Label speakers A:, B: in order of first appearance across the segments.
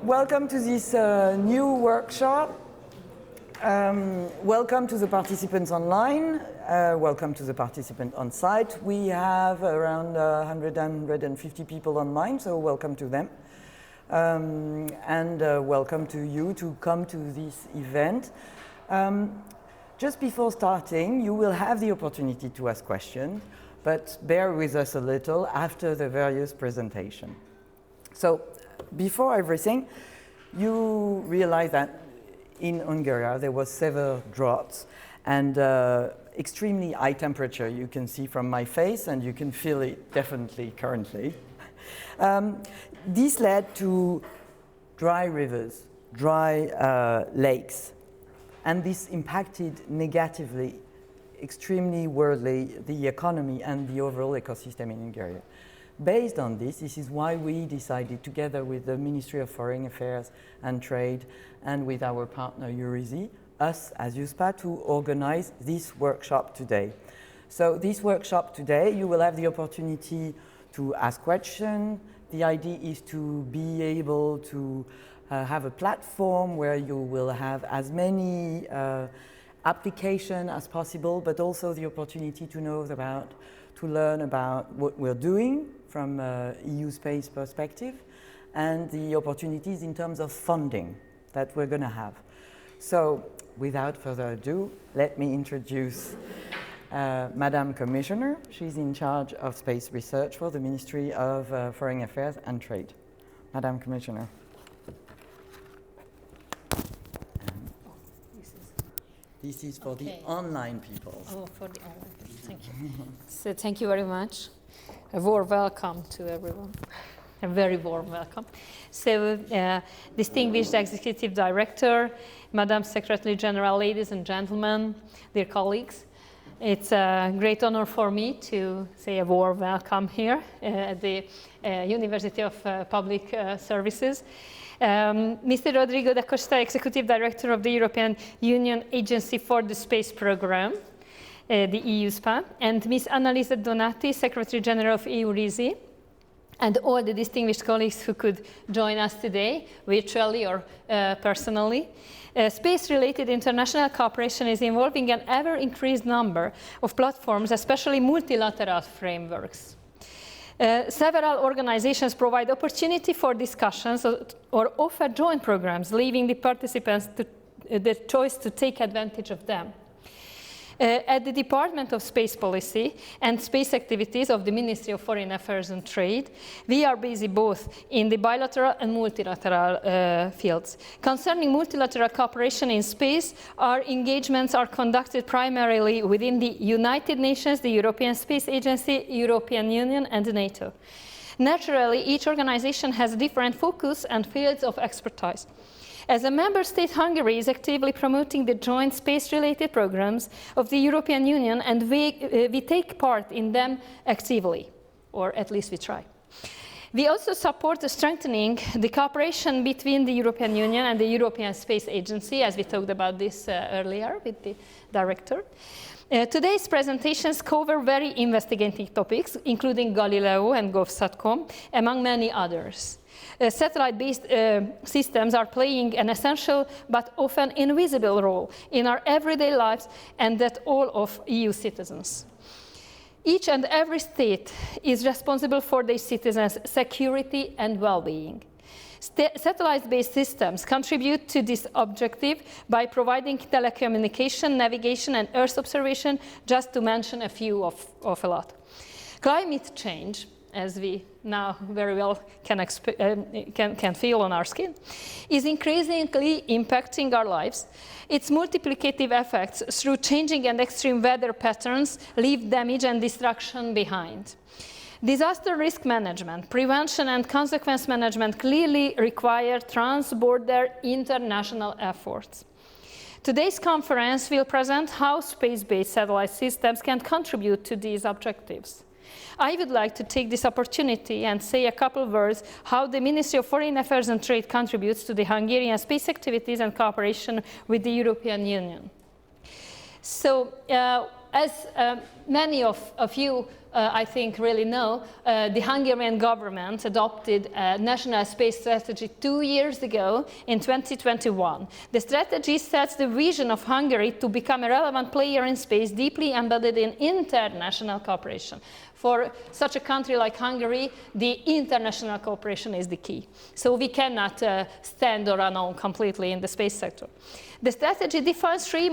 A: welcome to this new workshop. Welcome to the participants online. Welcome to the participants on site. We have around 150 people online, so welcome to them. And welcome to you to come to this event. Just before starting, you will have the opportunity to ask questions, but bear with us a little after the various presentations. So, before everything, you realize that in Hungary there was severe droughts and extremely high temperature. You can see from my face, and you can feel it definitely currently. This led to dry rivers, dry lakes, and this impacted negatively, extremely worldly, the economy and the overall ecosystem in Hungary. Based on this is why we decided, together with the Ministry of Foreign Affairs and Trade and with our partner Eurizi, us as USPA, to organize this workshop today. So this workshop today, you will have the opportunity to ask questions. The idea is to be able to have a platform where you will have as many applications as possible, but also the opportunity to learn about what we're doing from EU space perspective and the opportunities in terms of funding that we're going to have. So without further ado, let me introduce Madam Commissioner. She's in charge of space research for the Ministry of Foreign Affairs and Trade. Madam Commissioner. This is for the online people.
B: Oh, for the online people. Thank you. So thank you very much. A warm welcome to everyone. A very warm welcome. So, distinguished Executive Director, Madam Secretary General, ladies and gentlemen, dear colleagues, it's a great honor for me to say a warm welcome here at the University of Public Services. Mr. Rodrigo da Costa, Executive Director of the European Union Agency for the Space Programme, the EUSPA, and Ms. Annalisa Donati, Secretary General of Eurizi, and all the distinguished colleagues who could join us today, virtually or personally. Space-related international cooperation is involving an ever-increased number of platforms, especially multilateral frameworks. Several organizations provide opportunity for discussions or offer joint programs, leaving the participants the choice to take advantage of them. At the Department of Space Policy and Space Activities of the Ministry of Foreign Affairs and Trade, we are busy both in the bilateral and multilateral fields. Concerning multilateral cooperation in space, our engagements are conducted primarily within the United Nations, the European Space Agency, European Union, and NATO. Naturally, each organization has different focus and fields of expertise. As a member state, Hungary is actively promoting the joint space-related programs of the European Union, and we take part in them actively, or at least we try. We also support strengthening the cooperation between the European Union and the European Space Agency, as we talked about this earlier with the director. Today's presentations cover very investigative topics, including Galileo and GovSatcom, among many others. Satellite-based systems are playing an essential but often invisible role in our everyday lives, and that all of EU citizens. Each and every state is responsible for their citizens' security and well-being. Satellite-based systems contribute to this objective by providing telecommunication, navigation, and Earth observation, just to mention a few of a lot. Climate change, as we now very well can feel on our skin, is increasingly impacting our lives. Its multiplicative effects through changing and extreme weather patterns leave damage and destruction behind. Disaster risk management, prevention, and consequence management clearly require trans-border international efforts. Today's conference will present how space-based satellite systems can contribute to these objectives. I would like to take this opportunity and say a couple of words how the Ministry of Foreign Affairs and Trade contributes to the Hungarian space activities and cooperation with the European Union. So, as many of you I think, really know, the Hungarian government adopted a national space strategy 2 years ago in 2021. The strategy sets the vision of Hungary to become a relevant player in space, deeply embedded in international cooperation. For such a country like Hungary, the international cooperation is the key. So we cannot stand on our own completely in the space sector. The strategy defines 3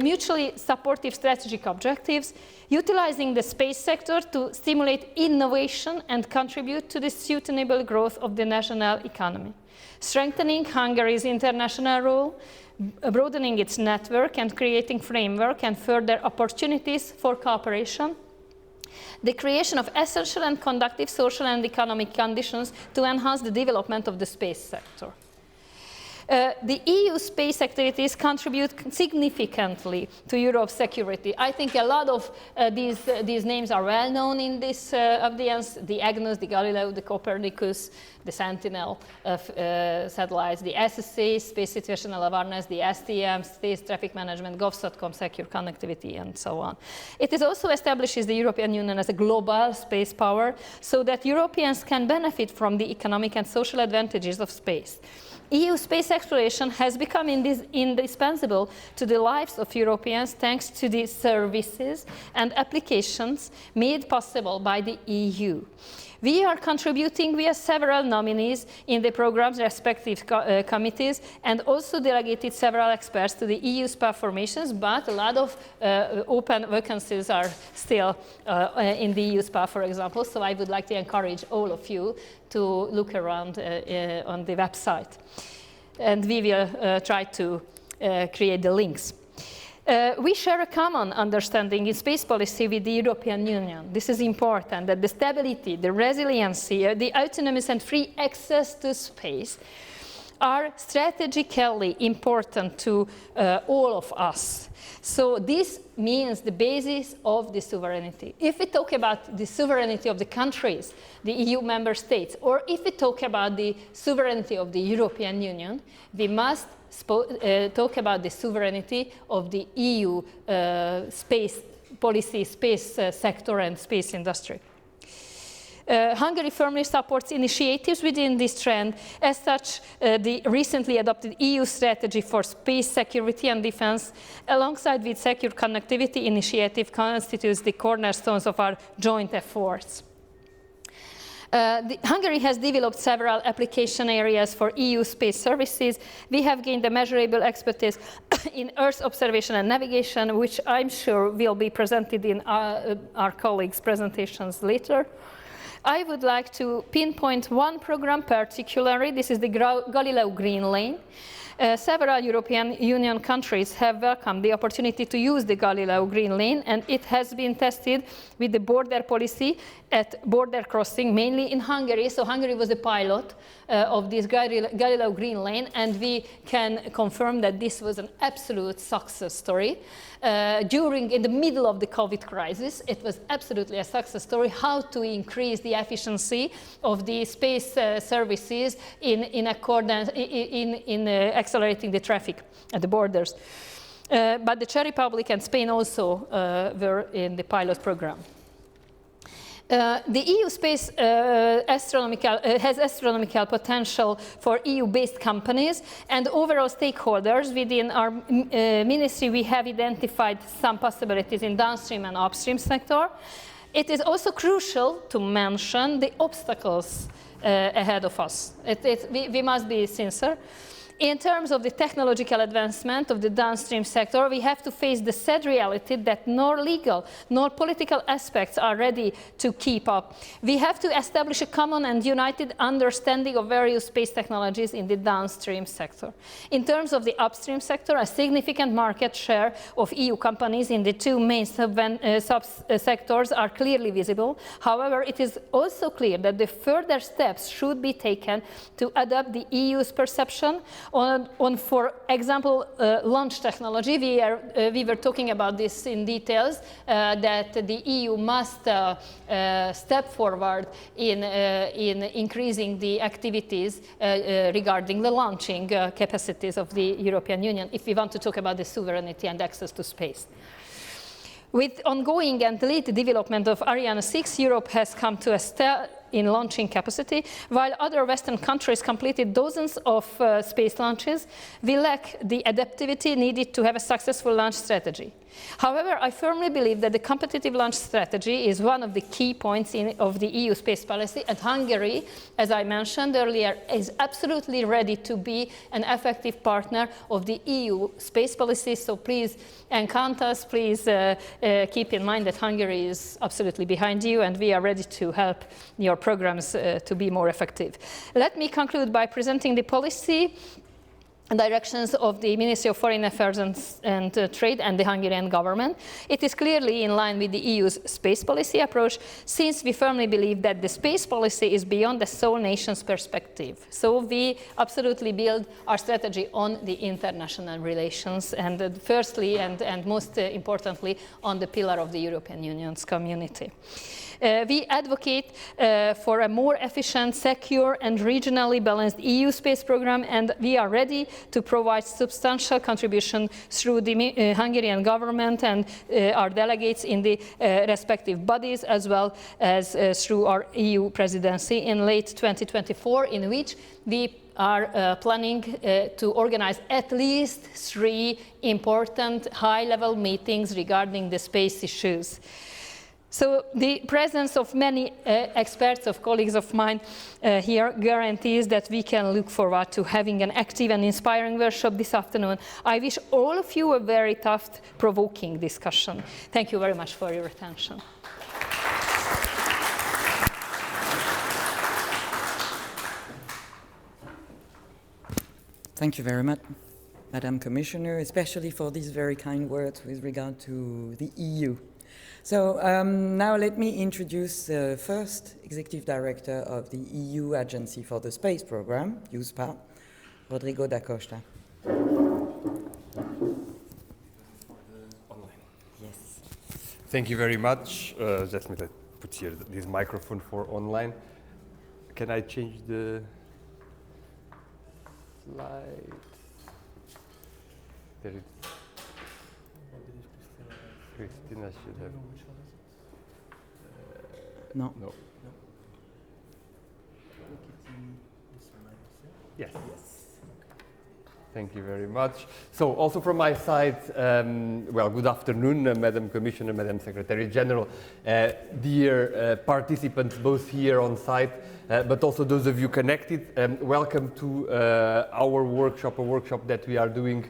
B: mutually supportive strategic objectives, utilizing the space sector to stimulate innovation and contribute to the sustainable growth of the national economy, strengthening Hungary's international role, broadening its network and creating framework and further opportunities for cooperation, the creation of essential and conducive social and economic conditions to enhance the development of the space sector. The EU space activities contribute significantly to Europe's security. I think a lot of these names are well known in this audience: the EGNOS, the Galileo, the Copernicus, the Sentinel satellites, the SSA, Space Situational Awareness, the STM, Space Traffic Management, GovSatcom, Secure Connectivity, and so on. It is also establishes the European Union as a global space power so that Europeans can benefit from the economic and social advantages of space. EU space exploration has become indispensable to the lives of Europeans thanks to the services and applications made possible by the EU. We are contributing via several nominees in the program's respective committees and also delegated several experts to the EU SPA formations, but a lot of open vacancies are still in the EU SPA, for example, so I would like to encourage all of you to look around on the website. And we will try to create the links. We share a common understanding in space policy with the European Union. This is important, that the stability, the resiliency, the autonomous and free access to space are strategically important to all of us. So this means the basis of the sovereignty. If we talk about the sovereignty of the countries, the EU member states, or if we talk about the sovereignty of the European Union, we must talk about the sovereignty of the EU space policy, space sector, and space industry. Hungary firmly supports initiatives within this trend. As such, the recently adopted EU strategy for space security and defense, alongside with secure connectivity initiative, constitutes the cornerstones of our joint efforts. Hungary has developed several application areas for EU space services. We have gained a measurable expertise in Earth observation and navigation, which I'm sure will be presented in our colleagues' presentations later. I would like to pinpoint one program particularly. This is the Galileo Green Lane. Several European Union countries have welcomed the opportunity to use the Galileo Green Lane, and it has been tested with the border policy at border crossing, mainly in Hungary. So Hungary was the pilot of this Galileo Green Lane, and we can confirm that this was an absolute success story. In the middle of the COVID crisis, it was absolutely a success story how to increase the efficiency of the space services in accelerating the traffic at the borders. But the Czech Republic and Spain also were in the pilot program. The EU space has astronomical potential for EU-based companies and overall stakeholders. Within our ministry, we have identified some possibilities in downstream and upstream sector. It is also crucial to mention the obstacles ahead of us. We must be sincere. In terms of the technological advancement of the downstream sector, we have to face the sad reality that nor legal nor political aspects are ready to keep up. We have to establish a common and united understanding of various space technologies in the downstream sector. In terms of the upstream sector, a significant market share of EU companies in the two main sub-sectors are clearly visible. However, it is also clear that the further steps should be taken to adapt the EU's perception on, for example, launch technology. We were talking about this in details, that the EU must step forward in increasing the activities regarding the launching capacities of the European Union if we want to talk about the sovereignty and access to space. With ongoing and delayed development of Ariane 6, Europe has come to a step in launching capacity. While other Western countries completed dozens of space launches, we lack the adaptivity needed to have a successful launch strategy. However, I firmly believe that the competitive launch strategy is one of the key points of the EU space policy, and Hungary, as I mentioned earlier, is absolutely ready to be an effective partner of the EU space policy. So please encounter us, please keep in mind that Hungary is absolutely behind you, and we are ready to help your programs to be more effective. Let me conclude by presenting the policy and directions of the Ministry of Foreign Affairs and Trade and the Hungarian government. It is clearly in line with the EU's space policy approach, since we firmly believe that the space policy is beyond the sole nation's perspective. So we absolutely build our strategy on the international relations, and firstly and most importantly on the pillar of the European Union's community. We advocate for a more efficient, secure and regionally balanced EU space program, and we are ready to provide substantial contribution through the Hungarian government and our delegates in the respective bodies, as well as through our EU presidency in late 2024, in which we are planning to organize at least 3 important high-level meetings regarding the space issues. So the presence of many experts, of colleagues of mine here, guarantees that we can look forward to having an active and inspiring workshop this afternoon. I wish all of you a very tough, provoking discussion. Thank you very much for your attention.
A: Thank you very much, Madam Commissioner, especially for these very kind words with regard to the EU. So now let me introduce the first Executive Director of the EU Agency for the Space Programme, EUSPA, Rodrigo da Costa. Yes.
C: Thank you very much. Just me to put here this microphone for online. Can I change the slide? There it is. Christina should have.
A: No.
C: No. Yes. Thank you very much. So also from my side, well, good afternoon, Madam Commissioner, Madam Secretary General, dear participants both here on site, but also those of you connected. Welcome to our workshop, a workshop that we are doing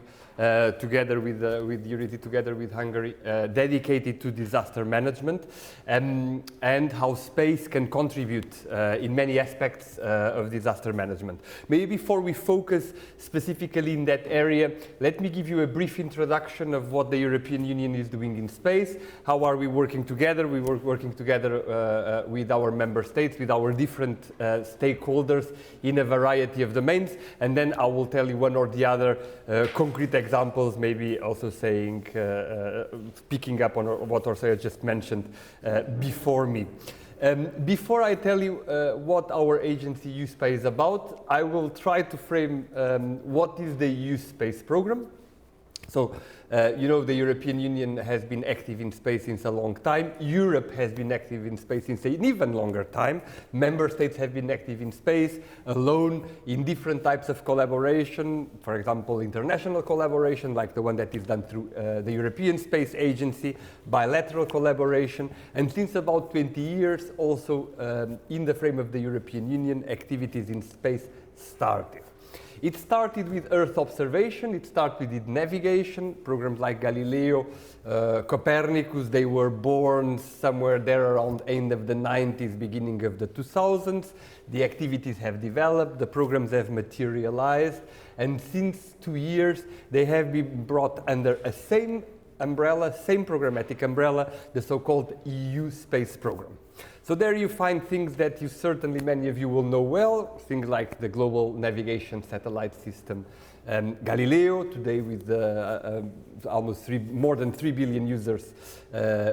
C: together with Unity, together with Hungary, dedicated to disaster management and how space can contribute in many aspects of disaster management. Maybe before we focus specifically in that area, let me give you a brief introduction of what the European Union is doing in space. How are we working together? We were working together with our member states, with our different stakeholders in a variety of domains, and then I will tell you one or the other concrete examples, maybe also saying, picking up on what Orsoya just mentioned before me. Before I tell you what our agency EUSPA is about, I will try to frame what is the EU Space Programme. So, you know, the European Union has been active in space since a long time. Europe has been active in space since an even longer time. Member states have been active in space, alone, in different types of collaboration. For example, international collaboration, like the one that is done through the European Space Agency, bilateral collaboration, and since about 20 years, also in the frame of the European Union, activities in space started. It started with Earth observation, it started with navigation, programs like Galileo, Copernicus. They were born somewhere there around end of the 90s, beginning of the 2000s. The activities have developed, the programs have materialized, and since 2 years they have been brought under a same umbrella, same programmatic umbrella, the so-called EU Space Programme. So there you find things that you certainly, many of you will know well, things like the global navigation satellite system, Galileo, today with more than 3 billion users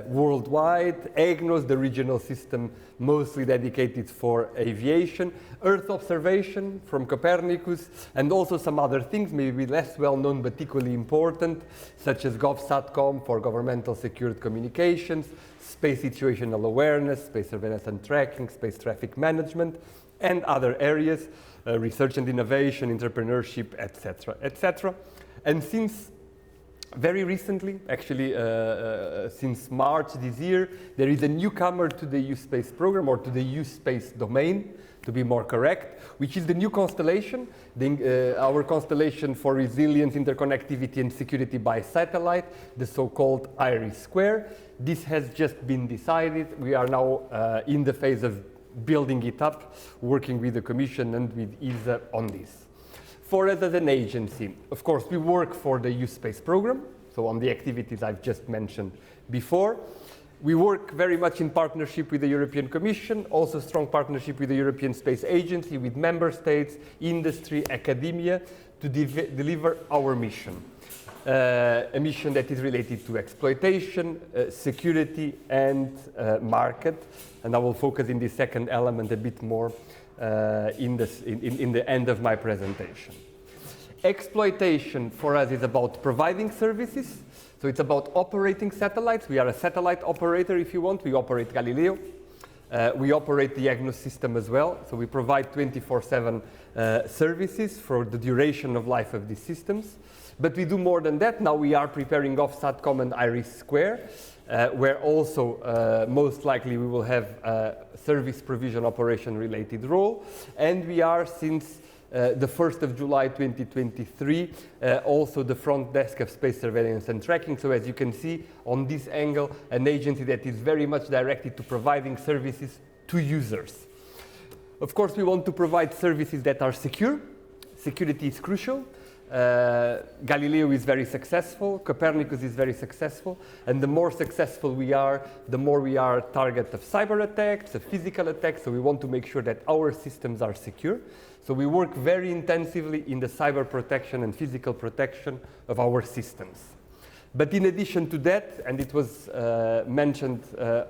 C: worldwide, EGNOS, the regional system mostly dedicated for aviation, Earth observation from Copernicus, and also some other things, maybe less well known but equally important, such as GovSatcom for governmental secured communications, space situational awareness, space surveillance and tracking, space traffic management, and other areas, research and innovation, entrepreneurship, etc., etc. And since very recently, actually since March this year, there is a newcomer to the EU Space program, or to the EU Space domain, to be more correct, which is the new constellation, our constellation for resilience, interconnectivity and security by satellite, the so-called IRIS². This has just been decided. We are now in the phase of building it up, working with the Commission and with ESA on this. For us as an agency, of course, we work for the EU Space program, so on the activities I've just mentioned before. We work very much in partnership with the European Commission, also strong partnership with the European Space Agency, with member states, industry, academia, to deliver our mission. A mission that is related to exploitation, security, and market. And I will focus in this second element a bit more in the end of my presentation. Exploitation for us is about providing services. So it's about operating satellites. We are a satellite operator, if you want. We operate Galileo. We operate the EGNOS system as well. So we provide 24/7 services for the duration of life of these systems. But we do more than that. Now we are preparing GovSatcom and IRIS², where also most likely we will have a service provision operation related role. And we are, since the 1st of July 2023, also the front desk of space surveillance and tracking. So as you can see on this angle, an agency that is very much directed to providing services to users. Of course, we want to provide services that are secure. Security is crucial. Galileo is very successful, Copernicus is very successful, and the more successful we are, the more we are target of cyber attacks, of physical attacks, so we want to make sure that our systems are secure. So we work very intensively in the cyber protection and physical protection of our systems. But in addition to that, and it was mentioned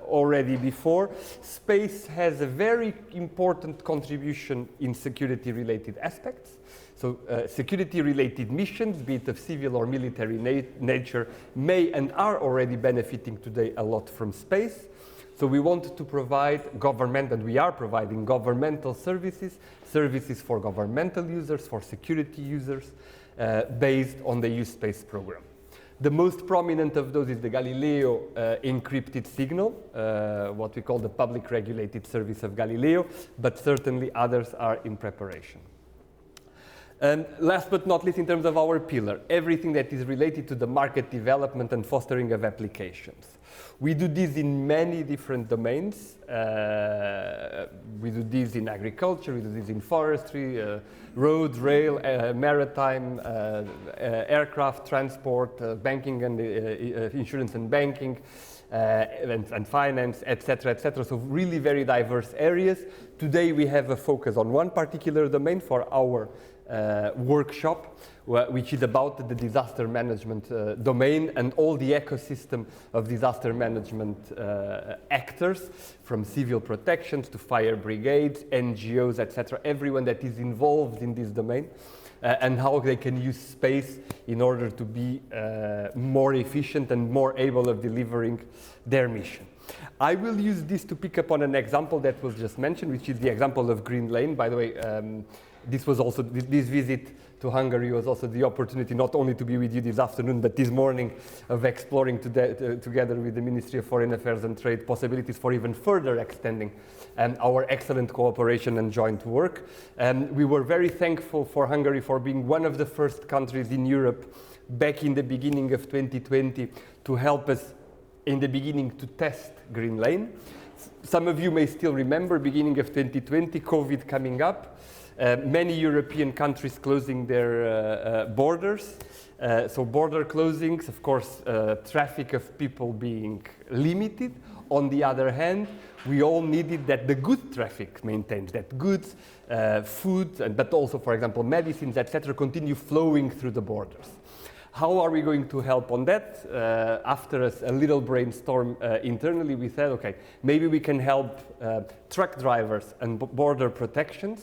C: already before, space has a very important contribution in security-related aspects. So security-related missions, be it of civil or military nature, may and are already benefiting today a lot from space. So we want to provide and we are providing governmental services, services for governmental users, for security users, based on the EU Space program. The most prominent of those is the Galileo encrypted signal, what we call the public regulated service of Galileo, but certainly others are in preparation. And last but not least, in terms of our pillar, everything that is related to the market development and fostering of applications. We do this in many different domains. We do this in agriculture, we do this in forestry, road, rail, maritime, aircraft, transport, banking and insurance and banking, and finance, etc., etc. So really very diverse areas. Today we have a focus on one particular domain for our workshop, which is about the disaster management domain and all the ecosystem of disaster management actors, from civil protections to fire brigades, NGOs, etc., everyone that is involved in this domain, and how they can use space in order to be more efficient and more able of delivering their mission. I will use this to pick up on an example that was just mentioned, which is the example of Green Lane. By the way, this visit to Hungary was also the opportunity not only to be with you this afternoon, but this morning of exploring together with the Ministry of Foreign Affairs and Trade possibilities for even further extending our excellent cooperation and joint work. We were very thankful for Hungary for being one of the first countries in Europe back in the beginning of 2020 to help us in the beginning to test Green Lane. Some of you may still remember beginning of 2020, COVID coming up. Many European countries closing their borders. So border closings, of course, traffic of people being limited. On the other hand, we all needed that the good traffic maintains, that goods, food, but also, for example, medicines, etc., continue flowing through the borders. How are we going to help on that? After a little brainstorm internally, we said, okay, maybe we can help truck drivers and border protection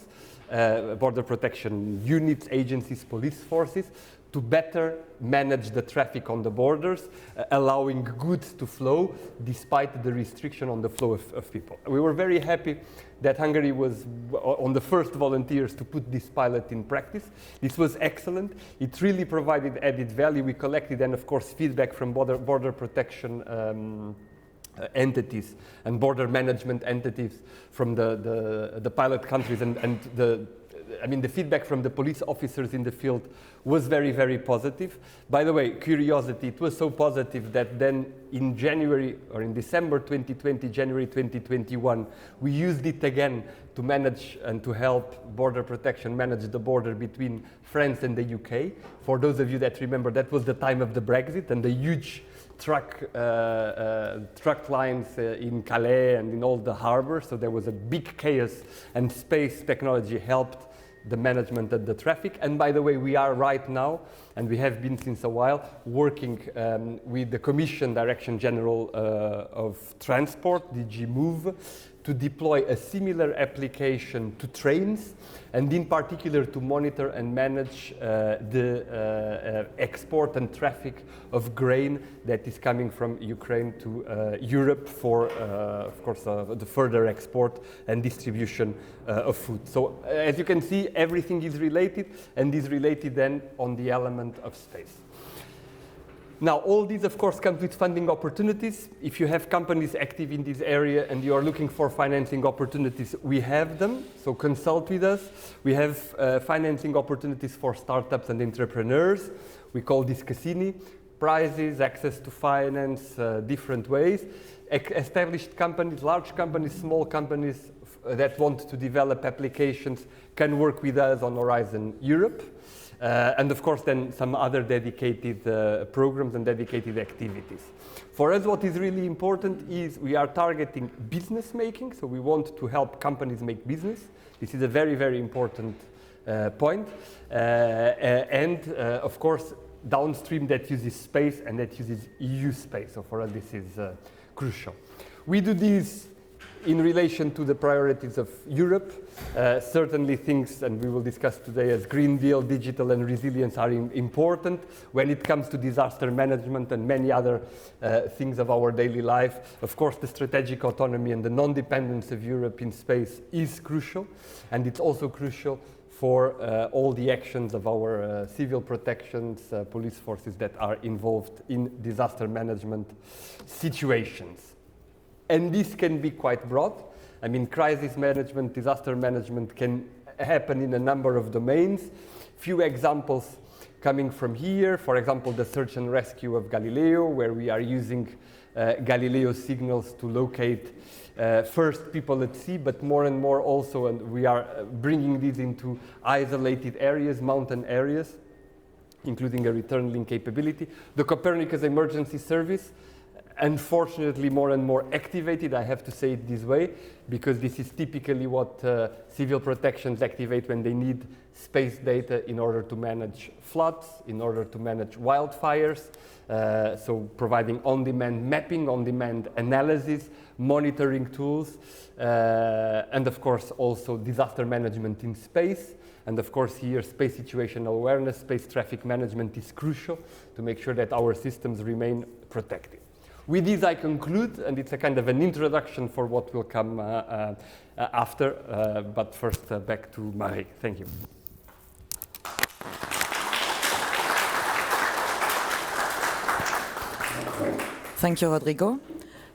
C: units, agencies, police forces to better manage the traffic on the borders, allowing goods to flow despite the restriction on the flow of people. We were very happy that Hungary was on the first volunteers to put this pilot in practice. This was excellent. It really provided added value. We collected then, of course, feedback from border protection entities and border management entities from the pilot countries, and the feedback from the police officers in the field was very, very positive. By the way, curiosity, it was so positive that then in January or in December 2020, January 2021, we used it again to manage and to help border protection manage the border between France and the UK. For those of you that remember, that was the time of the Brexit and the huge truck lines in Calais and in all the harbors. So there was a big chaos, and space technology helped the management of the traffic. And by the way, we are right now, and we have been since a while, working with the Commission Direction General of Transport, DG Move, to deploy a similar application to trains, and in particular to monitor and manage the export and traffic of grain that is coming from Ukraine to Europe for, of course, the further export and distribution of food. So as you can see, everything is related, and is related then on the element of space. Now, all these, of course, comes with funding opportunities. If you have companies active in this area and you are looking for financing opportunities, we have them, so consult with us. We have financing opportunities for startups and entrepreneurs. We call this Cassini. Prizes, access to finance, different ways. Established companies, large companies, small companies that want to develop applications can work with us on Horizon Europe. And of course then some other dedicated programs and dedicated activities. For us, what is really important is we are targeting business making, so we want to help companies make business. This is a very, very important point. Of course, downstream that uses space and that uses EU space. So for us, this is crucial. We do this in relation to the priorities of Europe. Certainly things, and we will discuss today, as Green Deal, digital and resilience are important when it comes to disaster management and many other things of our daily life. Of course, the strategic autonomy and the non-dependence of Europe in space is crucial, and it's also crucial for all the actions of our civil protections, police forces that are involved in disaster management situations. And this can be quite broad. I mean, crisis management, disaster management can happen in a number of domains. Few examples coming from here. For example, the search and rescue of Galileo, where we are using Galileo signals to locate first people at sea, but more and more also, and we are bringing these into isolated areas, mountain areas, including a return link capability. The Copernicus Emergency Service, unfortunately more and more activated, I have to say it this way, because this is typically what civil protections activate when they need space data in order to manage floods, in order to manage wildfires, so providing on-demand mapping, on-demand analysis, monitoring tools, and of course also disaster management in space. And of course here space situational awareness, space traffic management is crucial to make sure that our systems remain protected. With this I conclude, and it's a kind of an introduction for what will come after, but first back to Marie. Thank you.
A: Thank you, Rodrigo.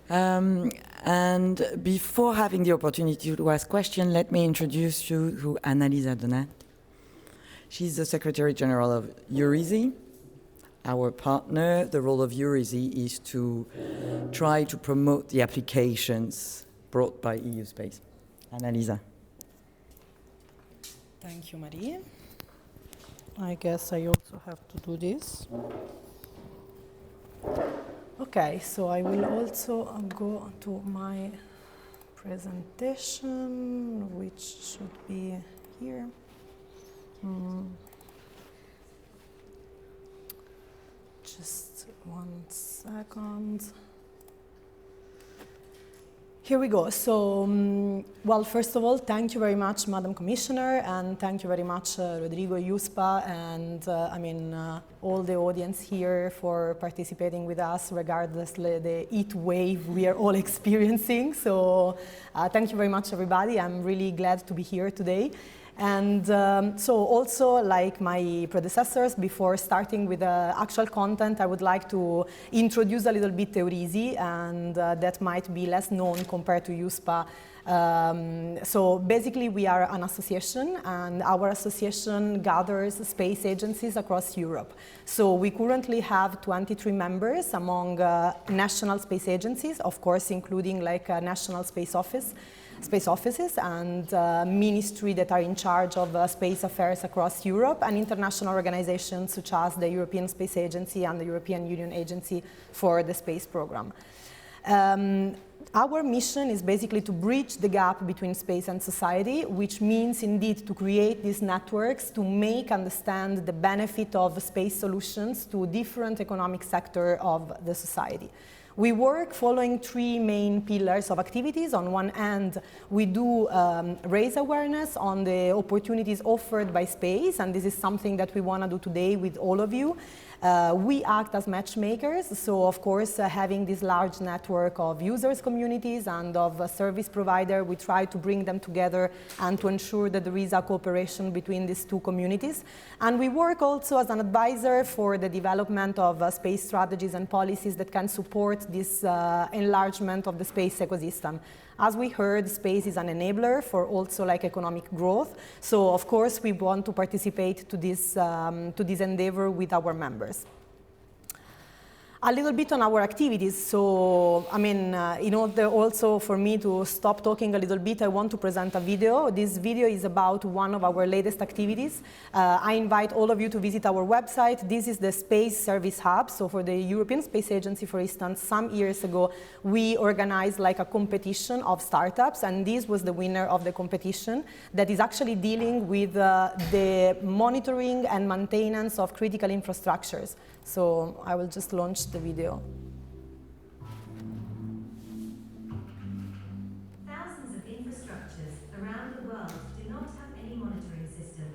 A: And before having the opportunity to ask questions, let me introduce you to Annalisa Donat. She's the Secretary General of EURISI, our partner. The role of EURISI is to try to promote the applications brought by EU space. Annalisa.
D: Thank you, Marie. I guess I also have to do this. Okay, so I will also go to my presentation, which should be here. Just 1 second. Here we go. So, well, first of all, thank you very much, Madam Commissioner, and thank you very much, Rodrigo, USPA, and all the audience here for participating with us, regardless the heat wave we are all experiencing. So, thank you very much, everybody. I'm really glad to be here today. And so also, like my predecessors, before starting with the actual content, I would like to introduce a little bit Eurisi, and that might be less known compared to USPA. So basically, we are an association, and our association gathers space agencies across Europe. So we currently have 23 members among national space agencies, of course, including like a national space offices and ministry that are in charge of space affairs across Europe, and international organizations such as the European Space Agency and the European Union Agency for the Space Program. Our mission is basically to bridge the gap between space and society, which means indeed to create these networks to make understand the benefit of space solutions to different economic sectors of the society. We work following 3 main pillars of activities. On one hand, we do raise awareness on the opportunities offered by space, and this is something that we want to do today with all of you. We act as matchmakers, so of course, having this large network of users communities and of a service provider, we try to bring them together and to ensure that there is a cooperation between these 2 communities. And we work also as an advisor for the development of space strategies and policies that can support this enlargement of the space ecosystem. As we heard, space is an enabler for also like economic growth. So of course, we want to participate to this endeavor with our members. A little bit on our activities. So, in order also for me to stop talking a little bit, I want to present a video. This video is about one of our latest activities. I invite all of you to visit our website. This is the Space Service Hub. So for the European Space Agency, for instance, some years ago, we organized like a competition of startups, and this was the winner of the competition that is actually dealing with the monitoring and maintenance of critical infrastructures. So I will just launch the video.
E: Thousands of infrastructures around the world do not have any monitoring system.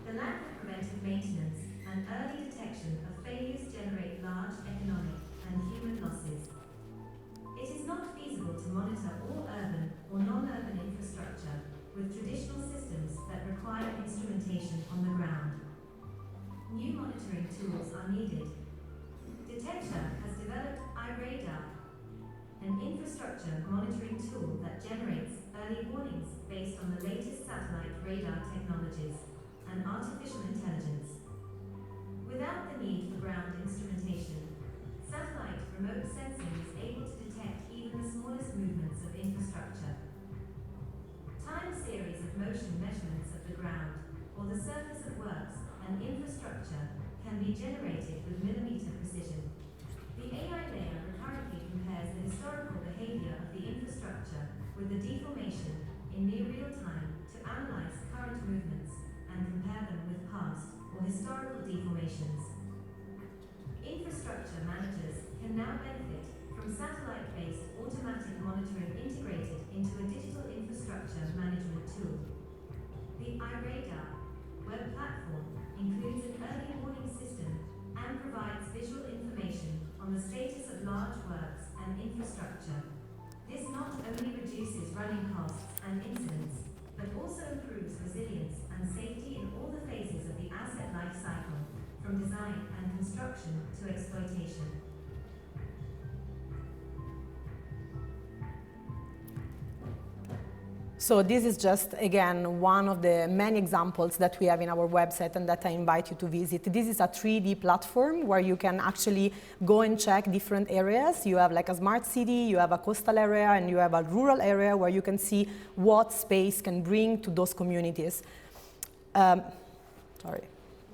E: The lack of preventive maintenance and early detection of failures generate large economic and human losses. It is not feasible to monitor all urban or non-urban infrastructure with traditional systems that require instrumentation on the ground. New monitoring tools are needed. Detector has developed iRadar, an infrastructure monitoring tool that generates early warnings based on the latest satellite radar technologies and artificial intelligence. Without the need for ground instrumentation, satellite remote sensing is able to detect even the smallest movements of infrastructure. Time series of motion measurements of the ground or the surface of works and infrastructure can be generated with millimeter precision. The AI layer recurrently compares the historical behavior of the infrastructure with the deformation in near real time to analyze current movements and compare them with past or historical deformations. Infrastructure managers can now benefit from satellite-based automatic monitoring integrated into a digital infrastructure management tool. The iRadar web platform includes an early warning system and provides visual information on the status of large works and infrastructure. This not only reduces running costs and incidents, but also improves resilience and safety in all the phases of the asset life cycle, from design and construction to exploitation.
D: So this is just, again, one of the many examples that we have in our website and that I invite you to visit. This is a 3D platform where you can actually go and check different areas. You have like a smart city, you have a coastal area, and you have a rural area where you can see what space can bring to those communities. Sorry.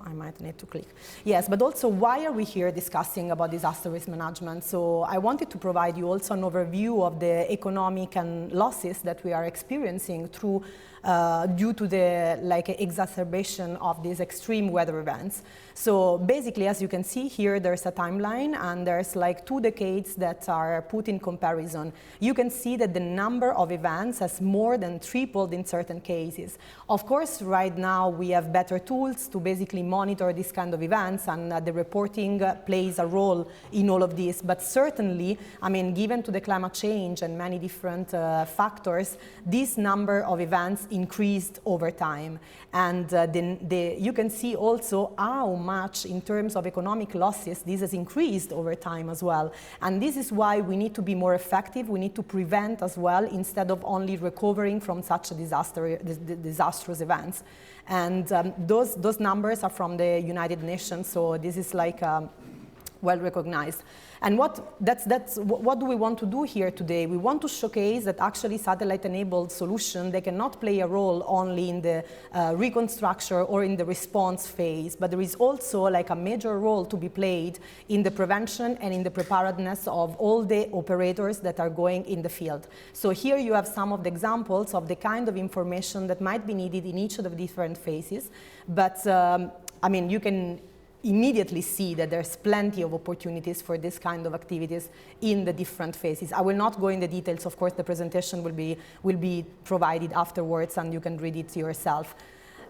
D: I might need to click. Yes, but also why are we here discussing about disaster risk management? So I wanted to provide you also an overview of the economic and losses that we are experiencing through due to the exacerbation of these extreme weather events. So basically, as you can see here, there's a timeline and there's 2 decades that are put in comparison. You can see that the number of events has more than tripled in certain cases. Of course, right now we have better tools to basically monitor these kind of events, and the reporting plays a role in all of this. But certainly, I mean, given to the climate change and many different factors, this number of events increased over time. And you can see also how much in terms of economic losses this has increased over time as well. And this is why we need to be more effective. We need to prevent as well instead of only recovering from such a disastrous events. And those numbers are from the United Nations, so this is well recognized. And what do we want to do here today? We want to showcase that actually satellite-enabled solutions, they cannot play a role only in the reconstruction or in the response phase, but there is also a major role to be played in the prevention and in the preparedness of all the operators that are going in the field. So here you have some of the examples of the kind of information that might be needed in each of the different phases, but I mean, you can immediately see that there's plenty of opportunities for this kind of activities in the different phases. I will not go in the details, of course, the presentation will be provided afterwards and you can read it yourself.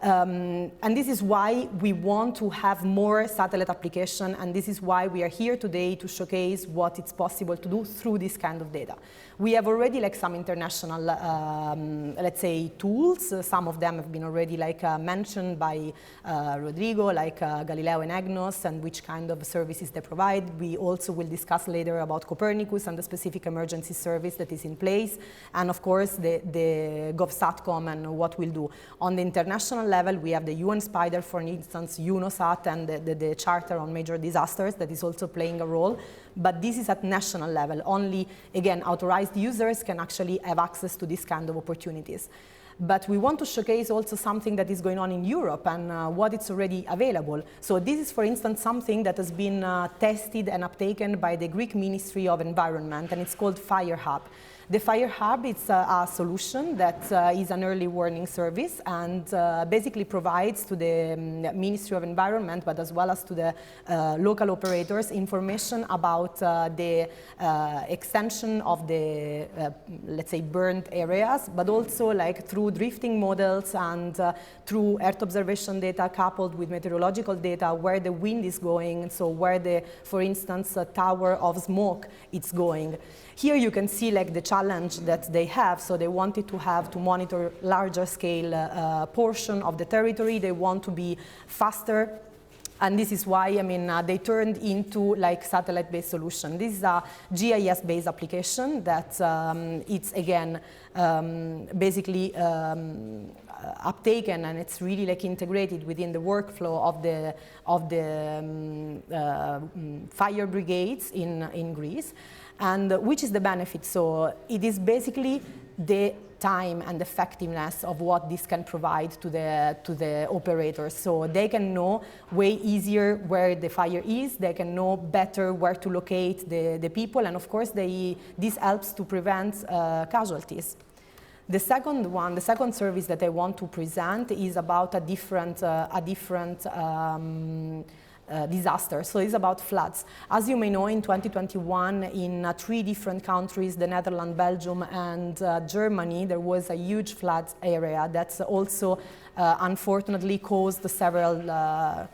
D: And this is why we want to have more satellite application, and this is why we are here today to showcase what it's possible to do through this kind of data. We have already some international, let's say, tools. Some of them have been already mentioned by Rodrigo, Galileo and EGNOS, and which kind of services they provide. We also will discuss later about Copernicus and the specific emergency service that is in place, and of course the GovSatcom and what we'll do. On the international level, we have the UN Spider, for instance, UNOSAT, and the Charter on Major Disasters that is also playing a role. But this is at national level. Only, again, authorized users can actually have access to this kind of opportunities. But we want to showcase also something that is going on in Europe and what it's already available. So this is, for instance, something that has been tested and uptaken by the Greek Ministry of Environment, and it's called Fire Hub. The Fire Hub is a solution that is an early warning service and basically provides to the Ministry of Environment, but as well as to the local operators, information about the extension of the, let's say, burned areas, but also through drifting models and through Earth observation data coupled with meteorological data, where the wind is going, so where the, for instance, tower of smoke is going. Here you can see the challenge that they have. So they wanted to monitor larger scale portion of the territory. They want to be faster. And this is why, I mean, they turned into satellite-based solution. This is a GIS-based application that it's, again, basically uptaken, and it's really integrated within the workflow of the fire brigades in Greece. And which is the benefit? So it is basically the time and effectiveness of what this can provide to the operators. So they can know way easier where the fire is, they can know better where to locate the people, and of course this helps to prevent casualties. The second service that I want to present is about a different disaster. So it's about floods. As you may know, in 2021, in 3 different countries, the Netherlands, Belgium, and Germany, there was a huge flood area that's also unfortunately caused several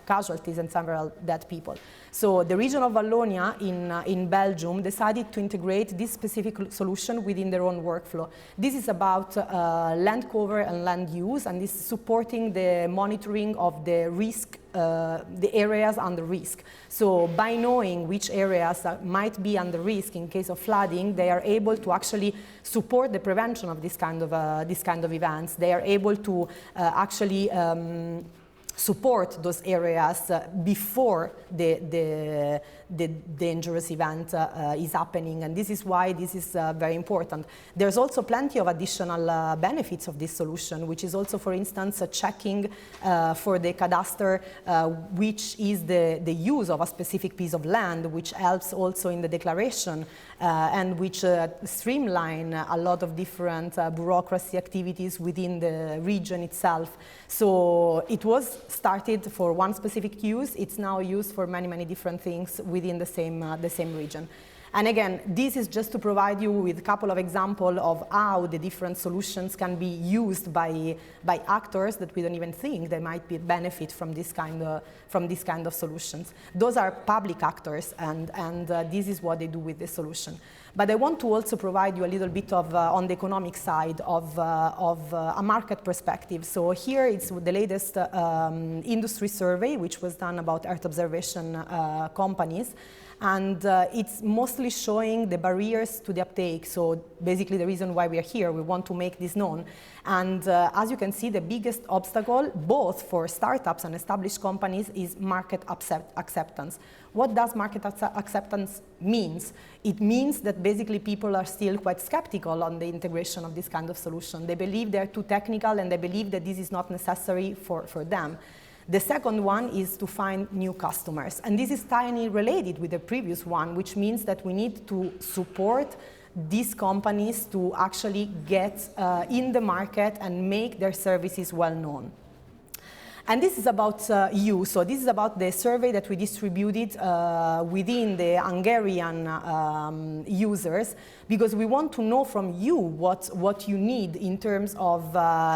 D: casualties and several dead people. So the region of Wallonia in Belgium decided to integrate this specific solution within their own workflow. This is about land cover and land use, and this is supporting the monitoring of the risk, the areas under risk. So by knowing which areas might be under risk in case of flooding, they are able to actually support the prevention of this kind of events. They are able to actually support those areas before the dangerous event is happening, and this is why this is very important. There's also plenty of additional benefits of this solution, which is also, for instance, checking for the cadastre which is the use of a specific piece of land, which helps also in the declaration and which streamline a lot of different bureaucracy activities within the region itself. So it was started for one specific use. It's now used for many, many different things within the same region. And again, this is just to provide you with a couple of examples of how the different solutions can be used by actors that we don't even think they might benefit from this kind of solutions. Those are public actors, and this is what they do with the solution. But I want to also provide you a little bit of, on the economic side of a market perspective. So here it's the latest industry survey, which was done about Earth observation companies. And it's mostly showing the barriers to the uptake. So basically the reason why we are here, we want to make this known. And as you can see, the biggest obstacle, both for startups and established companies, is market acceptance. What does market acceptance means? It means that basically people are still quite skeptical on the integration of this kind of solution. They believe they're too technical, and they believe that this is not necessary for them. The second one is to find new customers. And this is tightly related with the previous one, which means that we need to support these companies to actually get in the market and make their services well known. And this is about you. So this is about the survey that we distributed within the Hungarian users, because we want to know from you what you need in terms of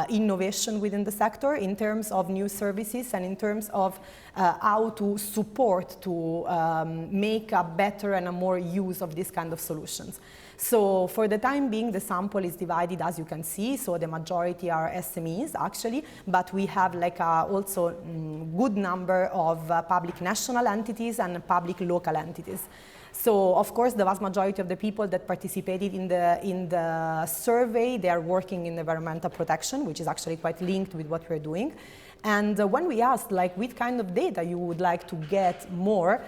D: innovation within the sector, in terms of new services, and in terms of how to support to make a better and a more use of this kind of solutions. So for the time being, the sample is divided, as you can see. So the majority are SMEs, actually, but we have like also good number of public national entities and public local entities. So of course, the vast majority of the people that participated in the survey, they are working in environmental protection, which is actually quite linked with what we're doing. And when we asked, like, what kind of data you would like to get more,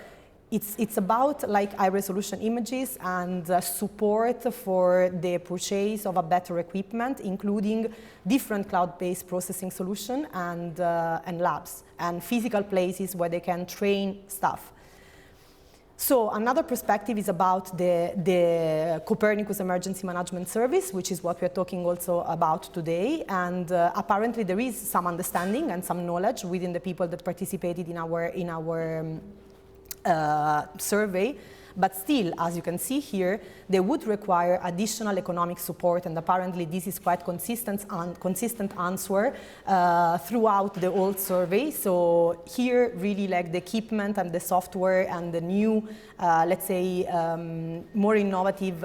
D: it's about like high-resolution images and support for the purchase of a better equipment, including different cloud-based processing solution and labs and physical places where they can train staff. So another perspective is about the Copernicus Emergency Management Service, which is what we're talking also about today. And apparently there is some understanding and some knowledge within the people that participated in our survey, but still, as you can see here, they would require additional economic support, and apparently this is quite consistent answer throughout the whole survey. So here, really, like the equipment and the software and the new, let's say, more innovative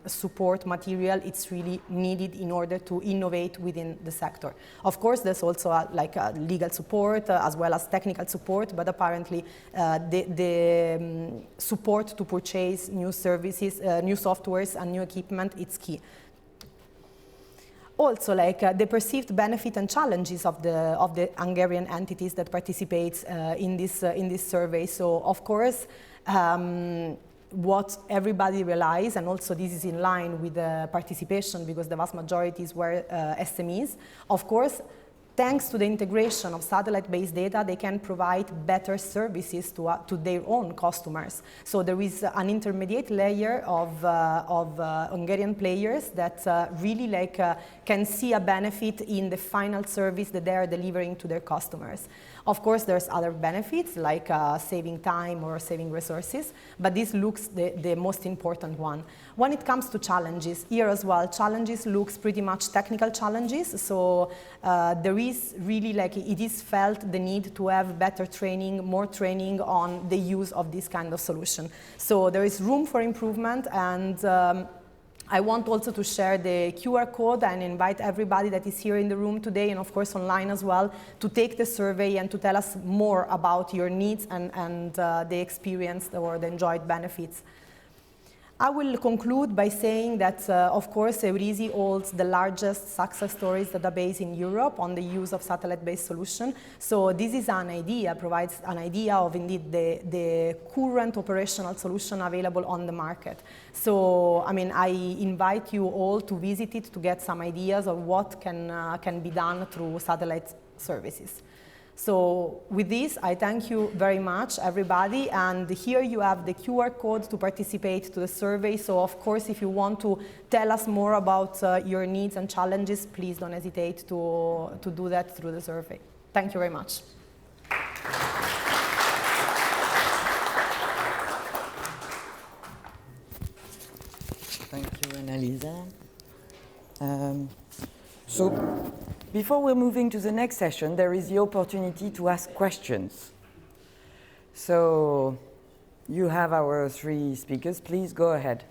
D: support material, it's really needed in order to innovate within the sector. Of course, there's also like legal support as well as technical support, but apparently the support to purchase new services, new softwares and new equipment, it's key. Also, like the perceived benefit and challenges of the Hungarian entities that participate in this survey. So, of course, what everybody realized, and also this is in line with the participation because the vast majorities were SMEs, of course, thanks to the integration of satellite-based data, they can provide better services to their own customers. So there is an intermediate layer of Hungarian players that really can see a benefit in the final service that they are delivering to their customers. Of course, there's other benefits like saving time or saving resources, but this looks the most important one. When it comes to challenges, here as well, challenges looks pretty much technical challenges. So there is really it is felt the need to have better training, more training on the use of this kind of solution. So there is room for improvement, and I want also to share the QR code and invite everybody that is here in the room today and of course online as well to take the survey and to tell us more about your needs and the experience or the enjoyed benefits. I will conclude by saying that, of course, Eurisi holds the largest success stories database in Europe on the use of satellite-based solution. So this is an idea, provides an idea of indeed the current operational solution available on the market. So, I mean, I invite you all to visit it to get some ideas of what can be done through satellite services. So with this, I thank you very much, everybody, and here you have the QR code to participate to the survey. So of course, if you want to tell us more about your needs and challenges, please don't hesitate to do that through the survey. Thank you very much.
A: Thank you, Annalisa. So before we're moving to the next session, there is the opportunity to ask questions. So you have our 3 speakers. Please go ahead.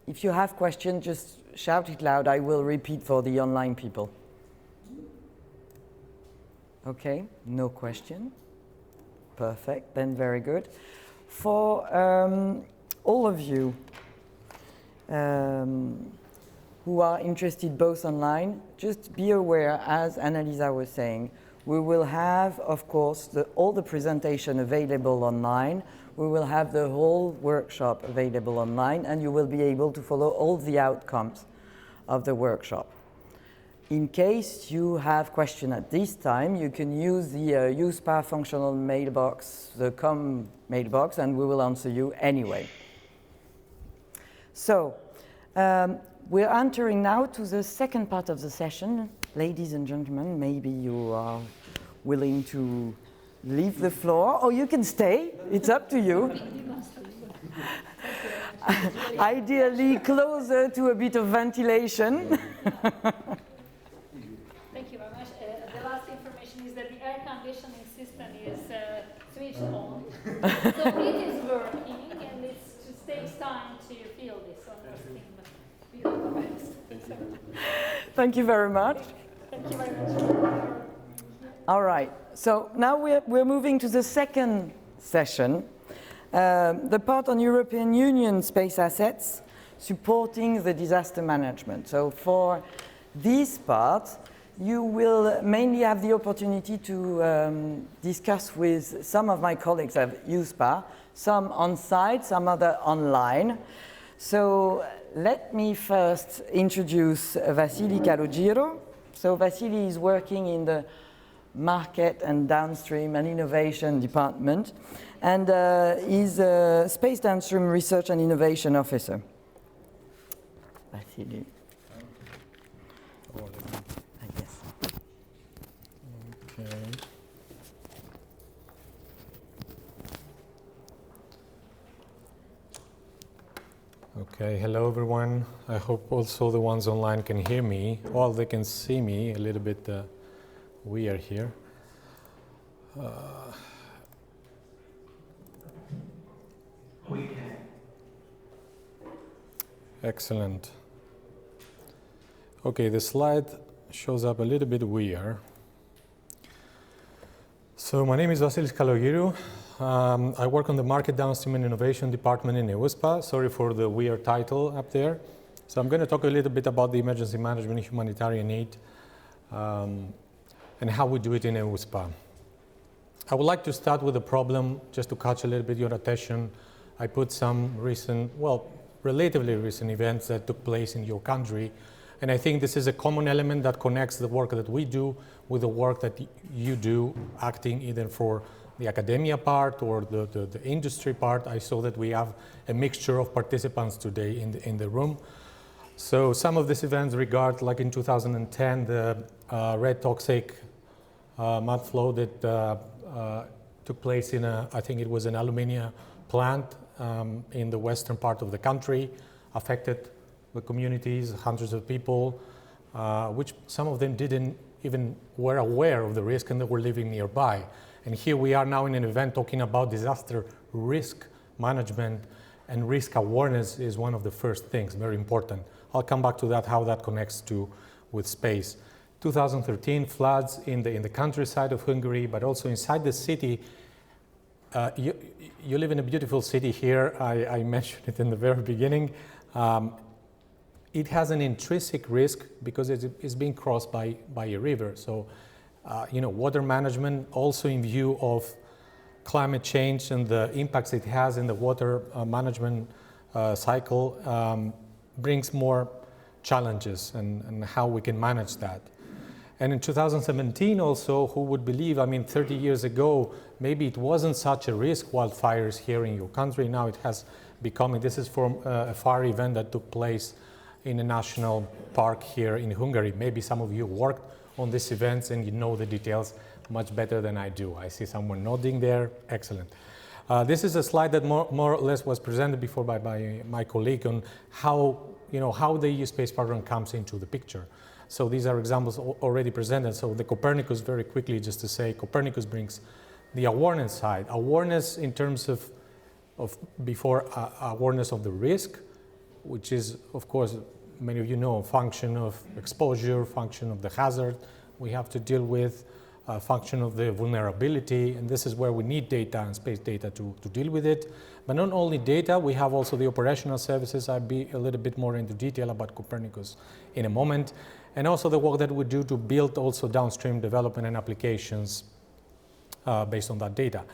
A: If you have questions, just shout it loud. I will repeat for the online people. Okay, no question. Perfect, then very good. For all of you who are interested both online, just be aware, as Annalisa was saying, we will have, of course, all the presentation available online. We will have the whole workshop available online, and you will be able to follow all the outcomes of the workshop. In case you have questions at this time, you can use the USPA functional mailbox, the COM mailbox, and we will answer you anyway. So, we're entering now to the second part of the session. Ladies and gentlemen, maybe you are willing to leave the floor, or you can stay. It's up to you. Ideally closer to a bit of ventilation.
B: Thank you very much. The last information is that the air conditioning system is switched on. So it is working, and it just takes time to feel this. So
A: Thank you very much.
B: Thank you very much.
A: All right. So now we're moving to the second session, the part on European Union space assets supporting the disaster management. So for this part, you will mainly have the opportunity to discuss with some of my colleagues at USPA, some on site, some other online. So let me first introduce Vassili Calogero. So Vassili is working in the market and downstream and innovation department, and is a space downstream research and innovation officer. Vassili. I guess.
F: Okay. Okay, hello everyone. I hope also the ones online can hear me. Well, they can see me a little bit weird here.
G: We can.
F: Excellent. Okay, the slide shows up a little bit weird. So my name is Vassilis Kalogiru. I work on the Market Downstream and Innovation Department in EUSPA. Sorry for the weird title up there. So I'm going to talk a little bit about the emergency management and humanitarian aid and how we do it in EUSPA. I would like to start with a problem, just to catch a little bit your attention. I put some recent, well, relatively recent events that took place in your country. And I think this is a common element that connects the work that we do with the work that you do, acting either for the academia part or the industry part. I saw that we have a mixture of participants today in the room. So some of these events regard, like in 2010, the red toxic mud flow that took place in I think it was an aluminium plant in the western part of the country, affected the communities, hundreds of people, which some of them didn't even were aware of the risk and they were living nearby. And here we are now in an event talking about disaster risk management, and risk awareness is one of the first things, very important. I'll come back to that, how that connects with space. 2013 floods in the countryside of Hungary, but also inside the city, You live in a beautiful city here. I mentioned it in the very beginning. It has an intrinsic risk because it's being crossed by a river. So, water management also in view of climate change and the impacts it has in the water management cycle brings more challenges and how we can manage that. And in 2017 also, who would believe, 30 years ago, maybe it wasn't such a risk, wildfires here in your country. Now it has become, this is from a fire event that took place in a national park here in Hungary. Maybe some of you worked on these events and you know the details much better than I do. I see someone nodding there. Excellent. This is a slide that more or less was presented before by my colleague on how the EU space program comes into the picture. So these are examples already presented. So the Copernicus, very quickly, just to say, Copernicus brings the awareness side. Awareness in terms of awareness of the risk, which is, of course, many of you know, a function of exposure, function of the hazard we have to deal with, a function of the vulnerability, and this is where we need data and space data to deal with it. But not only data, we have also the operational services. I'll be a little bit more into detail about Copernicus in a moment. And also the work that we do to build also downstream development and applications based on that data.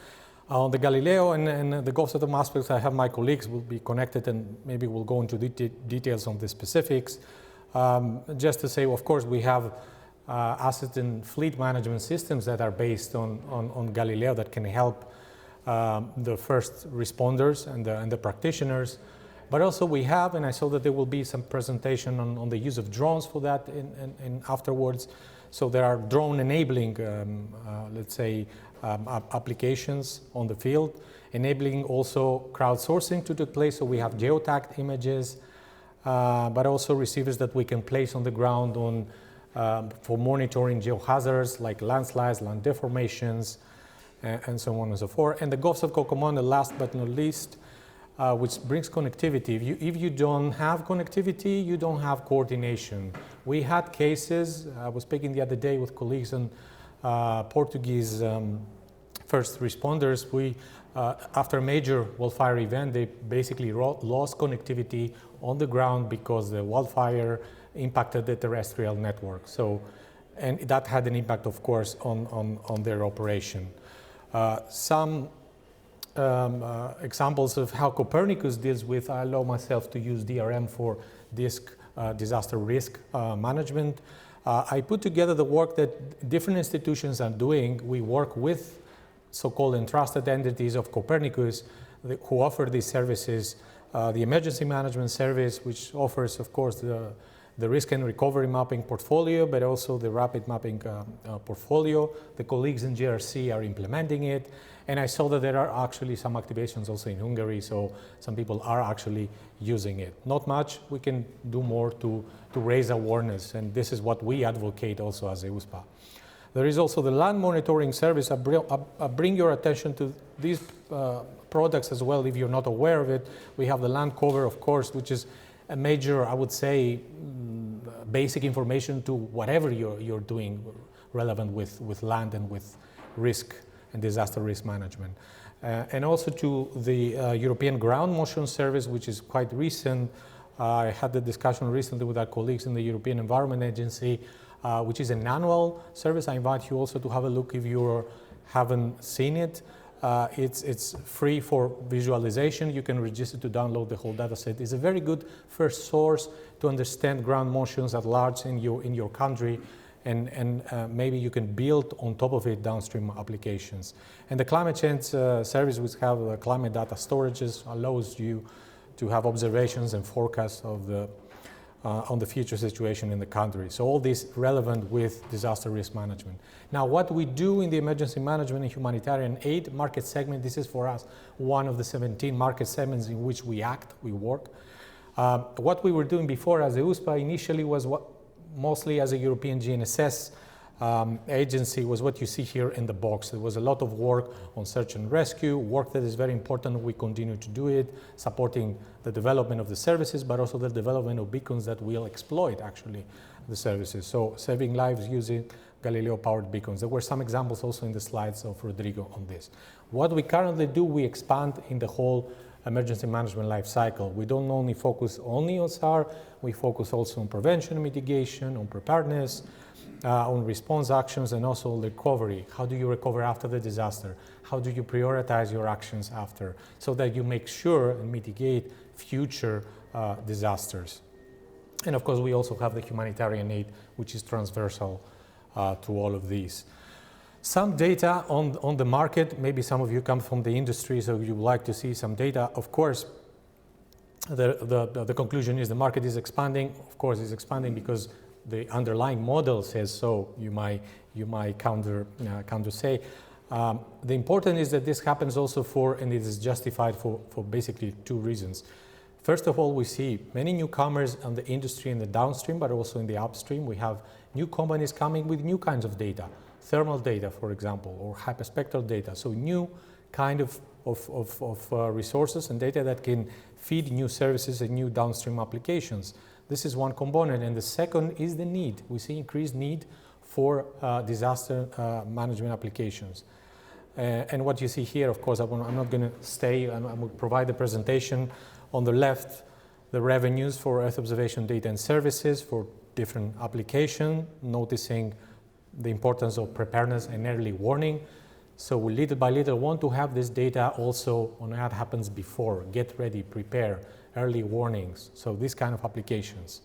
F: On the Galileo and the Gulf Stream aspects, I have my colleagues will be connected and maybe we'll go into details on the specifics. Just to say, of course, we have asset and fleet management systems that are based on Galileo that can help the first responders and the practitioners. But also we have, and I saw that there will be some presentation on the use of drones for that in afterwards. So there are drone enabling, let's say, applications on the field, enabling also crowdsourcing to take place. So we have geotagged images, but also receivers that we can place on the ground for monitoring geohazards like landslides, land deformations, and so on and so forth. And the Gulf of Cocomon, the last but not least, which brings connectivity. If you don't have connectivity, you don't have coordination. We had cases, I was speaking the other day with colleagues on Portuguese first responders. After a major wildfire event, they basically lost connectivity on the ground because the wildfire impacted the terrestrial network. And that had an impact, of course, on their operation. Some examples of how Copernicus deals with, I allow myself to use DRM for disaster risk management. I put together the work that different institutions are doing. We work with so-called entrusted entities of Copernicus who offer these services. The emergency management service, which offers, of course, the risk and recovery mapping portfolio, but also the rapid mapping portfolio. The colleagues in GRC are implementing it. And I saw that there are actually some activations also in Hungary, so some people are actually using it. Not much, we can do more to raise awareness, and this is what we advocate also as EUSPA. There is also the land monitoring service. I bring your attention to these products as well if you're not aware of it. We have the land cover, of course, which is a major, I would say, basic information to whatever you're doing relevant with land and with risk and disaster risk management. And also to the European Ground Motion Service, which is quite recent. I had the discussion recently with our colleagues in the European Environment Agency, which is an annual service. I invite you also to have a look if you haven't seen it. It's free for visualization. You can register to download the whole data set. It's a very good first source to understand ground motions at large in your country, and maybe you can build on top of it downstream applications. And the climate change service, which have climate data storages, allows you to have observations and forecasts of on the future situation in the country. So all this relevant with disaster risk management. Now, what we do in the emergency management and humanitarian aid market segment, this is for us one of the 17 market segments in which we act, we work. What we were doing before as EUSPA initially was mostly as a European GNSS agency, was what you see here in the box. There was a lot of work on search and rescue, work that is very important. We continue to do it, supporting the development of the services, but also the development of beacons that will exploit actually the services. So saving lives using Galileo-powered beacons. There were some examples also in the slides of Rodrigo on this. What we currently do, we expand in the whole emergency management life cycle. We don't only focus only on SAR, we focus also on prevention and mitigation, on preparedness, on response actions, and also recovery. How do you recover after the disaster? How do you prioritize your actions after, so that you make sure and mitigate future disasters? And of course, we also have the humanitarian aid, which is transversal to all of these. Some data on the market. Maybe some of you come from the industry, so you would like to see some data. Of course, the conclusion is the market is expanding. Of course, it's expanding because the underlying model says so. You might counter say. The important is that this happens also and it is justified for basically two reasons. First of all, we see many newcomers on the industry in the downstream, but also in the upstream. We have new companies coming with new kinds of data, thermal data, for example, or hyperspectral data. So new kind of resources and data that can feed new services and new downstream applications. This is one component. And the second is the need. We see increased need for disaster management applications. And what you see here, of course, I'm not going to stay. I will provide the presentation. On the left, the revenues for Earth observation data and services for different applications, noticing the importance of preparedness and early warning. So we little by little want to have this data also on what happens before, get ready, prepare, early warnings. So these kind of applications.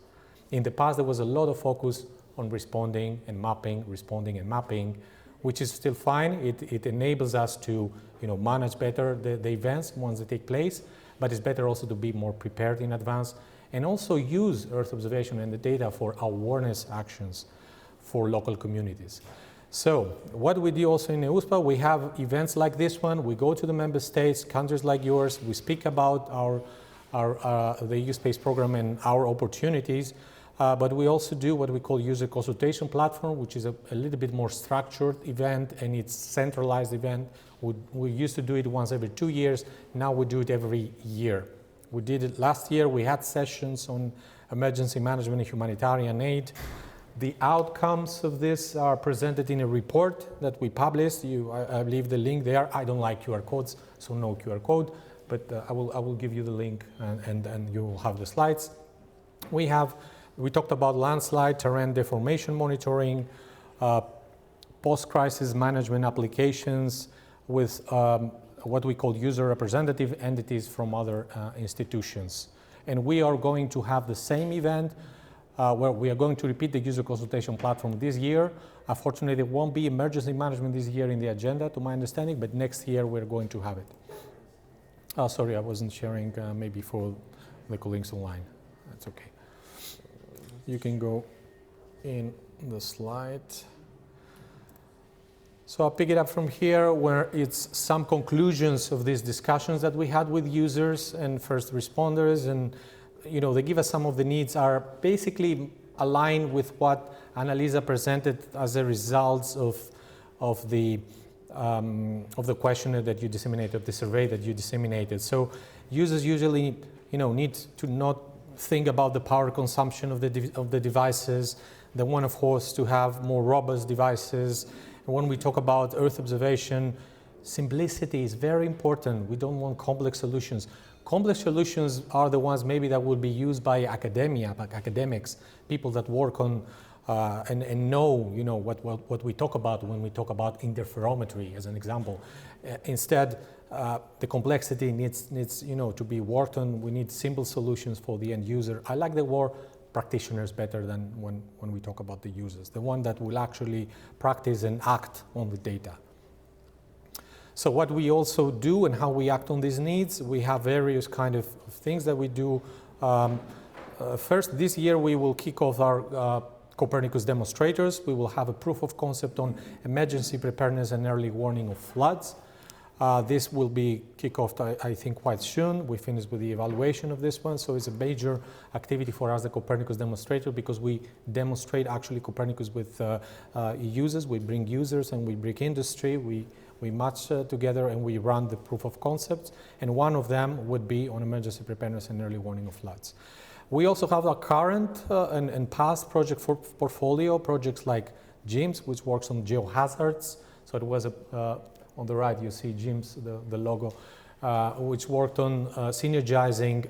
F: In the past, there was a lot of focus on responding and mapping, which is still fine. It enables us to manage better the events once they take place, but it's better also to be more prepared in advance and also use Earth observation and the data for awareness actions for local communities. So what we do also in EUSPA, we have events like this one. We go to the member states, countries like yours. We speak about the EU Space Program and our opportunities. But we also do what we call user consultation platform, which is a little bit more structured event, and it's centralized event. We used to do it once every 2 years. Now we do it every year. We did it last year. We had sessions on emergency management and humanitarian aid. The outcomes of this are presented in a report that we published. I leave the link there. I don't like QR codes, so no QR code, but I will give you the link and you will have the slides. We talked about landslide, terrain deformation monitoring, post-crisis management applications with what we call user representative entities from other institutions. And we are going to have the same event where we are going to repeat the user consultation platform this year. Unfortunately, there won't be emergency management this year in the agenda, to my understanding, but next year we're going to have it. Oh, sorry, I wasn't sharing maybe for the colleagues online. That's okay. You can go in the slide. So I'll pick it up from here, where it's some conclusions of these discussions that we had with users and first responders, and they give us some of the needs are basically aligned with what Annalisa presented as a result of the questionnaire that you disseminated, of the survey that you disseminated. So users usually need to not think about the power consumption of the devices. They want, of course, to have more robust devices. And when we talk about Earth observation, simplicity is very important. We don't want complex solutions. Complex solutions are the ones maybe that will be used by academia, like academics, people that work on and know what we talk about when we talk about interferometry, as an example. Instead, the complexity needs to be worked on. We need simple solutions for the end user. I like the word practitioners better than when we talk about the users, the one that will actually practice and act on the data. So what we also do and how we act on these needs, we have various kind of things that we do. First, this year we will kick off our Copernicus demonstrators. We will have a proof of concept on emergency preparedness and early warning of floods. This will be kick off, I think, quite soon. We finished with the evaluation of this one, so it's a major activity for us, the Copernicus demonstrator, because we demonstrate actually Copernicus with users. We bring users and we bring industry. We match together and we run the proof of concepts, and one of them would be on emergency preparedness and early warning of floods. We also have a current and past project portfolio, projects like GIMS, which works on geohazards. So it was on the right, you see GIMS, the logo, which worked on synergizing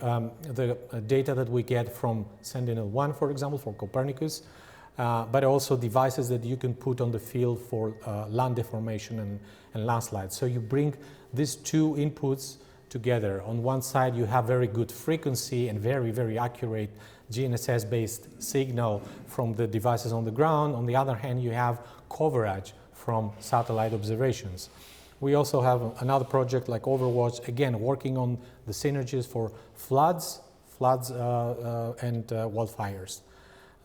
F: the data that we get from Sentinel-1, for example, for Copernicus, but also devices that you can put on the field for land deformation and landslides. So you bring these two inputs together. On one side, you have very good frequency and very, very accurate GNSS-based signal from the devices on the ground. On the other hand, you have coverage from satellite observations. We also have another project like Overwatch, again, working on the synergies for floods and wildfires.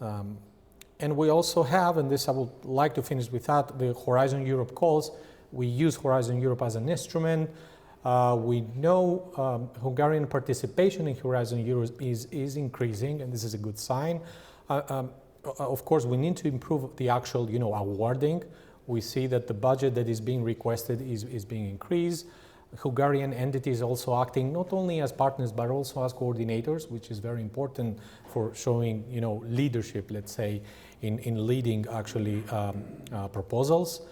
F: And we also have, and this I would like to finish with that, the Horizon Europe calls. We use Horizon Europe as an instrument. We know Hungarian participation in Horizon Europe is increasing, and this is a good sign. Of course, we need to improve the actual, awarding. We see that the budget that is being requested is being increased. Hungarian entities also acting not only as partners but also as coordinators, which is very important for showing, leadership, let's say, in leading actually proposals.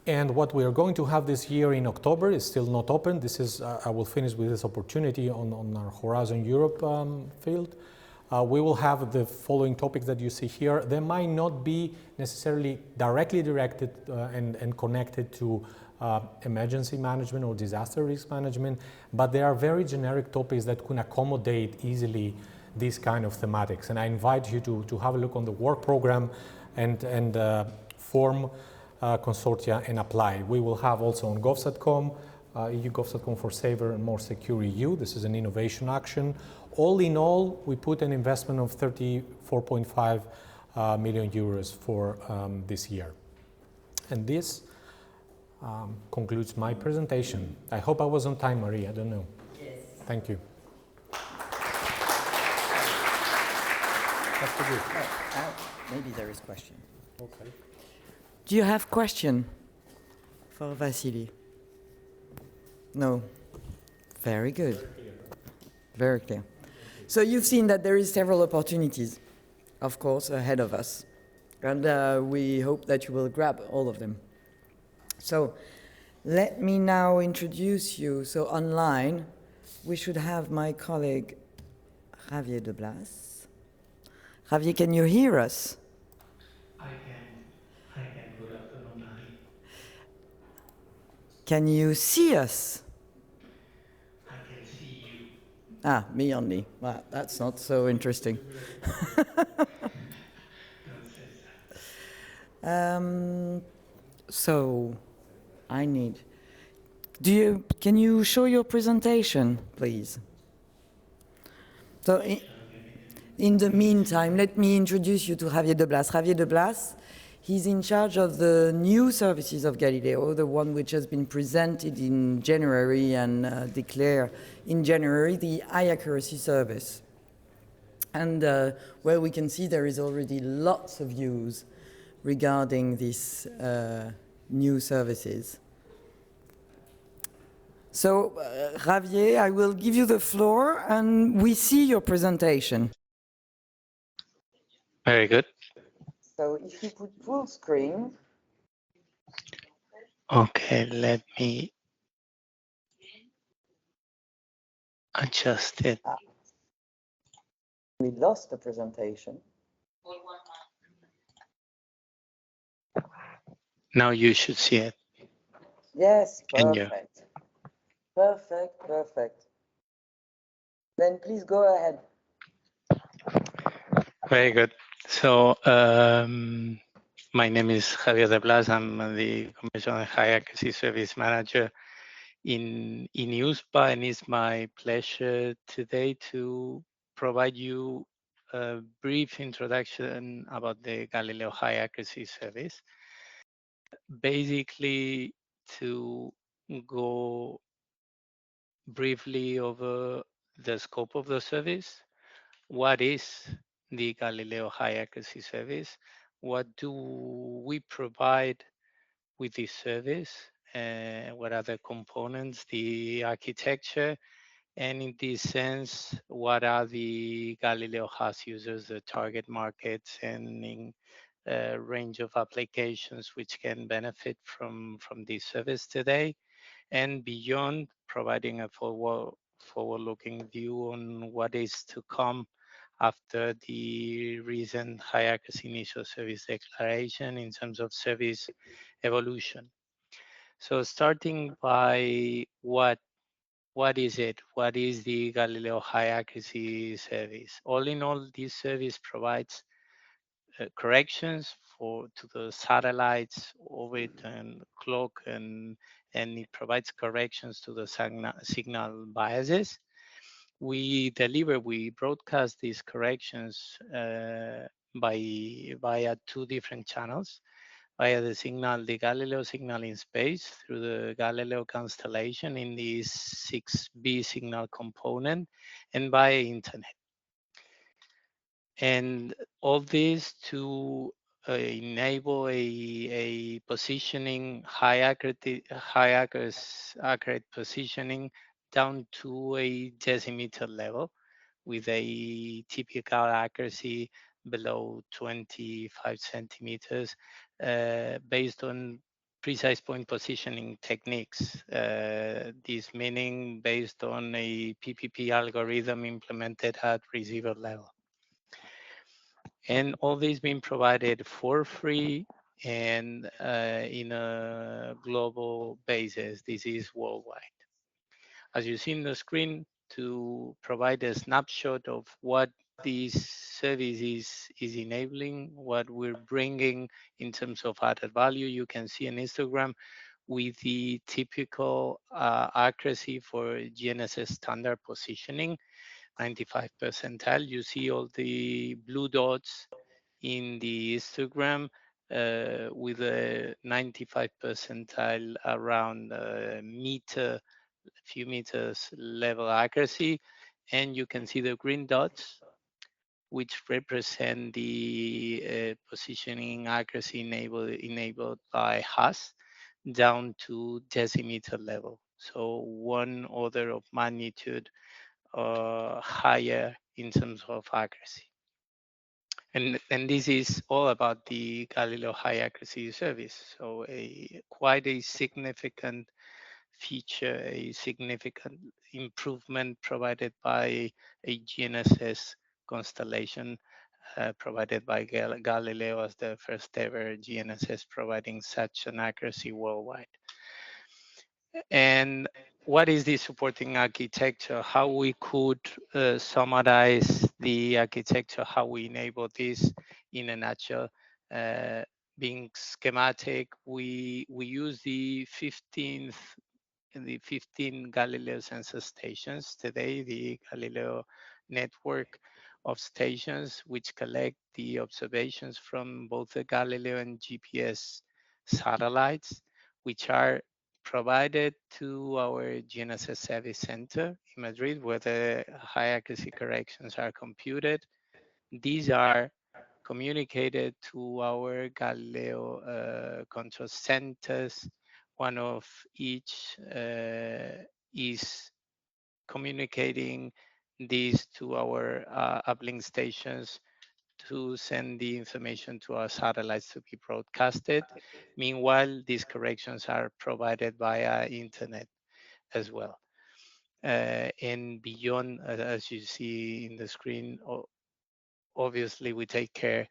F: And what we are going to have this year in October is still not open. This is, I will finish with this opportunity on our Horizon Europe field. We will have the following topics that you see here. They might not be necessarily directly directed and connected to emergency management or disaster risk management, but they are very generic topics that can accommodate easily these kind of thematics. And I invite you to have a look on the work program and form consortia and apply. We will have also on GovSatcom, EU GovSatcom for Safer and More Secure EU. This is an innovation action. All in all, we put an investment of 34.5 million euros for this year. And this concludes my presentation. I hope I was on time, Marie. I don't know.
A: Yes.
F: Thank you. That's good.
A: Maybe there is question.
F: Okay.
A: Do you have question for Vasily? No. Very good. Very clear. So you've seen that there is several opportunities, of course, ahead of us. And we hope that you will grab all of them. So let me now introduce you. So online, we should have my colleague, Javier de Blas. Javier, can you hear us?
G: I can. Good afternoon, Marie.
A: Can you see us?
G: I can see you.
A: Ah, me only. Well, that's not so interesting.
G: Don't say that.
A: So, I need. Can you show your presentation, please? So, in the meantime, let me introduce you to Javier de Blas. Javier de Blas, he's in charge of the new services of Galileo, the one which has been presented in January and declared in January, the high accuracy service. And where we can see there is already lots of use regarding these new services. So, Javier, I will give you the floor, and we see your presentation.
G: Very good.
A: So, if you put full screen.
G: Okay, let me adjust it.
A: We lost the presentation.
G: Now you should see it.
A: Yes,
G: Can you?
A: Perfect. Then please go ahead.
G: Very good. So my name is Javier de Blas. I'm the Commission High Accuracy Service Manager in USPA, and it's my pleasure today to provide you a brief introduction about the Galileo High Accuracy Service. Basically, to go briefly over the scope of the service. What is the Galileo High Accuracy Service? What do we provide with this service? What are the components, the architecture, And in this sense, what are the Galileo has users, the target markets, and in a range of applications which can benefit from this service today, and beyond, providing a forward-looking view on what is to come after the recent high accuracy initial service declaration in terms of service evolution. So starting by what is it? What is the Galileo high accuracy service? All in all, this service provides corrections to the satellites, orbit and clock, and it provides corrections to the signal biases. We broadcast these corrections via two different channels, via the Galileo signal in space through the Galileo constellation in the 6B signal component, and via internet. And all this to enable a positioning, accurate positioning down to a decimeter level, with a typical accuracy below 25 centimeters, based on precise point positioning techniques. This meaning based on a PPP algorithm implemented at receiver level. And all this being provided for free and in a global basis. This is worldwide. As you see in the screen, to provide a snapshot of what this service is enabling, what we're bringing in terms of added value, you can see an histogram with the typical accuracy for GNSS standard positioning, 95 percentile. You see all the blue dots in the histogram with a 95 percentile around a meter, a few meters level accuracy. And you can see the green dots, which represent the positioning accuracy enabled by HAS down to decimeter level. So one order of magnitude higher in terms of accuracy. And this is all about the Galileo high accuracy service. So quite a significant feature, a significant improvement provided by a GNSS constellation provided by Galileo as the first ever GNSS providing such an accuracy worldwide. And what is the supporting architecture? How we could summarize the architecture, how we enable this in a nutshell. Being schematic, we use the 15 Galileo sensor stations today, the Galileo network of stations, which collect the observations from both the Galileo and GPS satellites, which are provided to our GNSS Service Center in Madrid, where the high accuracy corrections are computed. These are communicated to our Galileo control centers. One of each is communicating these to our uplink stations to send the information to our satellites to be broadcasted. Meanwhile, these corrections are provided via internet as well. And beyond, as you see in the screen, obviously we take care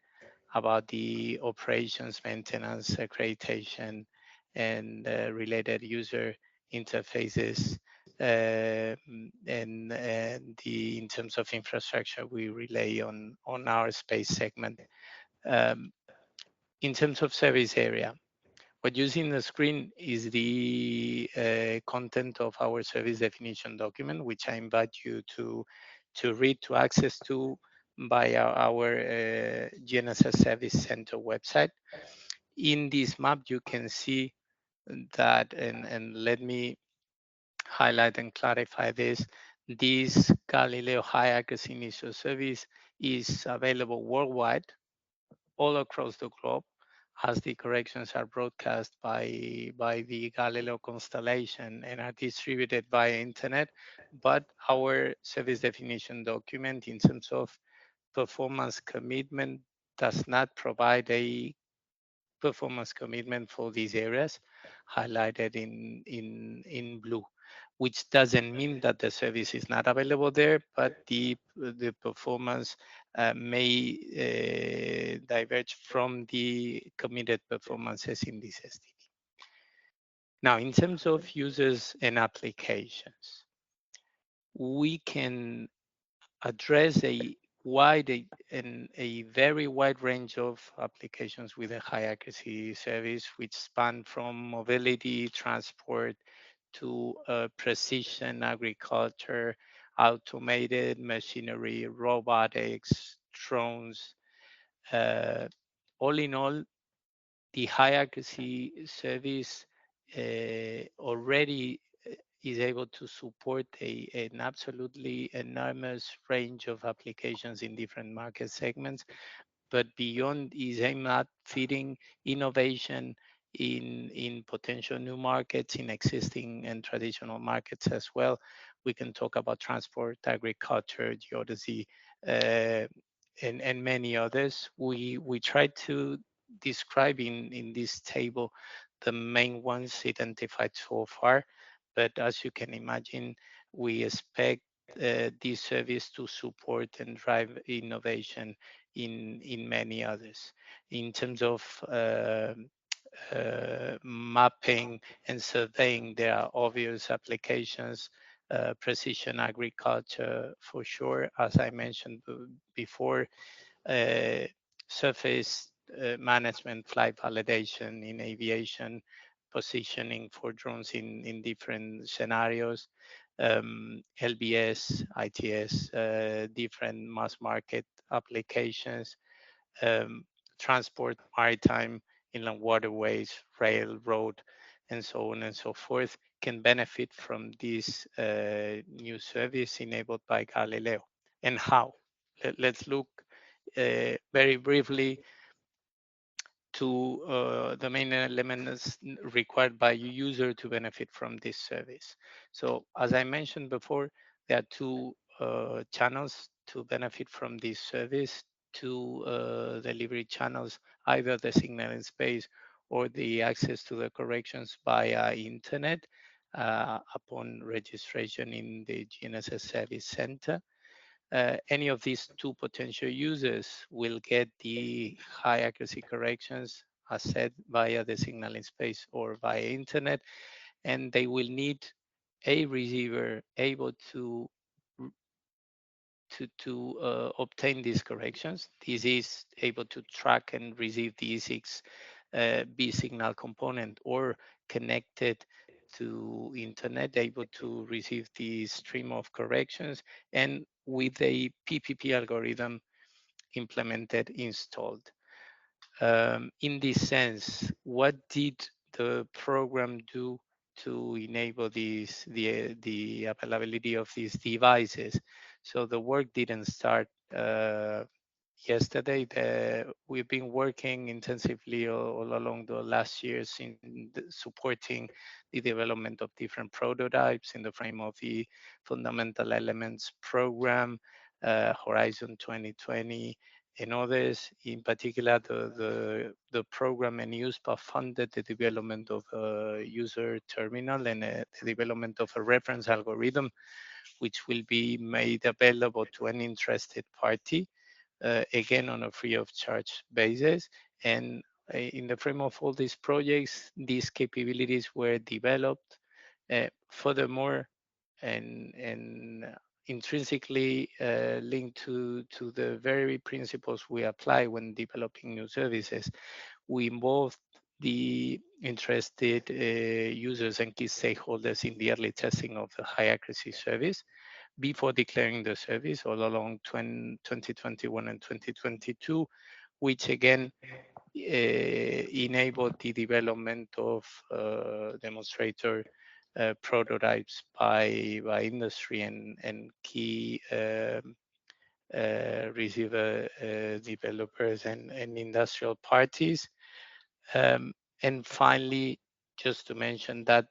G: about the operations, maintenance, accreditation, and related user interfaces. And in terms of infrastructure, we rely on our space segment. In terms of service area, what you see in the screen is the content of our service definition document, which I invite you to read, to access to via our GNSS Service Center website. In this map, you can see that, and let me highlight and clarify this Galileo high accuracy initial service is available worldwide, all across the globe, as the corrections are broadcast by the Galileo constellation and are distributed via internet, but our service definition document in terms of performance commitment does not provide a performance commitment for these areas highlighted in blue, which doesn't mean that the service is not available there, but the performance may diverge from the committed performances in this SDD. Now, in terms of users and applications, we can address a very wide range of applications with a high accuracy service, which span from mobility, transport, to precision agriculture, automated machinery, robotics, drones. All in all, the high accuracy service already is able to support an absolutely enormous range of applications in different market segments, but beyond is aimed at feeding innovation in potential new markets, in existing and traditional markets as well. We can talk about transport, agriculture, geodesy, and many others. We try to describe in this table the main ones identified so far, but as you can imagine, we expect this service to support and drive innovation in many others. In terms of mapping and surveying, there are obvious applications, precision agriculture for sure, as I mentioned before, uh, surface management, flight validation in aviation, positioning for drones in different scenarios, LBS, ITS, different mass market applications, um, transport, maritime, inland waterways, railroad, and so on and so forth can benefit from this new service enabled by Galileo. And how? Let's look very briefly to the main elements required by a user to benefit from this service. So as I mentioned before, there are two channels to benefit from this service, two delivery channels, either the signal in space or the access to the corrections via internet upon registration in the GNSS Service Center. Any of these two potential users will get the high accuracy corrections as said via the signal in space or via internet, and they will need a receiver able to obtain these corrections. This is able to track and receive the E6 B signal component, or connected to internet, able to receive the stream of corrections, and with a PPP algorithm implemented, installed. In this sense, what did the program do to enable the availability of these devices? So the work didn't start yesterday. We've been working intensively all along the last years in supporting the development of different prototypes in the frame of the Fundamental Elements program, Horizon 2020, and others. In particular, the program and USPA funded the development of a user terminal and the development of a reference algorithm, which will be made available to an interested party, again on a free of charge basis. And in the frame of all these projects, these capabilities were developed. Furthermore, and intrinsically linked to the very principles we apply when developing new services, we involved the interested users and key stakeholders in the early testing of the high accuracy service before declaring the service all along 2021 and 2022, which again enabled the development of demonstrator prototypes by industry and key receiver developers and industrial parties. And finally, just to mention that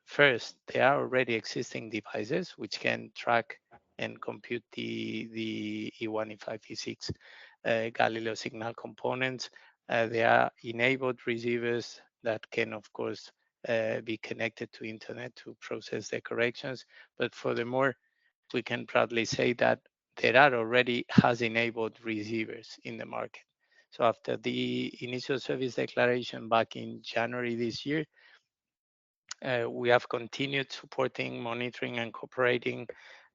G: first, there are already existing devices which can track and compute the E1, E5, E6 Galileo signal components. There are enabled receivers that can, of course, be connected to internet to process the corrections. But furthermore, we can proudly say that there are already has-enabled receivers in the market. So after the initial service declaration back in January this year, we have continued supporting, monitoring, and cooperating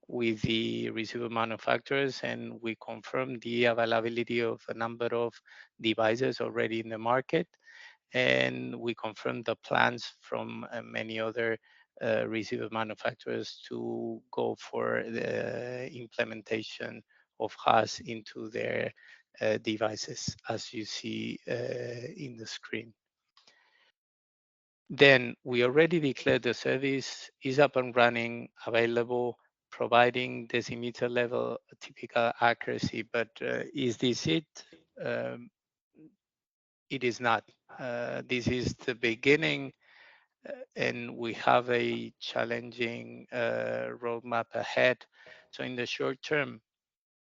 G: with the receiver manufacturers, and we confirmed the availability of a number of devices already in the market. And we confirmed the plans from many other receiver manufacturers to go for the implementation of HAS into their devices, as you see in the screen. Then we already declared the service is up and running, available, providing decimeter level typical accuracy. But is this it? It is not. This is the beginning, and we have a challenging roadmap ahead. So in the short term,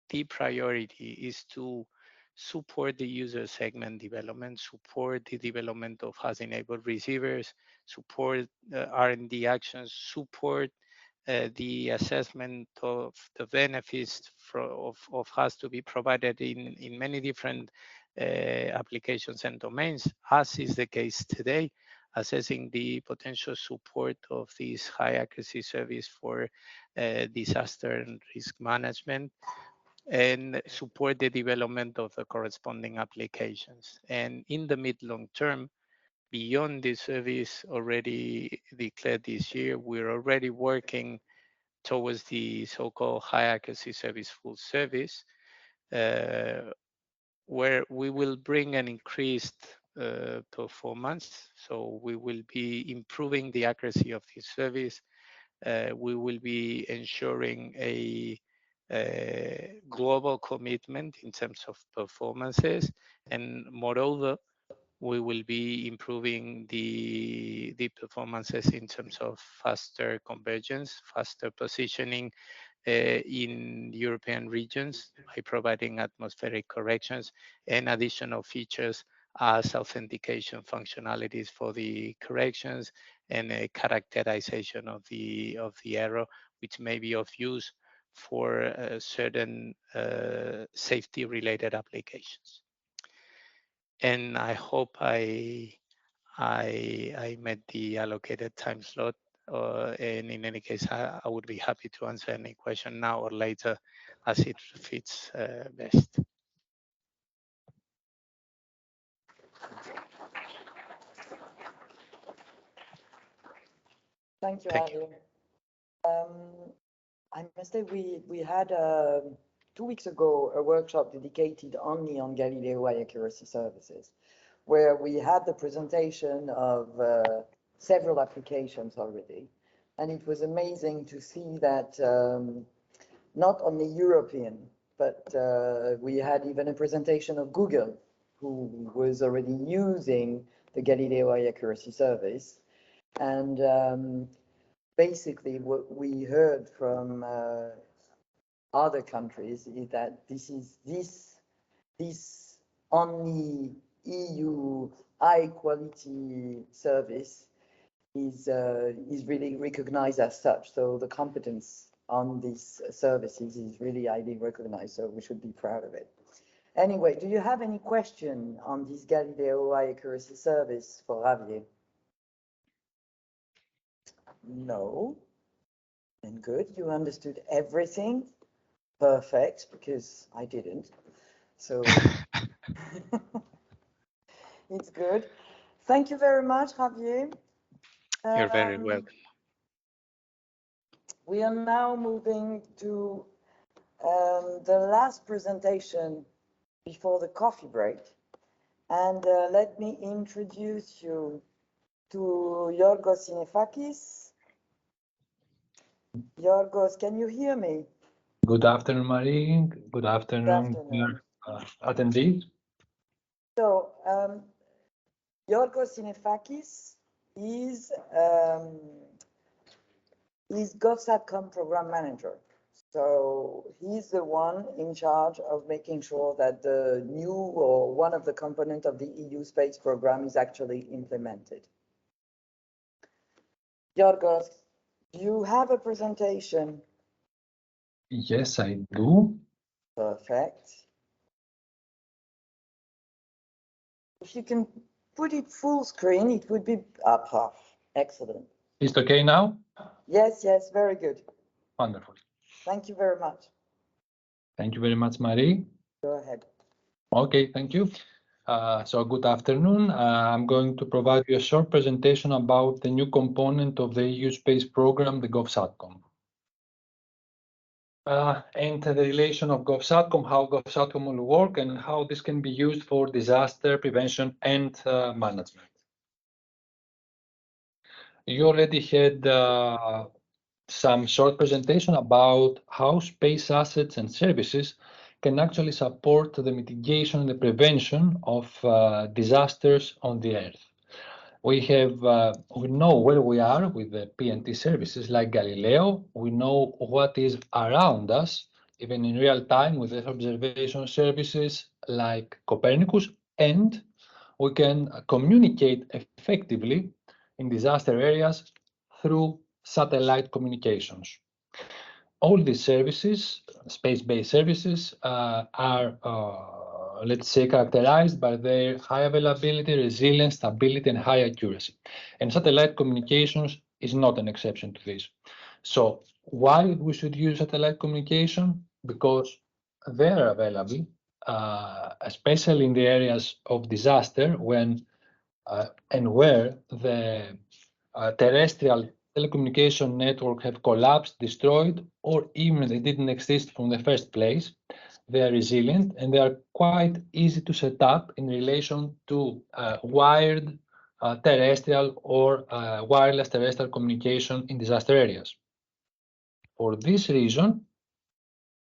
G: the priority is to support the user segment development, support the development of has-enabled receivers, support R&D actions, support the assessment of the benefits of has to be provided in many different applications and domains, as is the case today, assessing the potential support of this high accuracy service for disaster and risk management, and support the development of the corresponding applications. And in the mid-long term, beyond the service already declared this year, we're already working towards the so-called high accuracy service full service, where we will bring an increased performance. So we will be improving the accuracy of this service. We will be ensuring a global commitment in terms of performances, and moreover, we will be improving the performances in terms of faster convergence, faster positioning in European regions by providing atmospheric corrections and additional features as authentication functionalities for the corrections and a characterization of the error, which may be of use for certain safety-related applications. And I hope I met the allocated time slot. And in any case, I would be happy to answer any question now or later as it fits best.
A: Thank you,
G: Thank you.
A: I must say we had 2 weeks ago a workshop dedicated only on Galileo high accuracy services, where we had the presentation of several applications already. And it was amazing to see that not only European, but we had even a presentation of Google, who was already using the Galileo high accuracy service. And basically what we heard from other countries is that this only EU high quality service is really recognized as such. So the competence on these services is really highly recognized. So we should be proud of it. Anyway, do you have any question on this Galileo high accuracy service for Javier? No. And good, you understood everything. Perfect, because I didn't. So it's good. Thank you very much, Javier.
G: You're very welcome.
A: We are now moving to the last presentation before the coffee break. And let me introduce you to Yorgos Inefakis. Yorgos, can you hear me?
H: Good afternoon, Marie. Good afternoon, dear attendees.
A: So
I: Yorgos Sinefakis is GovSatcom program manager. So he's the one in charge of making sure that the new or one of the components of the EU space program is actually implemented. Yorgos, do you have a presentation?
H: Yes, I do.
I: Perfect. If you can put it full screen, it would be up. Excellent.
H: Is it okay now?
I: Yes, yes, very good.
H: Wonderful.
I: Thank you very much.
H: Thank you very much, Marie.
I: Go ahead.
H: Okay, thank you. So good afternoon. I'm going to provide you a short presentation about the new component of the EU space program, the GovSatcom. And the relation of GovSatcom, how GovSatcom will work, and how this can be used for disaster prevention and management. You already had some short presentation about how space assets and services can actually support the mitigation and the prevention of disasters on the Earth. We know where we are with the PNT services like Galileo. We know what is around us, even in real time with Earth observation services like Copernicus, and we can communicate effectively in disaster areas through satellite communications. All these services, space-based services, are, let's say, characterized by their high availability, resilience, stability, and high accuracy. And satellite communications is not an exception to this. So why we should use satellite communication? Because they are available, especially in the areas of disaster when and where the terrestrial telecommunication network have collapsed, destroyed, or even they didn't exist from the first place. They are resilient and they are quite easy to set up in relation to wired terrestrial or wireless terrestrial communication in disaster areas. For this reason,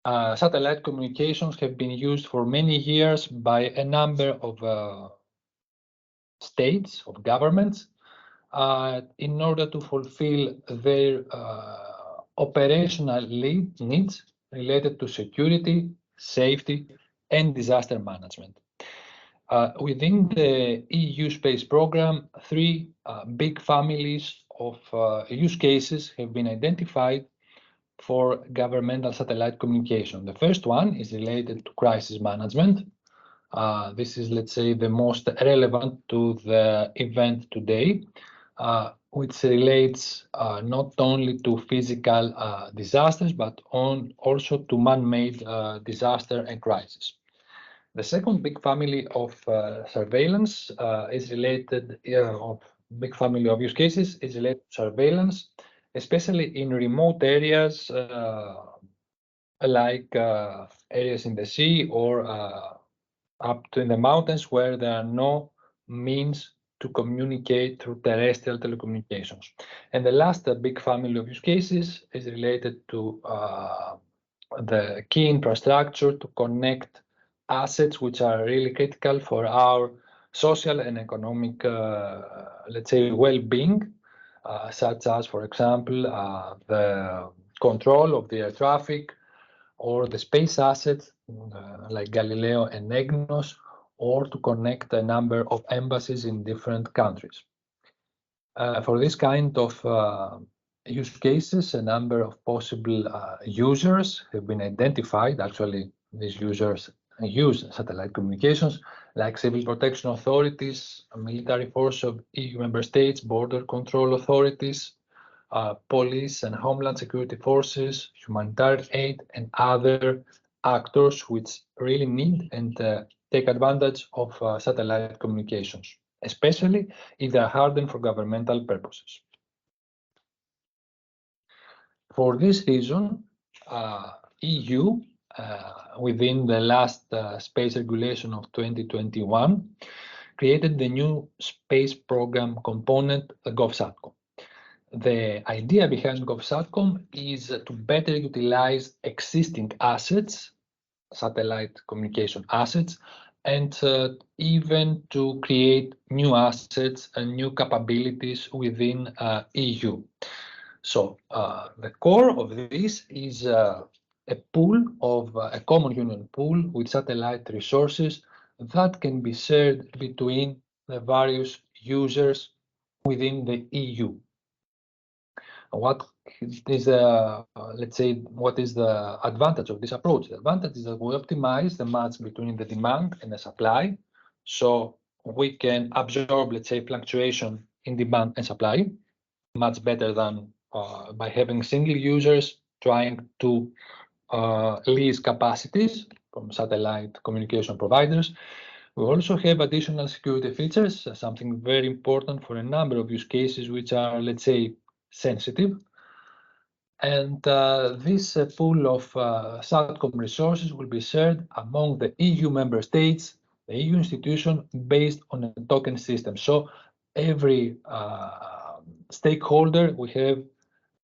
H: satellite communications have been used for many years by a number of states, of governments, in order to fulfill their operational needs related to security, safety, and disaster management. Within the EU space program, three big families of use cases have been identified for governmental satellite communication. The first one is related to crisis management. This is, let's say, the most relevant to the event today, which relates not only to physical disasters, but also to man-made disaster and crisis. The second big family of surveillance is related, big family of use cases is related to surveillance, especially in remote areas like areas in the sea or up to in the mountains where there are no means to communicate through terrestrial telecommunications. And the last big family of use cases is related to the key infrastructure to connect assets which are really critical for our social and economic, let's say, well-being, such as, for example, the control of the air traffic, or the space assets like Galileo and EGNOS, or to connect a number of embassies in different countries. For this kind of use cases, a number of possible users have been identified. Actually, these users use satellite communications, like civil protection authorities, a military force of EU member states, border control authorities, police and homeland security forces, humanitarian aid, and other actors which really need and take advantage of satellite communications, especially if they are hardened for governmental purposes. For this reason, EU, within the last space regulation of 2021, created the new space program component, GovSatcom. The idea behind GovSatcom is to better utilize existing assets, satellite communication assets, and even to create new assets and new capabilities within EU. So the core of this is a pool of a common union pool with satellite resources that can be shared between the various users within the EU. What is let's say, what is the advantage of this approach? The advantage is that we optimize the match between the demand and the supply, so we can absorb, let's say, fluctuation in demand and supply much better than by having single users trying to lease capacities from satellite communication providers. We also have additional security features, something very important for a number of use cases which are, let's say, sensitive. And this pool of SATCOM resources will be shared among the EU member states, the EU institution, based on a token system. So every stakeholder will have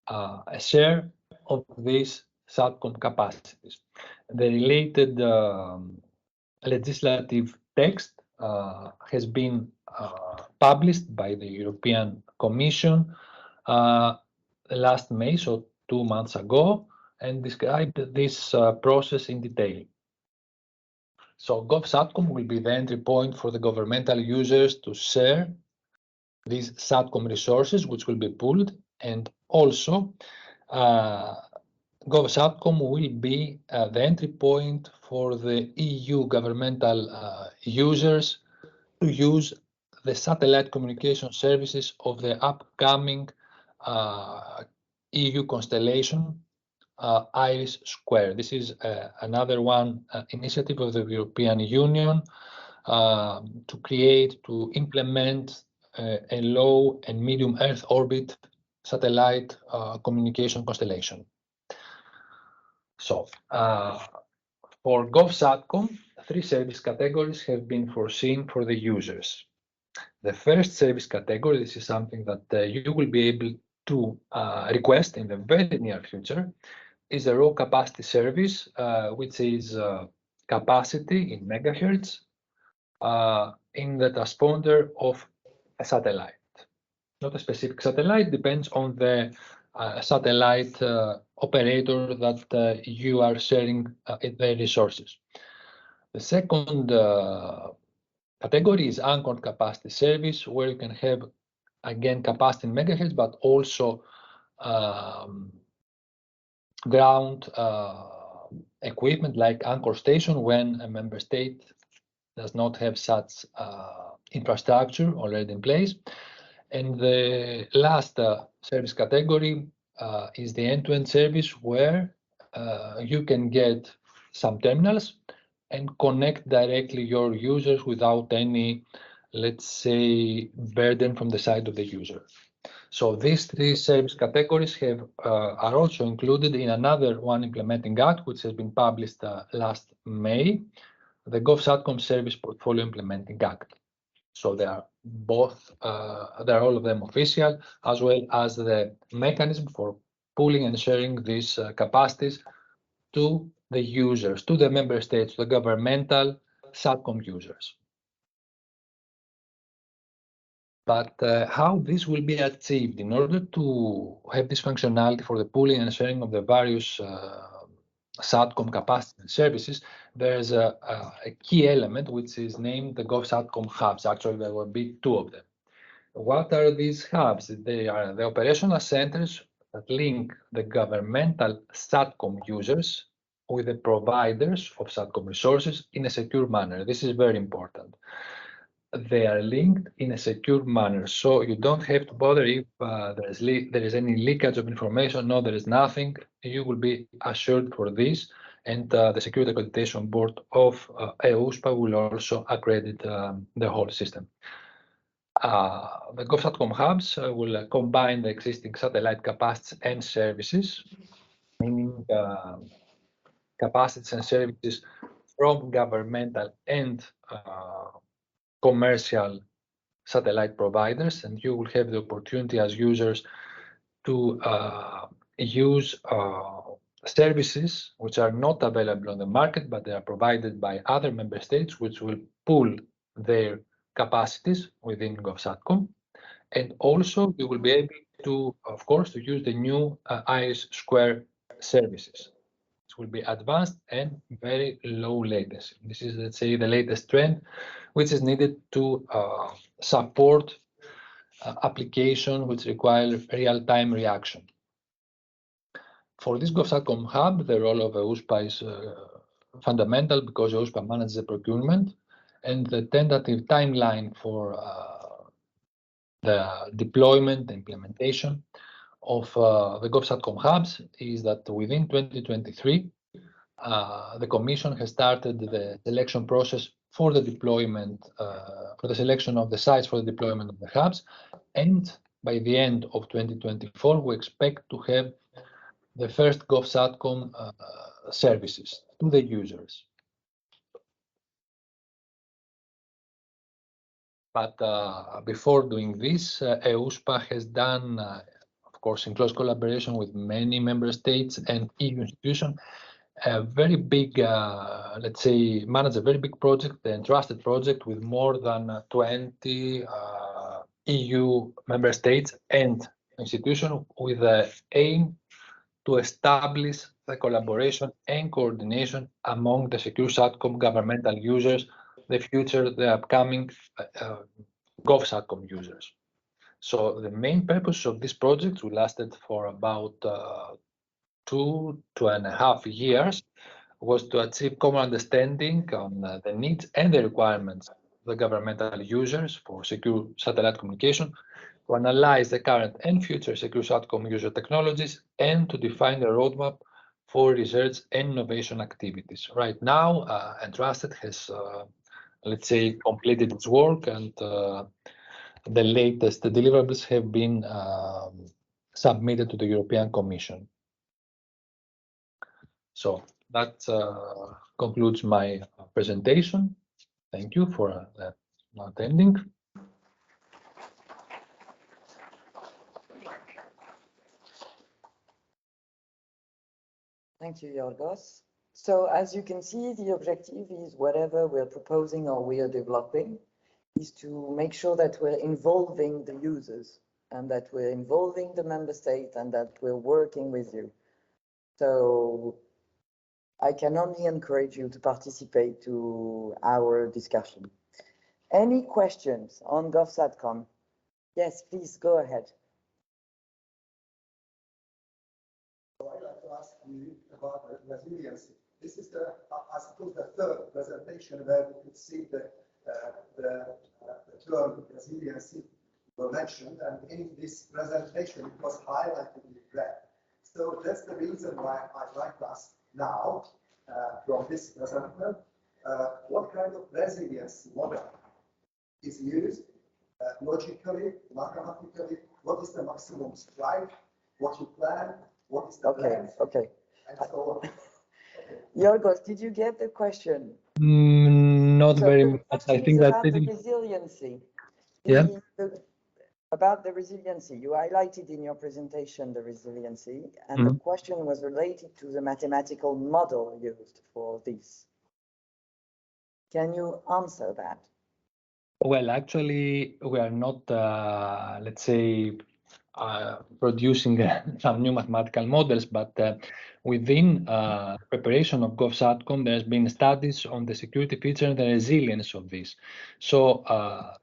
H: a share of these SATCOM capacities. The related legislative text has been published by the European Commission last May, so 2 months ago, and described this process in detail. So GovSatcom will be the entry point for the governmental users to share these SATCOM resources, which will be pooled, and also GovSatcom will be the entry point for the EU governmental users to use the satellite communication services of the upcoming EU constellation, IRIS Square. This is another initiative of the European Union to implement a low and medium Earth orbit satellite communication constellation. So for GovSatcom, 3 service categories have been foreseen for the users. The first service category, this is something that you will be able to request in the very near future, is a raw capacity service, which is capacity in megahertz in the transponder of a satellite. Not a specific satellite, depends on the satellite operator that you are sharing the resources. The second category is anchored capacity service, where you can have, again, capacity in megahertz, but also ground equipment like anchor station when a member state does not have such infrastructure already in place. And the last service category is the end-to-end service, where you can get some terminals and connect directly your users without any, let's say, burden from the side of the user. So these 3 service categories are also included in another one implementing act, which has been published last May, the GovSatcom Service Portfolio Implementing Act. So they are both, they are all of them official, as well as the mechanism for pooling and sharing these capacities to the users, to the member states, to the governmental SATCOM users. But how this will be achieved? In order to have this functionality for the pooling and sharing of the various SATCOM capacity and services, there's a key element which is named the GovSatcom hubs. Actually, there will be 2 of them. What are these hubs? They are the operational centers that link the governmental SATCOM users with the providers of SATCOM resources in a secure manner. This is very important. They are linked in a secure manner, so you don't have to bother if there is any leakage of information. No, there is nothing. You will be assured for this, and the Security Accreditation Board of EUSPA will also accredit the whole system. The GovSatcom hubs will combine the existing satellite capacities and services, meaning capacities and services from governmental and commercial satellite providers, and you will have the opportunity as users to use services which are not available on the market, but they are provided by other member states, which will pool their capacities within GovSatcom. And also you will be able to, of course, to use the new Iris Square services. It will be advanced and very low latency. This is, let's say, the latest trend, which is needed to support application which require real-time reaction. For this GovSatcom hub, the role of EUSPA is fundamental because EUSPA manages the procurement, and the tentative timeline for the deployment, the implementation of the GovSatcom hubs is that within 2023, the Commission has started the selection process for the deployment, for the selection of the sites for the deployment of the hubs, and by the end of 2024, we expect to have the first GovSatcom services to the users. But before doing this, EUSPA has done, of course, in close collaboration with many member states and EU institutions, a very big, let's say, manage a very big project, the Entrusted project, with more than 20 EU member states and institutions, with the aim to establish the collaboration and coordination among the Secure Satcom governmental users, the future, the upcoming GovSatcom users. So the main purpose of this project, which lasted for about 2.5 years, was to achieve common understanding on the needs and the requirements of the governmental users for secure satellite communication, to analyze the current and future secure Satcom user technologies, and to define a roadmap for research and innovation activities. Right now, Entrusted has, let's say, completed its work, and the latest deliverables have been submitted to the European Commission. So that concludes my presentation. Thank you for attending.
I: Thank you, Yorgos. So as you can see, the objective is whatever we're proposing or we are developing is to make sure that we're involving the users and that we're involving the member state and that we're working with you. So I can only encourage you to participate to our discussion. Any questions on GovSatcom? Yes, please go ahead.
J: I'd like to ask you about resiliency. This is the, I suppose, the third presentation where we could see the term resiliency were mentioned, and in this presentation it was highlighted in red. So that's the reason why I'd like to ask now from this presenter, what kind of resilience model is used logically, mathematically? What is the maximum strike? What you plan? What is the plan?
I: Okay.
J: And so on.
I: Yorgos, did you get the question?
H: Not
I: So
H: very
I: the
H: much. I
I: question
H: think
I: is
H: that
I: about the
H: didn't.
I: resiliency.
H: Yeah.
I: About the resiliency, you highlighted in your presentation the resiliency, and the question was related to the mathematical model used for this. Can you answer that?
H: Well, actually, we are not, let's say, producing some new mathematical models, but within preparation of GovSatcom, there's been studies on the security feature and the resilience of this. So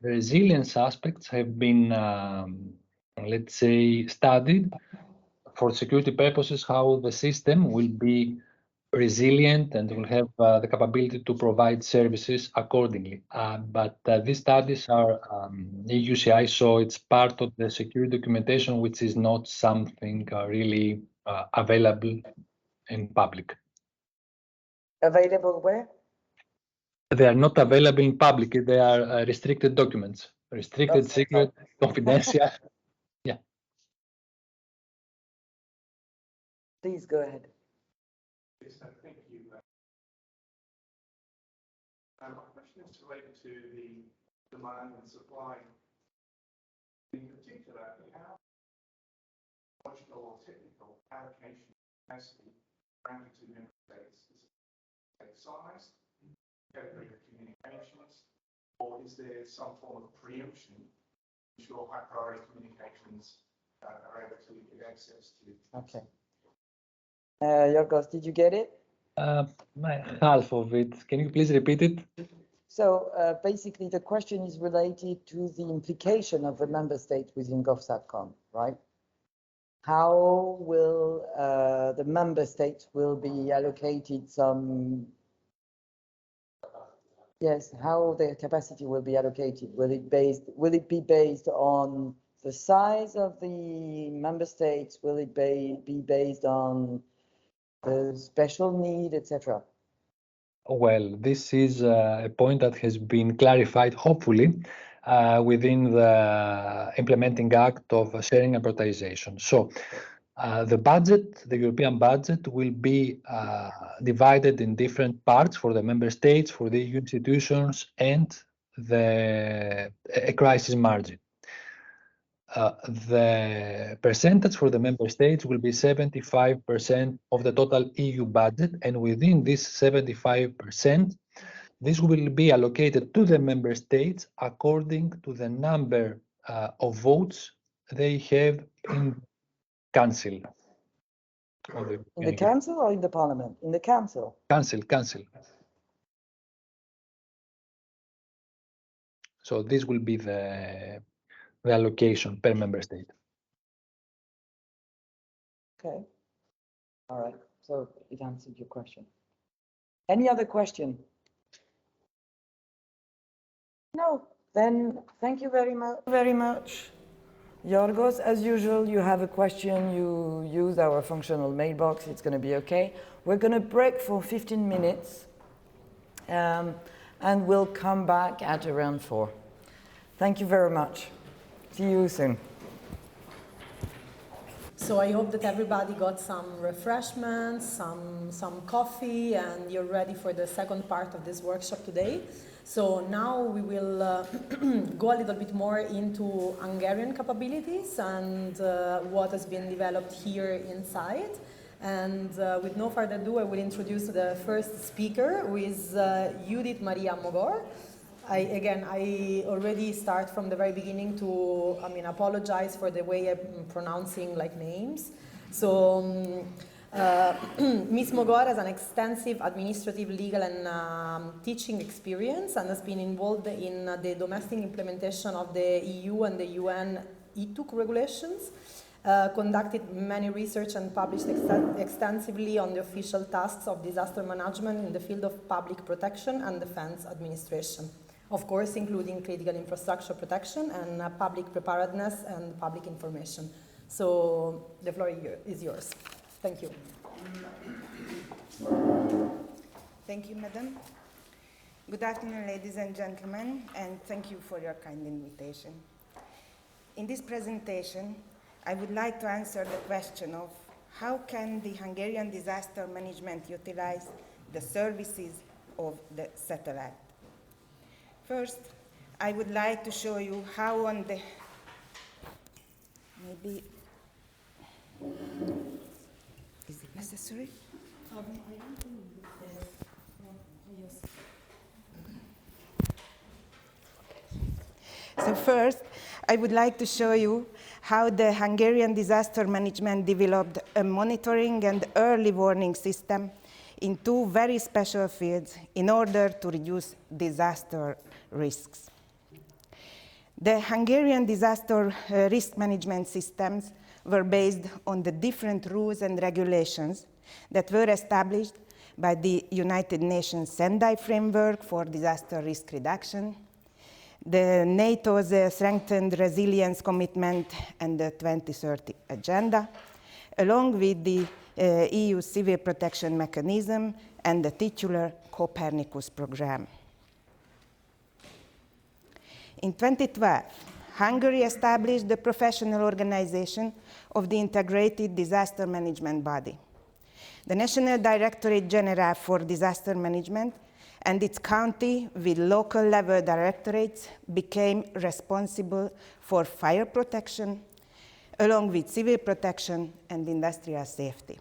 H: the resilience aspects have been, let's say, studied for security purposes, how the system will be resilient and will have the capability to provide services accordingly. But these studies are EUCI, so it's part of the security documentation, which is not something really available in public.
I: Available where?
H: They are not available in public. They are restricted documents, restricted, secret, confidential. Yeah.
I: Please go ahead.
K: Yes, thank you. My question is related to the demand and supply. In particular, how logical or technical allocation capacity granted to member states is state size, category of communications, or is there some form of preemption to ensure high priority communications are able to get access to?
I: Okay. Yorgos, did you get it?
H: Half of it. Can you please repeat it?
I: So basically, the question is related to the implication of the member state within GovSatcom, right? How will the member states will be allocated some? Yes, how their capacity will be allocated? Will it be based on the size of the member states? Will it be based on the special need, etc.?
H: Well, this is a point that has been clarified, hopefully, within the implementing act of sharing and prioritization. So the budget, the European budget, will be divided in different parts for the member states, for the EU institutions, and a crisis margin. The percentage for the member states will be 75% of the total EU budget, and within this 75%, this will be allocated to the member states according to the number of votes they have in Council.
I: In the Council or in the Parliament? In the Council.
H: Council. So this will be the allocation per member state.
I: Okay. All right. So it answered your question. Any other question? No. Then thank you very much. Yorgos, as usual, you have a question, you use our functional mailbox, it's going to be okay. We're going to break for 15 minutes and we'll come back at around 4. Thank you very much. See you soon.
D: So I hope that everybody got some refreshments, some coffee, and you're ready for the second part of this workshop today. So now we will go a little bit more into Hungarian capabilities and what has been developed here inside. And with no further ado, I will introduce the first speaker, who is Judith Maria Mogor. I already start from the very beginning to, apologize for the way I'm pronouncing names. So Ms. Mogor has an extensive administrative, legal and teaching experience and has been involved in the domestic implementation of the EU and the UN ETUC regulations, conducted many research and published extensively on the official tasks of disaster management in the field of public protection and defense administration. Of course, including critical infrastructure protection and public preparedness and public information. So the floor is yours. Thank you.
L: Thank you, Madam. Good afternoon, ladies and gentlemen, and thank you for your kind invitation. In this presentation, I would like to answer the question of how can the Hungarian disaster management utilize the services of the satellite. First, I would like to show you how on the, is it necessary? So first, I would like to show you how the Hungarian disaster management developed a monitoring and early warning system in two very special fields in order to reduce disaster risks. The Hungarian disaster risk management systems were based on the different rules and regulations that were established by the United Nations Sendai Framework for Disaster Risk Reduction, the NATO's Strengthened Resilience Commitment and the 2030 Agenda, along with the EU Civil Protection Mechanism and the titular Copernicus program. In 2012, Hungary established the professional organization of the Integrated Disaster Management Body. The National Directorate General for Disaster Management and its county with local level directorates became responsible for fire protection, along with civil protection and industrial safety.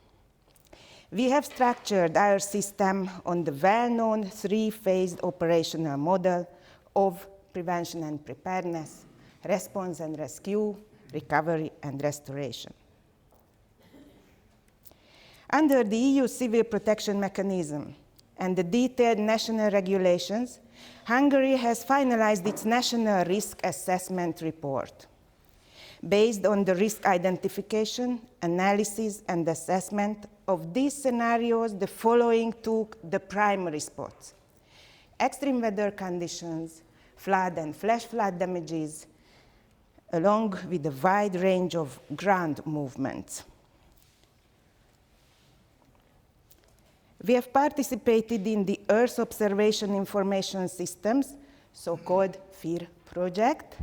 L: We have structured our system on the well-known three-phased operational model of prevention and preparedness, response and rescue, recovery and restoration. Under the EU Civil Protection Mechanism and the detailed national regulations, Hungary has finalized its national risk assessment report. Based on the risk identification, analysis, and assessment of these scenarios, the following took the primary spots: extreme weather conditions, flood and flash flood damages, along with a wide range of ground movements. We have participated in the Earth Observation Information Systems, so-called FIR project.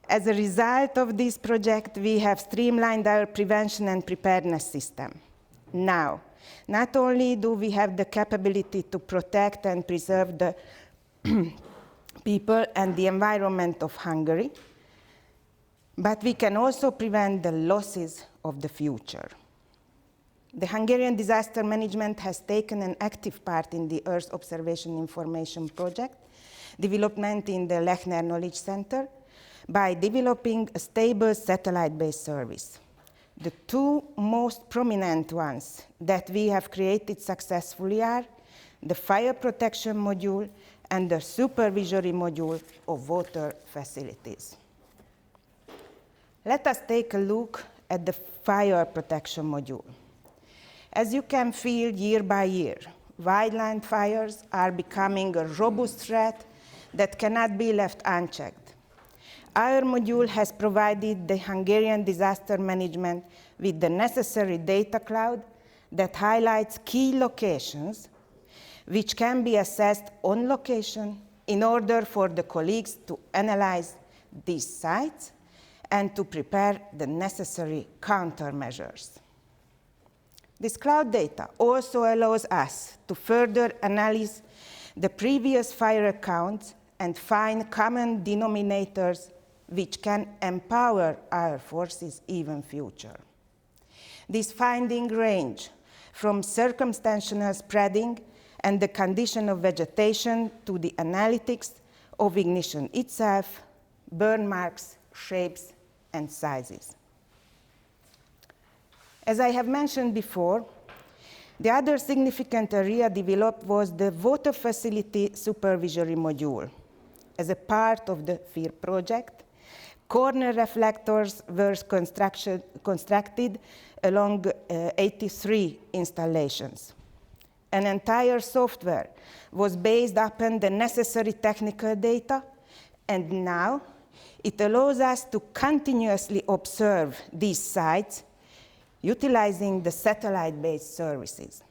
L: As a result of this project, we have streamlined our prevention and preparedness system. Now, not only do we have the capability to protect and preserve the people and the environment of Hungary, but we can also prevent the losses of the future. The Hungarian Disaster Management has taken an active part in the Earth Observation Information Project, development in the Lechner Knowledge Center, by developing a stable satellite-based service. The two most prominent ones that we have created successfully are the fire protection module and the supervisory module of water facilities. Let us take a look at the fire protection module. As you can feel year by year, wildland fires are becoming a robust threat that cannot be left unchecked. Our module has provided the Hungarian disaster management with the necessary data cloud that highlights key locations which can be assessed on location in order for the colleagues to analyze these sites and to prepare the necessary countermeasures. This cloud data also allows us to further analyze the previous fire accounts and find common denominators which can empower our forces even future. These findings range from circumstantial spreading and the condition of vegetation to the analytics of ignition itself, burn marks, shapes, and sizes. As I have mentioned before, the other significant area developed was the water facility supervisory module. As a part of the FIR project, corner reflectors were constructed along 83 installations. An entire software was based upon the necessary technical data, and now it allows us to continuously observe these sites utilizing the satellite-based services.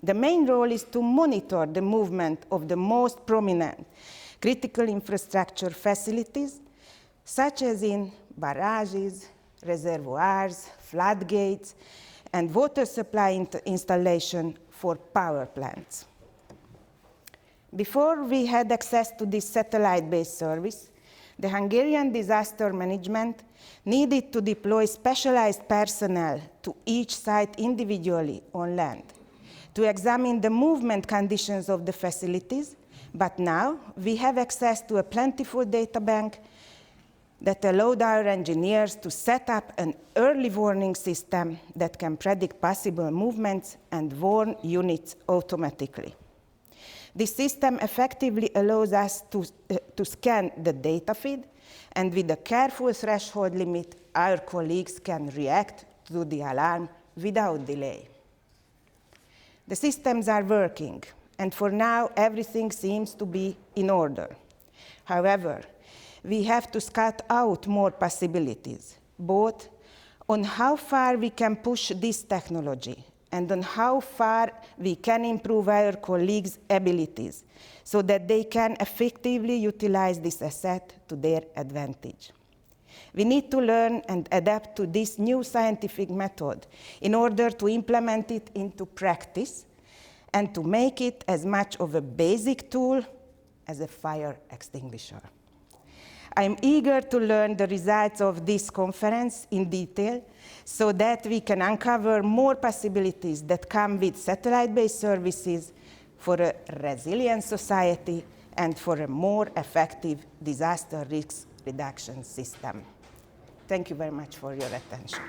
L: The main role is to monitor the movement of the most prominent critical infrastructure facilities, such as in barrages, reservoirs, floodgates, and water supply installation for power plants. Before we had access to this satellite-based service, the Hungarian disaster management needed to deploy specialized personnel to each site individually on land to examine the movement conditions of the facilities, but now we have access to a plentiful data bank that allowed our engineers to set up an early warning system that can predict possible movements and warn units automatically. This system effectively allows us to scan the data feed, and with a careful threshold limit, our colleagues can react to the alarm without delay. The systems are working, and for now, everything seems to be in order. However, we have to scout out more possibilities, both on how far we can push this technology and on how far we can improve our colleagues' abilities so that they can effectively utilize this asset to their advantage. We need to learn and adapt to this new scientific method in order to implement it into practice and to make it as much of a basic tool as a fire extinguisher. I'm eager to learn the results of this conference in detail so that we can uncover more possibilities that come with satellite-based services for a resilient society and for a more effective disaster risk reduction system. Thank you very much for your attention.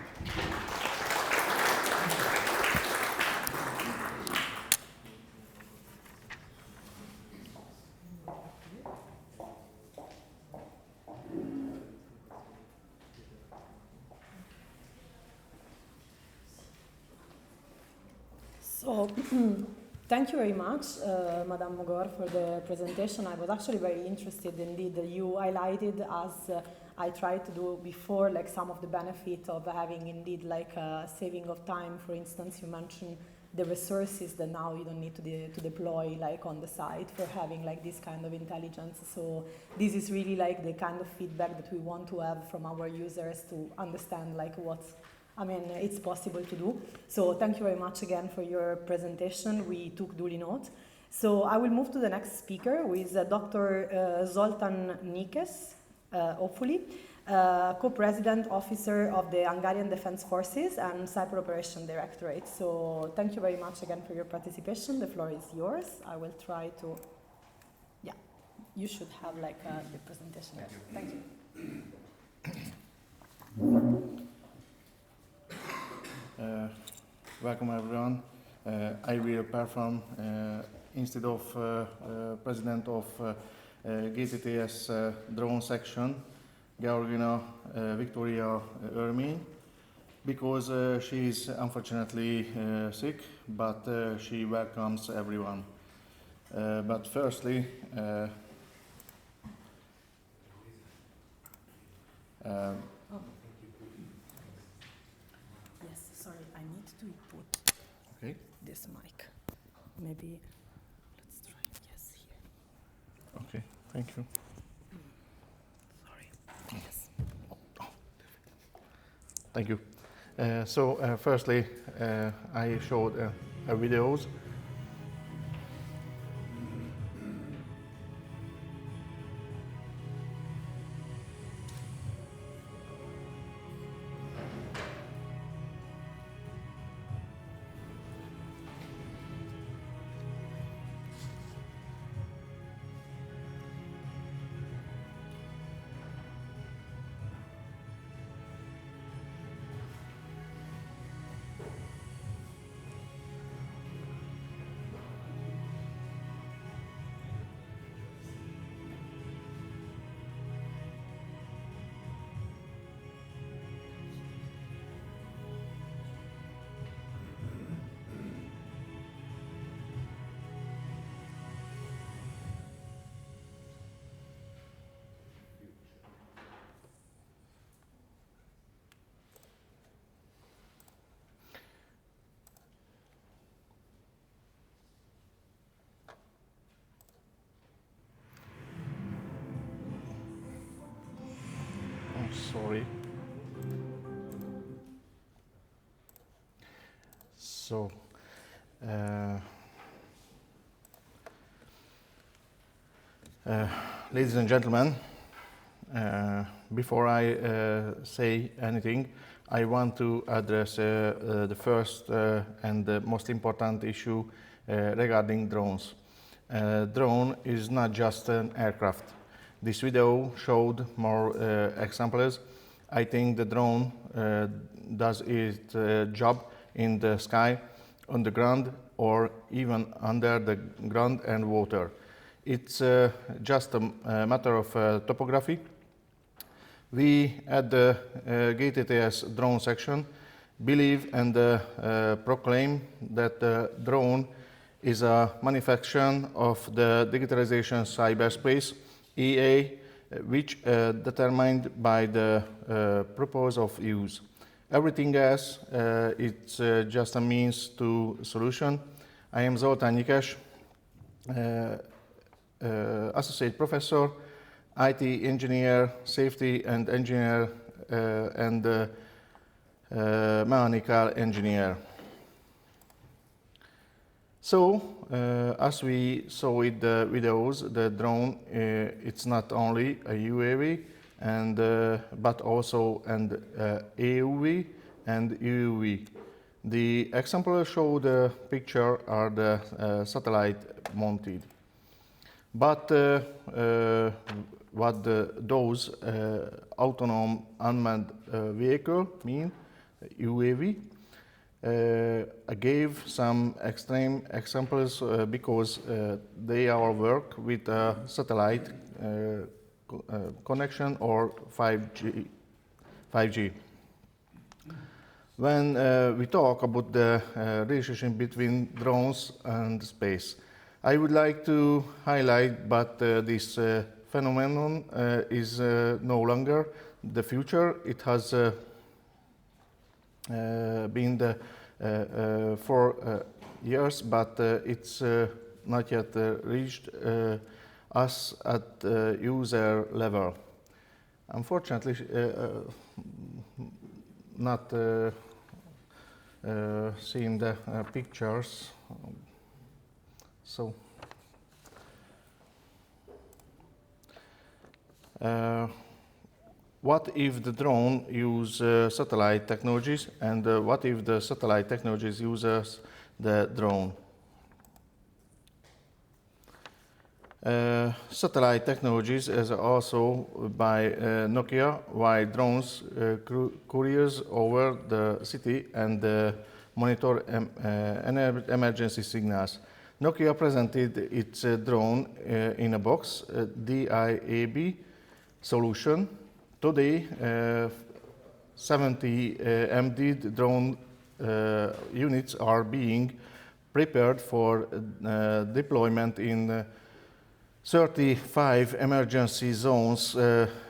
D: So, thank you very much, Madame Mogor, for the presentation. I was actually very interested indeed. You highlighted, as I tried to do before, like some of the benefit of having indeed like a saving of time. For instance, you mentioned the resources that now you don't need to deploy like on the site for having like this kind of intelligence. So this is really like the kind of feedback that we want to have from our users to understand like what's, I mean, it's possible to do. So thank you very much again for your presentation. We took duly note. So I will move to the next speaker, who is Dr. Zoltan Nikes, hopefully, co-president officer of the Hungarian Defense Forces and Cyber Operation Directorate. So thank you very much again for your participation. The floor is yours. I will try to, yeah, you should have like the presentation. Thank you.
M: Welcome everyone. I will perform instead of president of GTTS drone section, Georgina Victoria Ermin, because she is unfortunately sick, but she welcomes everyone. But firstly,
D: This mic. Maybe let's try yes here.
M: Okay, thank you.
D: Sorry. Yes.
M: Thank you. So firstly, I showed videos. Sorry. So, ladies and gentlemen, before I say anything, I want to address the first and the most important issue regarding drones. Drone is not just an aircraft. This video showed more examples. I think the drone does its job in the sky, on the ground, or even under the ground and water. It's just a matter of topography. We at the GTTS drone section believe and proclaim that the drone is a manufacturer of the digitalization cyberspace, EA, which determined by the purpose of use. Everything else, it's just a means to solution. I am Zoltán Nyikes, associate professor, IT engineer, safety and engineer, and mechanical engineer. So, as we saw in the videos, the drone, it's not only a UAV, and but also an AUV and UUV. The example show the picture are the satellite mounted. But what those autonomous unmanned vehicle mean, UAV, I gave some extreme examples because they all work with a satellite connection or 5G. When we talk about the relationship between drones and space, I would like to highlight that this phenomenon is no longer the future. It has been for years, but it's not yet reached us at user level. Unfortunately, not seeing the pictures. So, what if the drone use satellite technologies, and what if the satellite technologies uses the drone? Satellite technologies is also by Nokia, while drones couriers over the city and monitor emergency signals. Nokia presented its drone in a box, DIAB solution. Today, 70 MD drone units are being prepared for deployment in 35 emergency zones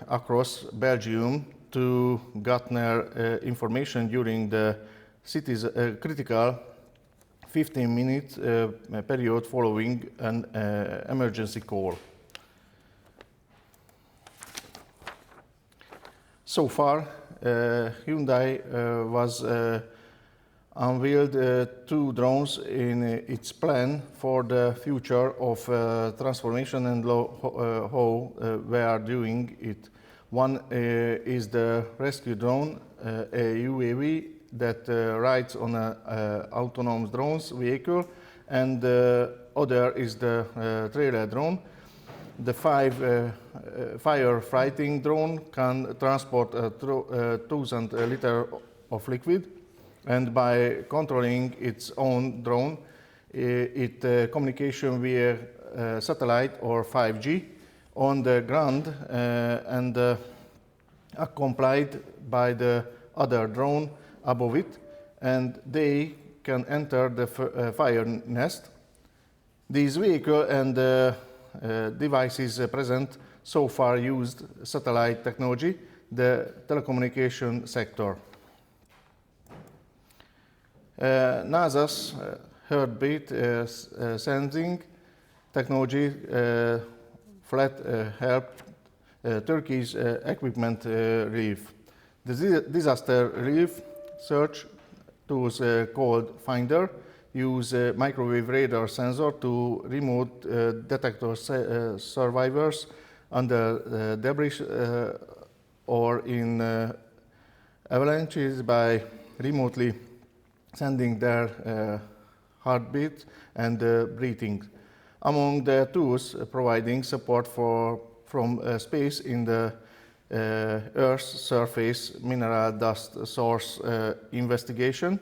M: across Belgium to gather information during the city's critical 15-minute period following an emergency call. So far, Hyundai was unveiled 2 drones in its plan for the future of transformation and how we are doing it. One is the rescue drone, a UAV that rides on an autonomous drones vehicle, and the other is the trailer drone. The firefighting drone can transport 1,000 liters of liquid, and by controlling its own drone, it communication via satellite or 5G on the ground and accompanied by the other drone above it, and they can enter the fire nest. These vehicles and devices present so far used satellite technology, the telecommunication sector. NASA's heartbeat sensing technology flat helped Turkey's equipment relief. The disaster relief search tools called Finder use microwave radar sensor to remote detect survivors under debris or in avalanches by remotely sending their heartbeat and breathing. Among the tools providing support from space in the Earth's surface mineral dust source investigation,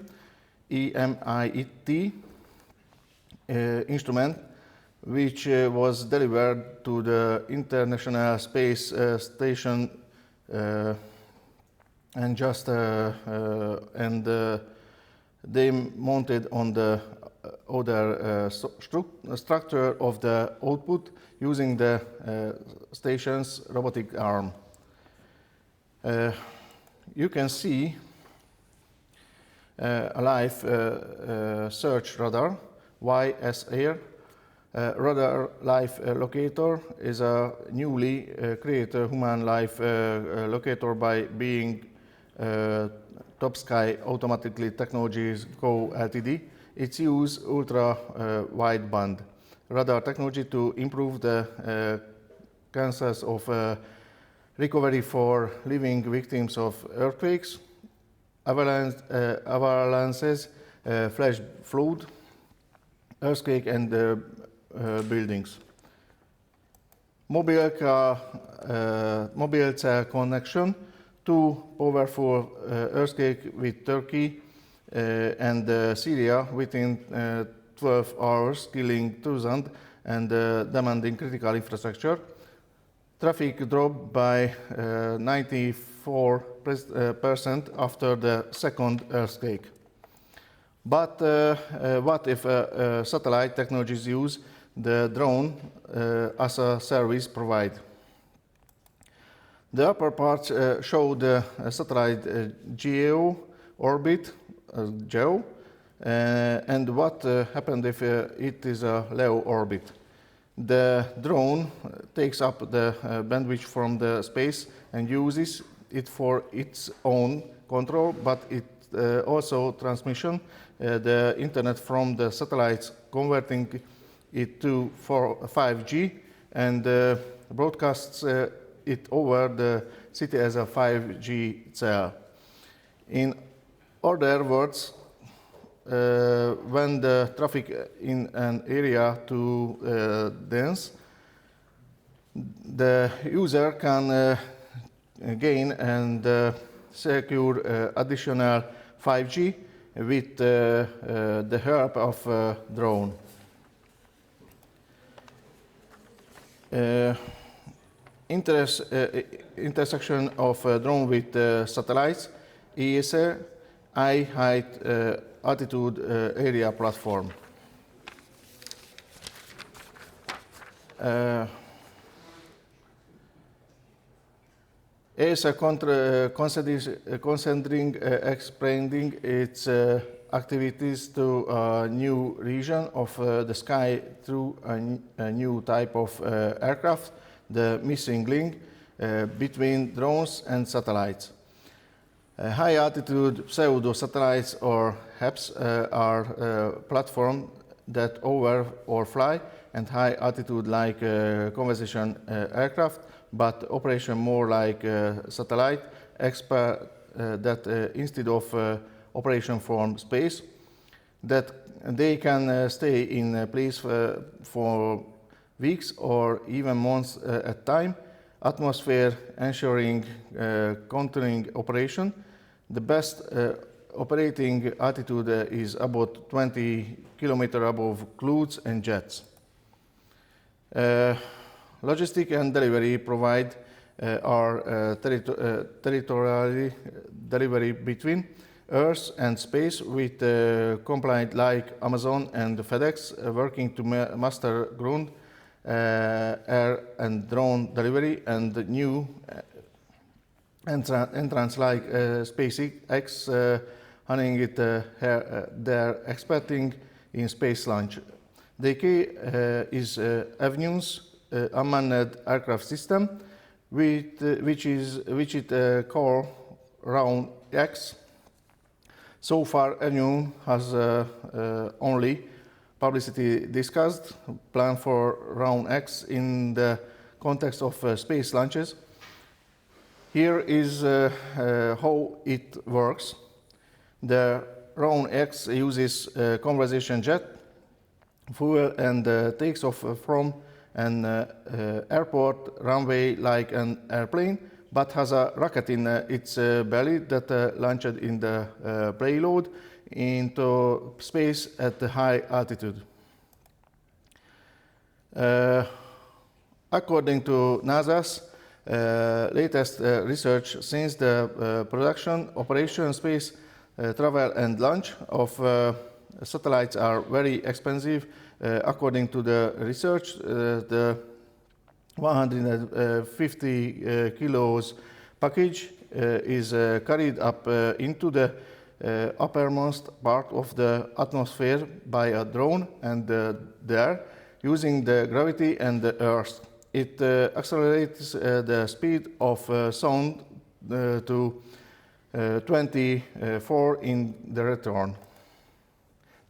M: EMIT instrument, which was delivered to the International Space Station and they mounted on the other structure of the output using the station's robotic arm. You can see a live search radar, YSR. Radar Life Locator is a newly created human life locator by being Top Sky Automatically Technologies Co. Ltd. It's use ultra wideband radar technology to improve the chances of recovery for living victims of earthquakes, avalanches, flash flood, earthquake, and buildings. mobile cell connection, 2 powerful earthquake with Turkey and Syria within 12 hours, killing thousands and demanding critical infrastructure. Traffic dropped by 94% after the second earthquake. But what if satellite technologies use the drone as a service provide? The upper part show the satellite geo orbit, GEO, and what happened if it is a low orbit. The drone takes up the bandwidth from the space and uses it for its own control, but it also transmission the internet from the satellites, converting it to 5G and broadcasts it over the city as a 5G cell. In other words, when the traffic in an area too dense, the user can gain and secure additional 5G with the help of drone. Intersection of drone with satellites is a high height altitude area platform. ESA concentrating expanding its activities to a new region of the sky through a new type of aircraft, the missing link between drones and satellites. High-altitude pseudo-satellites or HAPS are platforms that hover or fly and high-altitude like conversation aircraft, but operation more like satellite expert that instead of operation from space, that they can stay in place for weeks or even months at time, atmosphere ensuring continuing operation. The best operating altitude is about 20 kilometers above clouds and jets. Logistic and delivery provide our territorial delivery between Earth and space with compliant like Amazon and FedEx working to master ground, air and drone delivery, and new entrants like SpaceX hunting it they're expecting in space launch. The key is Avenues unmanned aircraft system, which it call Round X. So far, Avenue has only publicity discussed plan for Round X in the context of space launches. Here is how it works. The Round X uses conversation jet fuel and takes off from an airport runway like an airplane, but has a rocket in its belly that launched in the payload into space at a high altitude. According to NASA's latest research, since the production, operation, space travel and launch of satellites are very expensive, according to the research, the 150 kilos package is carried up into the uppermost part of the atmosphere by a drone and there, using the gravity and the Earth. It accelerates the speed of sound to 24 in the return.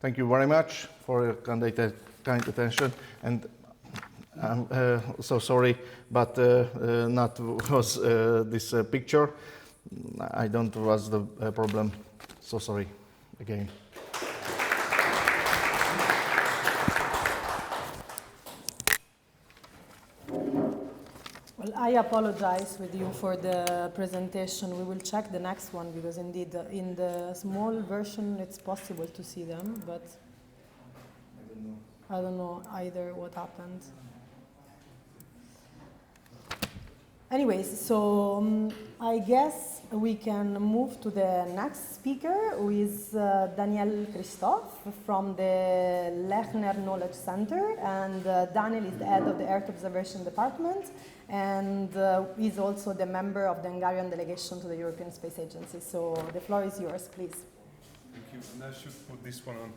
M: Thank you very much for your kind attention, and I'm so sorry, but not was this picture. I don't was the problem. So sorry again.
D: I apologize with you for the presentation. We will check the next one because indeed in the small version it's possible to see them, but I don't know either what happened. Anyways, so I guess we can move to the next speaker, who is Daniel Christophe from the Lechner Knowledge Center. And Daniel is the head of the Earth Observation Department and is also the member of the Hungarian delegation to the European Space Agency. So the floor is yours, please.
N: Thank you. And I should put this one on.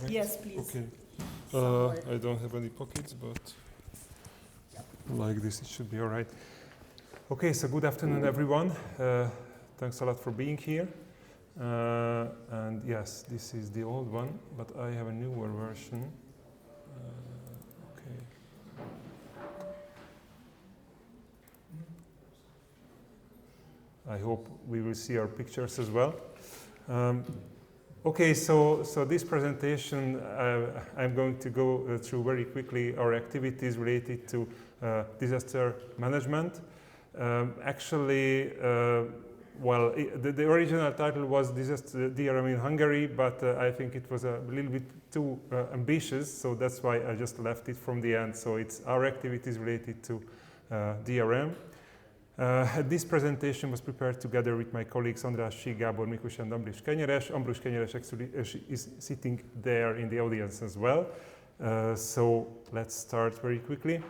D: Right? Yes, please.
N: Okay. I don't have any pockets, but like this, it should be all right. Okay, so good afternoon, everyone. Thanks a lot for being here. And yes, this is the old one, but I have a newer version. Okay. I hope we will see our pictures as well. Okay, so this presentation, I'm going to go through very quickly our activities related to disaster management. Actually, well, the original title was Disaster DRM in Hungary, but I think it was a little bit too ambitious, so that's why I just left it from the end. So it's our activities related to DRM. This presentation was prepared together with my colleagues András Sí, Gábor Mikus and Ambrus Kenyeres. Ambrus Kenyeres actually is sitting there in the audience as well. So let's start very quickly.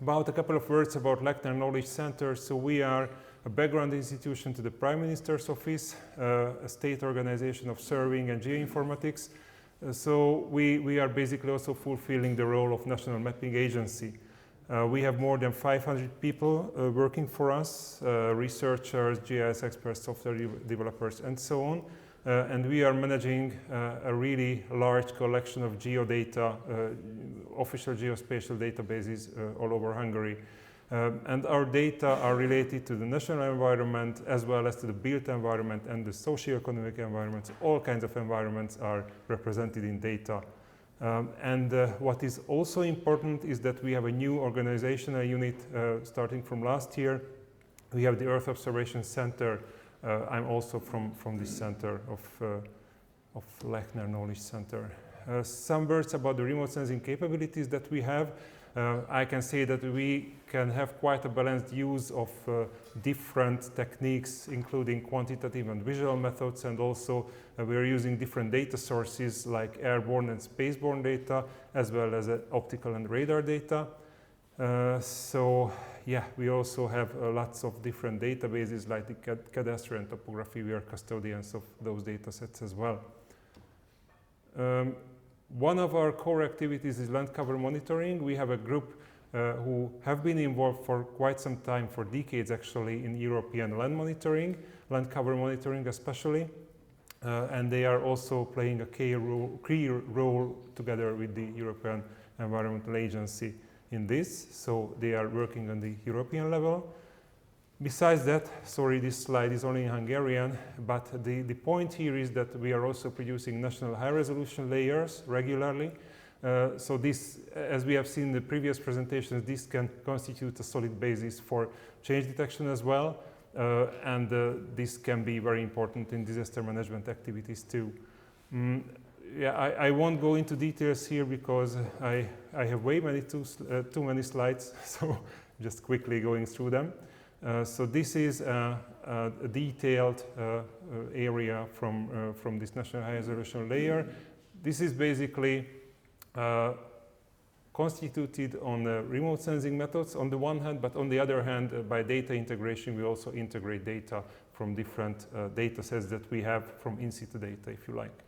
N: About a couple of words about Lechner Knowledge Center. So we are a background institution to the Prime Minister's Office, a state organization of surveying and geoinformatics. So we are basically also fulfilling the role of national mapping agency. We have more than 500 people working for us, researchers, GIS experts, software developers, and so on. And we are managing a really large collection of geodata, official geospatial databases all over Hungary. And our data are related to the national environment as well as to the built environment and the socio-economic environments. All kinds of environments are represented in data. And what is also important is that we have a new organizational unit starting from last year. We have the Earth Observation Center. I'm also from this center of Lechner Knowledge Center. Some words about the remote sensing capabilities that we have. I can say that we can have quite a balanced use of different techniques, including quantitative and visual methods, and also we are using different data sources like airborne and spaceborne data, as well as optical and radar data. So yeah, we also have lots of different databases like the cadastry and topography. We are custodians of those data sets as well. One of our core activities is land cover monitoring. We have a group who have been involved for quite some time, for decades actually, in European land cover monitoring especially. And they are also playing a key role together with the European Environmental Agency in this. So they are working on the European level. Besides that, sorry, this slide is only in Hungarian, but the point here is that we are also producing national high-resolution layers regularly. So this, as we have seen in the previous presentations, this can constitute a solid basis for change detection as well. And this can be very important in disaster management activities too. Yeah, I won't go into details here because I have too many slides, so just quickly going through them. So this is a detailed area from this national high resolution layer. This is basically constituted on remote sensing methods on the one hand, but on the other hand, by data integration, we also integrate data from different data sets that we have from in situ data, if you like.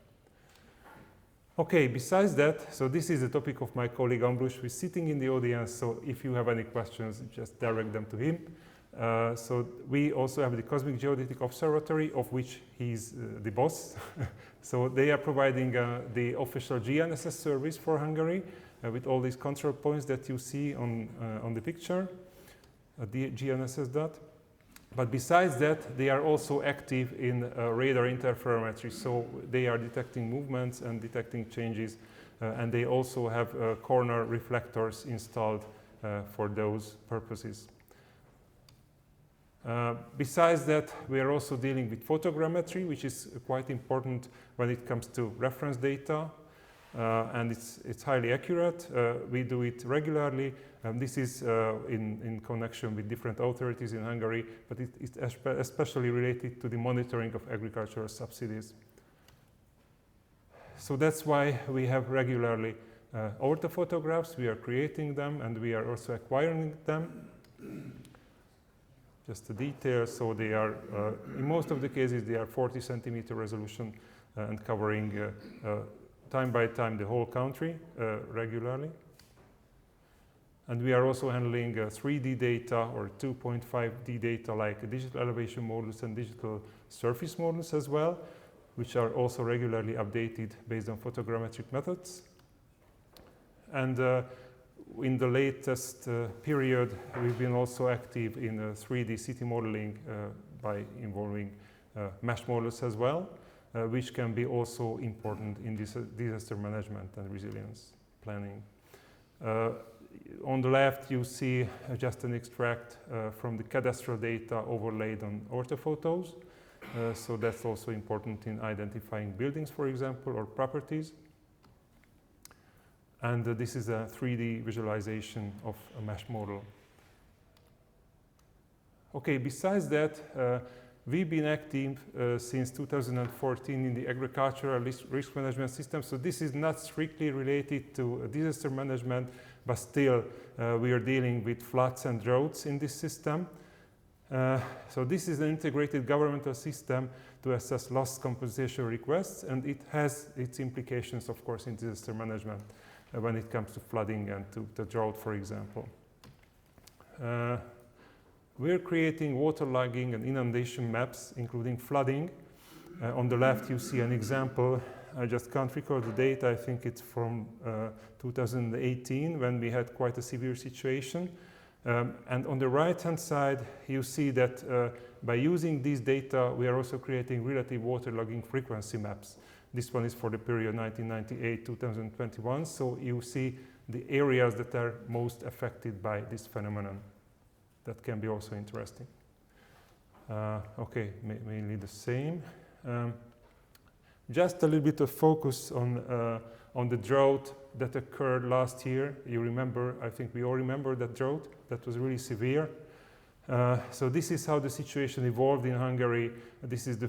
N: Okay, besides that, so this is the topic of my colleague Ambrus, who is sitting in the audience, so if you have any questions, just direct them to him. So we also have the Cosmic Geodetic Observatory, of which he's the boss. So they are providing the official GNSS service for Hungary with all these control points that you see on the picture, the GNSS dot. But besides that, they are also active in radar interferometry. So they are detecting movements and detecting changes. And they also have corner reflectors installed for those purposes. Besides that, we are also dealing with photogrammetry, which is quite important when it comes to reference data, and it's highly accurate. We do it regularly. This is in connection with different authorities in Hungary, but it's especially related to the monitoring of agricultural subsidies. So that's why we have regularly orthophotographs. We are creating them, and we are also acquiring them. Just the details, so they are, in most of the cases, they are 40 centimeter resolution and covering time by time the whole country regularly. And we are also handling 3D data or 2.5D data like digital elevation models and digital surface models as well, which are also regularly updated based on photogrammetric methods. And in the latest period, we've been also active in 3D city modeling by involving mesh models as well, which can be also important in disaster management and resilience planning. On the left, you see just an extract from the cadastral data overlaid on orthophotos. So that's also important in identifying buildings, for example, or properties. And this is a 3D visualization of a mesh model. Okay, besides that, we've been active since 2014 in the agricultural risk management system. So this is not strictly related to disaster management, but still we are dealing with floods and droughts in this system. So this is an integrated governmental system to assess loss compensation requests, and it has its implications, of course, in disaster management when it comes to flooding and to the drought, for example. We're creating waterlogging and inundation maps, including flooding. On the left, you see an example. I just can't recall the date. I think it's from 2018, when we had quite a severe situation. And on the right-hand side, you see that by using these data, we are also creating relative waterlogging frequency maps. This one is for the period 1998-2021. So you see the areas that are most affected by this phenomenon. That can be also interesting. Okay, mainly the same. Just a little bit of focus on the drought that occurred last year. You remember, I think we all remember that drought. That was really severe. So this is how the situation evolved in Hungary. This is the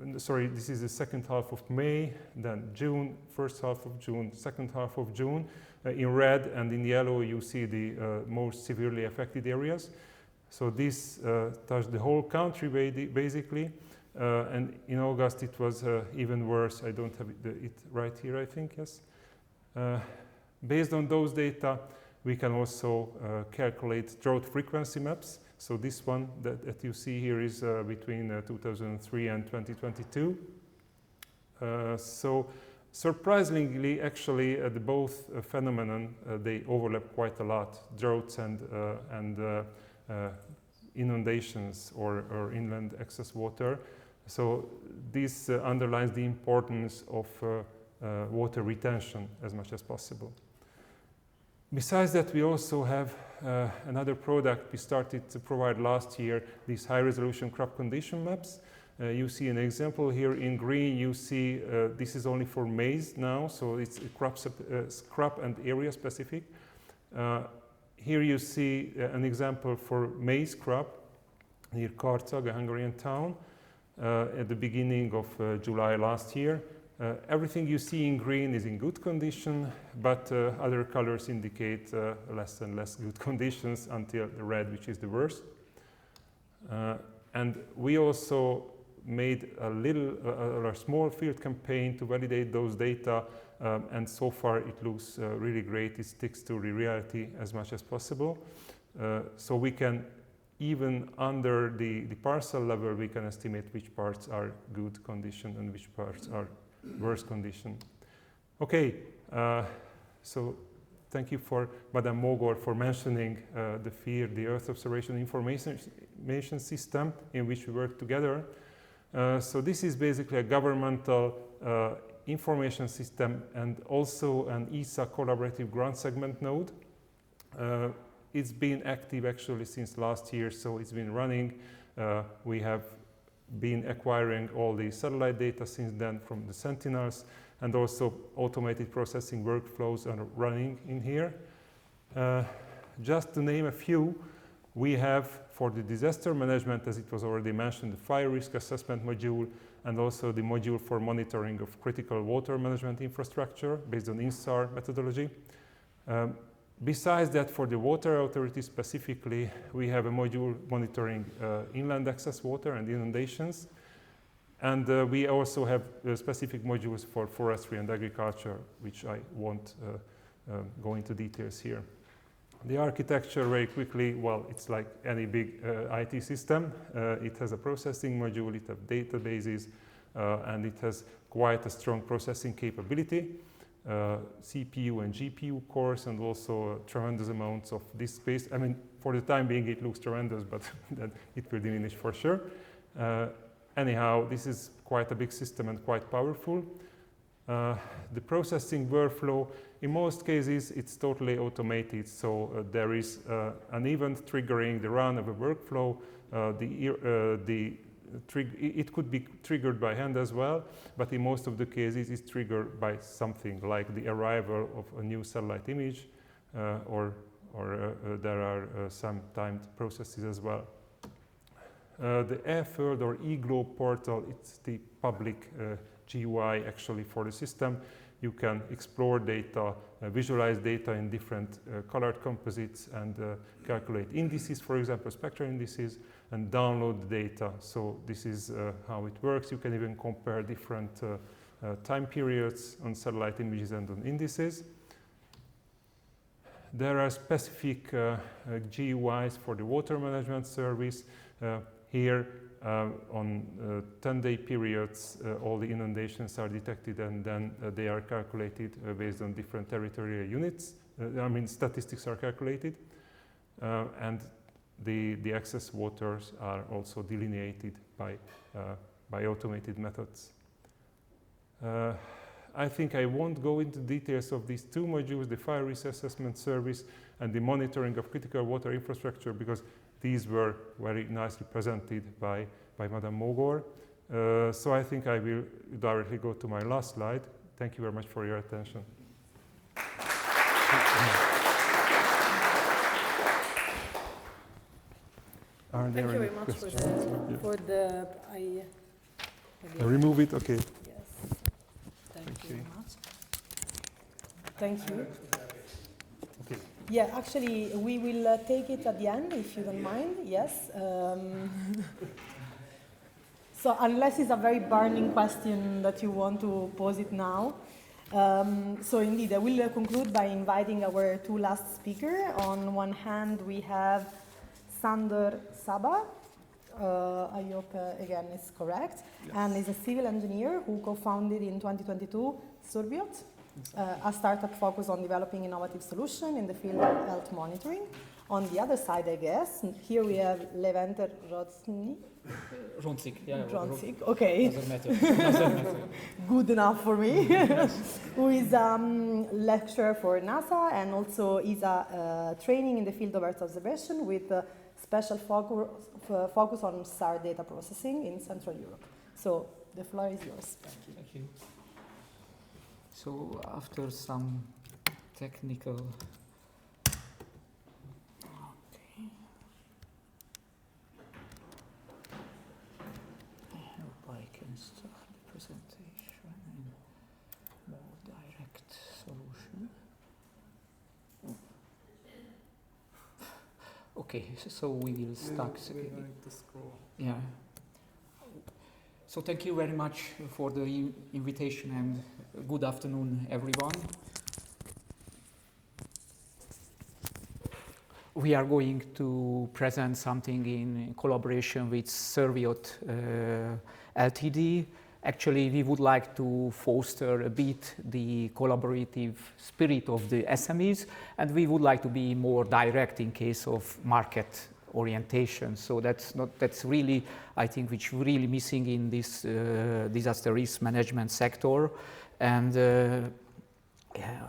N: this is the second half of May, then June, first half of June, second half of June. In red and in yellow, you see the most severely affected areas. So this touched the whole country, basically. And in August, it was even worse. I don't have it right here, I think, yes. Based on those data, we can also calculate drought frequency maps. So this one that you see here is between 2003 and 2022. So surprisingly, actually, the both phenomenon, they overlap quite a lot, droughts and inundations or inland excess water. So this underlines the importance of water retention as much as possible. Besides that, we also have another product we started to provide last year, these high-resolution crop condition maps. You see an example here in green. You see this is only for maize now, so it's crop and area specific. Here you see an example for maize crop near Karcag, a Hungarian town, at the beginning of July last year. Everything you see in green is in good condition, but other colors indicate less and less good conditions until the red, which is the worst. And we also made a small field campaign to validate those data, and so far it looks really great. It sticks to the reality as much as possible. So we can, even under the parcel level, we can estimate which parts are good condition and which parts are worse condition. Okay, so thank you for Madame Mogor for mentioning the FEAR, the Earth Observation Information System, in which we work together. So this is basically a governmental information system and also an ESA collaborative ground segment node. It's been active actually since last year, so it's been running. We have been acquiring all the satellite data since then from the Sentinels, and also automated processing workflows are running in here. Just to name a few, we have for the disaster management, as it was already mentioned, the fire risk assessment module, and also the module for monitoring of critical water management infrastructure based on INSAR methodology. Besides that, for the water authority specifically, we have a module monitoring inland access water and inundations. And we also have specific modules for forestry and agriculture, which I won't go into details here. The architecture, very quickly, well, it's like any big IT system. It has a processing module, it has databases, and it has quite a strong processing capability. CPU and GPU cores, and also tremendous amounts of disk space. I mean, for the time being, it looks tremendous, but then it will diminish for sure. Anyhow, this is quite a big system and quite powerful. The processing workflow, in most cases, it's totally automated. So there is an event triggering the run of a workflow. It could be triggered by hand as well, but in most of the cases, it's triggered by something like the arrival of a new satellite image, or there are some timed processes as well. The eFIRD or eGlobe portal, it's the public GUI actually for the system. You can explore data, visualize data in different colored composites, and calculate indices, for example, spectral indices, and download the data. So this is how it works. You can even compare different time periods on satellite images and on indices. There are specific GUIs for the water management service. Here, on 10-day periods, all the inundations are detected, and then they are calculated based on different territorial units. Statistics are calculated, and the excess waters are also delineated by automated methods. I think I won't go into details of these two modules, the fire risk assessment service and the monitoring of critical water infrastructure, because these were very nicely presented by Madame Mogor. So I think I will directly go to my last slide. Thank you very much for your attention.
O: Thank you very much for the
N: I remove it, okay.
O: Yes. Thank you very much. Thank you.
N: Okay.
D: Yeah, actually, we will take it at the end, if you don't mind. Yes. So unless it's a very burning question that you want to pose it now. So indeed, I will conclude by inviting our two last speakers. On one hand, we have Sander Saba. I hope, again, it's correct. Yes. And is a civil engineer who co-founded in 2022 Surbiot, a startup focused on developing innovative solutions in the field of health monitoring. On the other side, I guess, here we have Leventer
P: Ronzik, yeah.
D: Ronzik, okay.
P: Doesn't matter. Doesn't matter.
D: Good enough for me. Who is lecturer for NASA and also is a training in the field of Earth observation with a special focus on SAR data processing in Central Europe. So the floor is yours.
P: Thank you. So after some technical start the presentation in more direct solution. Okay, so we will start. Yeah. So thank you very much for the invitation and good afternoon, everyone. We are going to present something in collaboration with Surbiot Ltd. Actually, we would like to foster a bit the collaborative spirit of the SMEs, and we would like to be more direct in case of market orientation. So that's really, I think, which really missing in this disaster risk management sector. And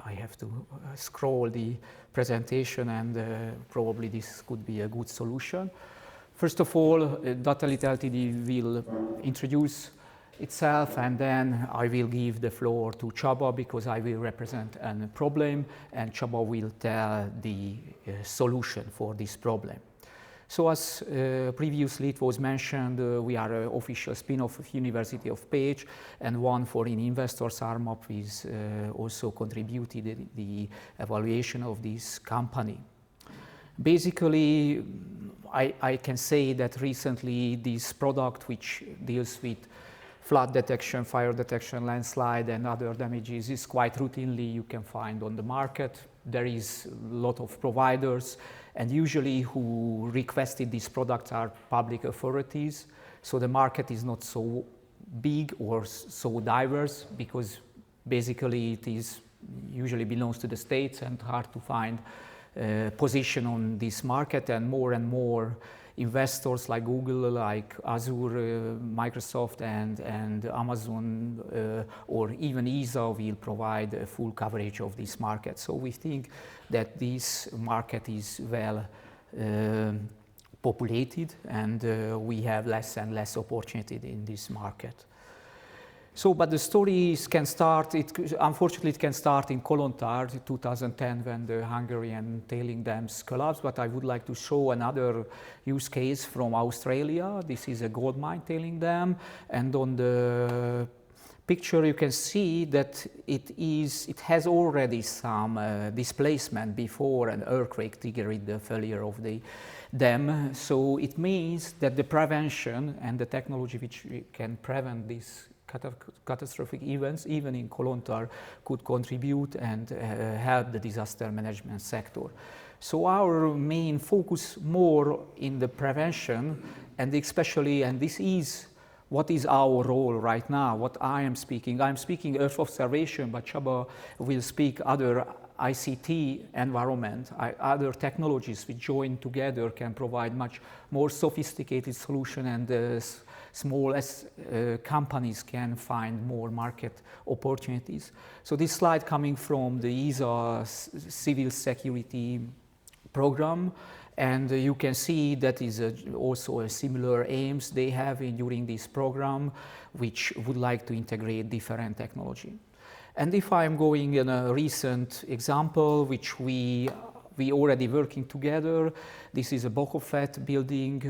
P: I have to scroll the presentation, and probably this could be a good solution. First of all, Datalit Ltd will introduce itself, and then I will give the floor to Csaba because I will represent a problem, and Csaba will tell the solution for this problem. So as previously it was mentioned, we are an official spin-off of University of Pécs, and one foreign investors ARMAP is also contributed the evaluation of this company. Basically, I can say that recently this product, which deals with flood detection, fire detection, landslide, and other damages, is quite routinely you can find on the market. There is a lot of providers, and usually who requested these products are public authorities. So the market is not so big or so diverse, because basically it is usually belongs to the states and hard to find position on this market, and more investors like Google, like Azure, Microsoft, and Amazon, or even ESA will provide a full coverage of this market. So we think that this market is well populated, and we have less and less opportunity in this market. So, but the stories can start, unfortunately it can start in Kolontar 2010 when the Hungarian tailing dams collapsed, but I would like to show another use case from Australia. This is a gold mine tailing dam, and on the picture you can see that it has already some displacement before an earthquake triggered the failure of the dam. So it means that the prevention and the technology which can prevent this catastrophic events, even in Kolontar, could contribute and help the disaster management sector. So our main focus more in the prevention, and especially, and this is what is our role right now, what I'm speaking Earth observation, but Csaba will speak other ICT environment, other technologies which join together can provide much more sophisticated solution, and small companies can find more market opportunities. So this slide coming from the ESA civil security program, and you can see that is also a similar aims they have during this program, which would like to integrate different technology. And if I'm going in a recent example, which we already working together, this is a Bokofet building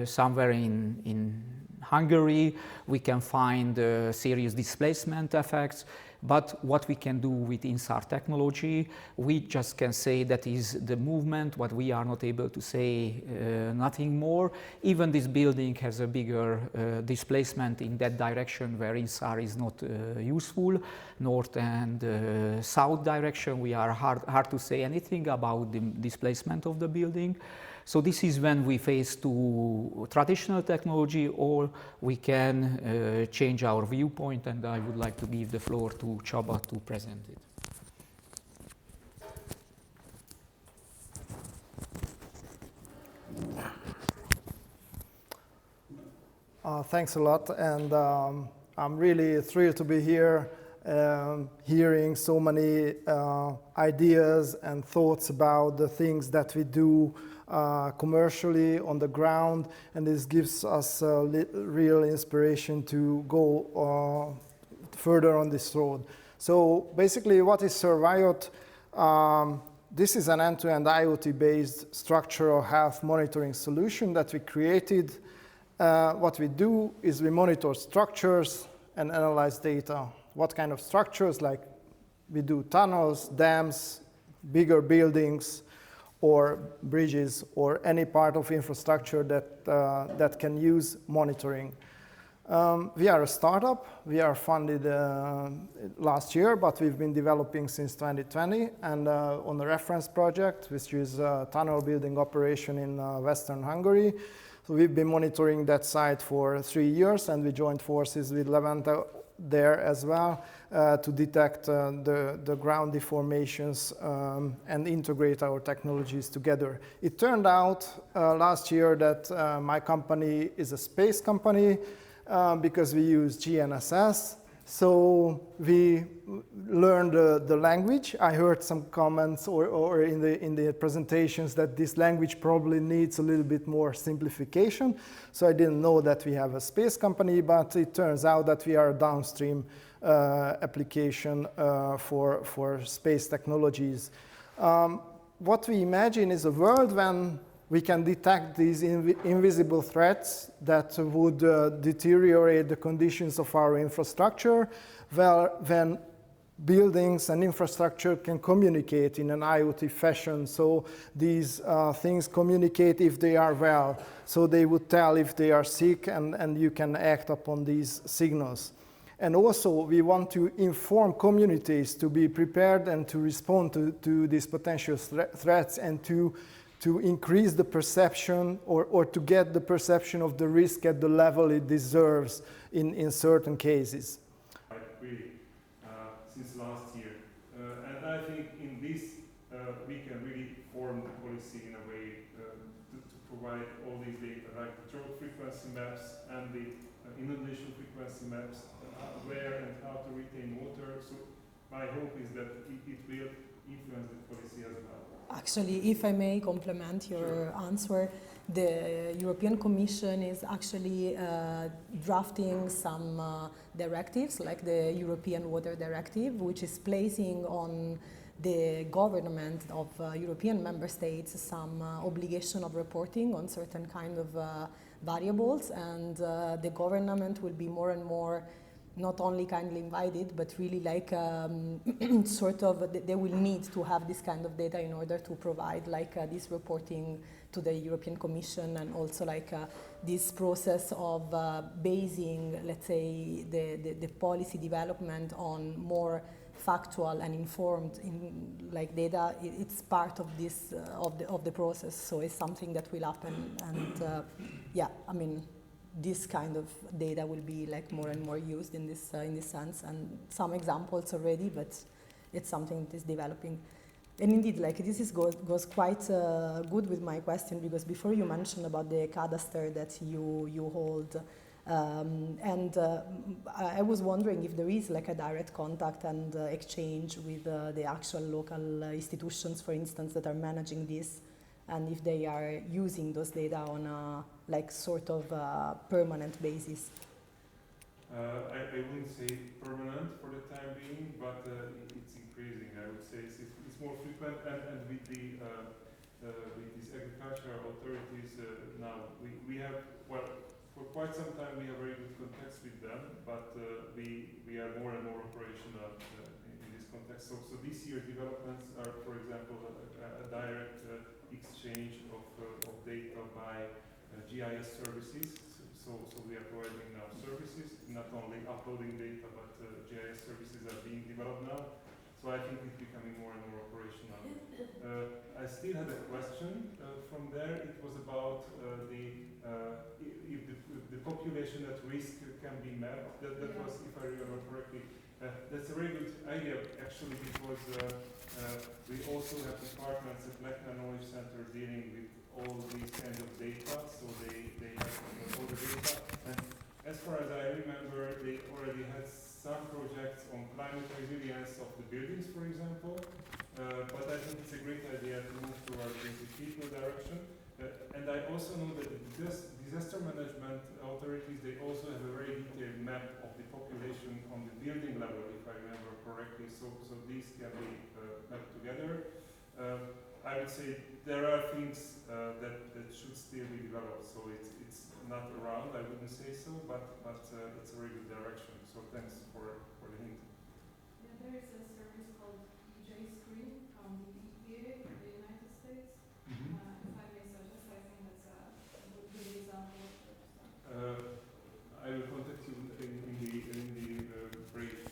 P: somewhere in Hungary. We can find serious displacement effects, but what we can do with INSAR technology, we just can say that is the movement, what we are not able to say nothing more. Even this building has a bigger displacement in that direction where INSAR is not useful. North and south direction, we are hard to say anything about the displacement of the building. So this is when we face to traditional technology, or we can change our viewpoint, and I would like to give the floor to Csaba to present it.
Q: Thanks a lot, and I'm really thrilled to be here, hearing so many ideas and thoughts about the things that we do commercially on the ground, and this gives us real inspiration to go further on this road. So basically, what is Surviot? This is an end-to-end IoT-based structural health monitoring solution that we created. What we do is we monitor structures and analyze data. What kind of structures? Like we do tunnels, dams, bigger buildings, or bridges, or any part of infrastructure that can use monitoring. We are a startup. We are funded last year, but we've been developing since 2020, and on a reference project, which is a tunnel building operation in Western Hungary. So we've been monitoring that site for 3 years, and we joined forces with Levante there as well to detect the ground deformations and integrate our technologies together. It turned out last year that my company is a space company because we use GNSS So we learned the language. I heard some comments or in the presentations that this language probably needs a little bit more simplification. So I didn't know that we have a space company, but it turns out that we are a downstream application for space technologies. What we imagine is a world when we can detect these invisible threats that would deteriorate the conditions of our infrastructure, when buildings and infrastructure can communicate in an IoT fashion. So these things communicate if they are well. So they would tell if they are sick, and you can act upon these signals. And also, we want to inform communities to be prepared and to respond to these potential threats, and to increase the perception or to get the perception of the risk at the level it deserves in certain cases.
N: Really, since last year. And I think in this we can really form the policy in a way to provide all these data, like the drought frequency maps and the inundation frequency maps, where and how to retain water. So my hope is that it will influence the policy as well.
D: Actually, if I may complement your answer, the European Commission is actually drafting some directives, like the European Water Directive, which is placing on the government of European member states some obligation of reporting on certain kind of variables, and the government will be more and more not only kindly invited, but really like sort of, they will need to have this kind of data in order to provide like this reporting to the European Commission, and also like this process of basing, let's say, the policy development on more factual and informed like data. It's part of this of the process, so it's something that will happen, and yeah, I mean, this kind of data will be like more and more used in this sense, and some examples already, but it's something that is developing. And indeed, like this goes quite good with my question, because before you mentioned about the cadastre that you hold, and I was wondering if there is like a direct contact and exchange with the actual local institutions, for instance, that are managing this, and if they are using those data on a like sort of permanent basis.
N: I wouldn't say permanent for the time being, but it's increasing. I would say it's more frequent, and with the with these agricultural authorities now we have, well, for quite some time we have very good contacts with them, but we are more and more operational in this context. So this year's developments are, for example, a direct exchange of data by GIS services. So we are providing now services, not only uploading data, but GIS services are being developed now. So I think it's becoming more and more operational. I still had a question from there. It was about if the population at risk can be mapped. That was, if I remember correctly. That's a very good idea, actually, because we also have departments at Lechner Knowledge Center dealing with all these kinds of data, so they have all the data. And as far as I remember, they already had some projects on climate resilience of the buildings, for example. But I think it's a great idea to move towards the people direction. And I also know that the disaster management authorities, they also have a very detailed map of the population on the building level, if I remember correctly. So these can be mapped together. I would say there are things that should still be developed. So it's not around, I wouldn't say so, but it's a very good direction. So thanks for the hint.
R: Yeah, there is a service called J-Screen from the EPA in the United States.
N: Mm-hmm.
R: If I may suggest, I think that's a good example of that.
N: I will contact you in the break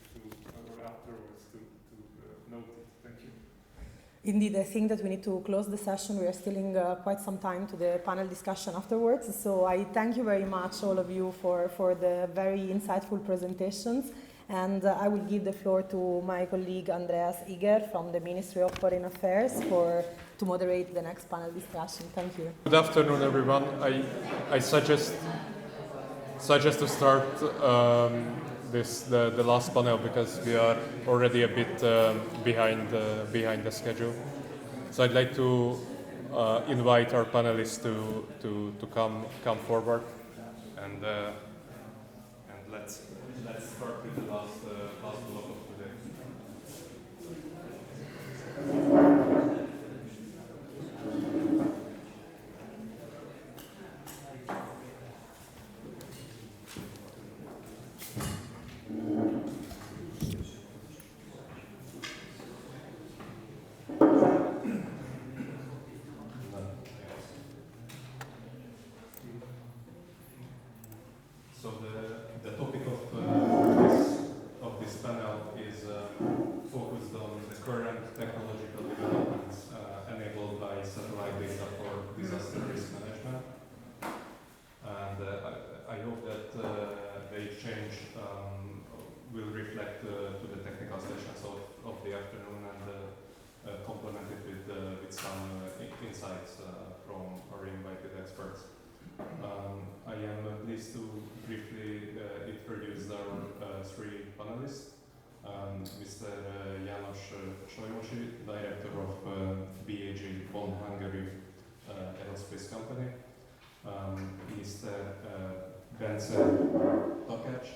N: or afterwards to note it. Thank you.
D: Indeed, I think that we need to close the session. We are still in quite some time to the panel discussion afterwards. So I thank you very much, all of you, for the very insightful presentations. And I will give the floor to my colleague Andreas Iger from the Ministry of Foreign Affairs to moderate the next panel discussion. Thank you.
S: Good afternoon, everyone. I suggest to start
N: the last panel because we are already a bit behind the schedule. So I'd like to invite our panelists to come forward, and let's start with the last block of today. So the topic of this panel is focused on the current technological developments enabled by satellite data for disaster risk management. And I hope that the exchange will reflect to the technical sessions of the afternoon and complement it with some insights from our invited experts. I am pleased to briefly introduce our three panelists. Mr. János Solymosi, Director of BAG Bonn, Hungary Aerospace Company. Mr. Bence Takács,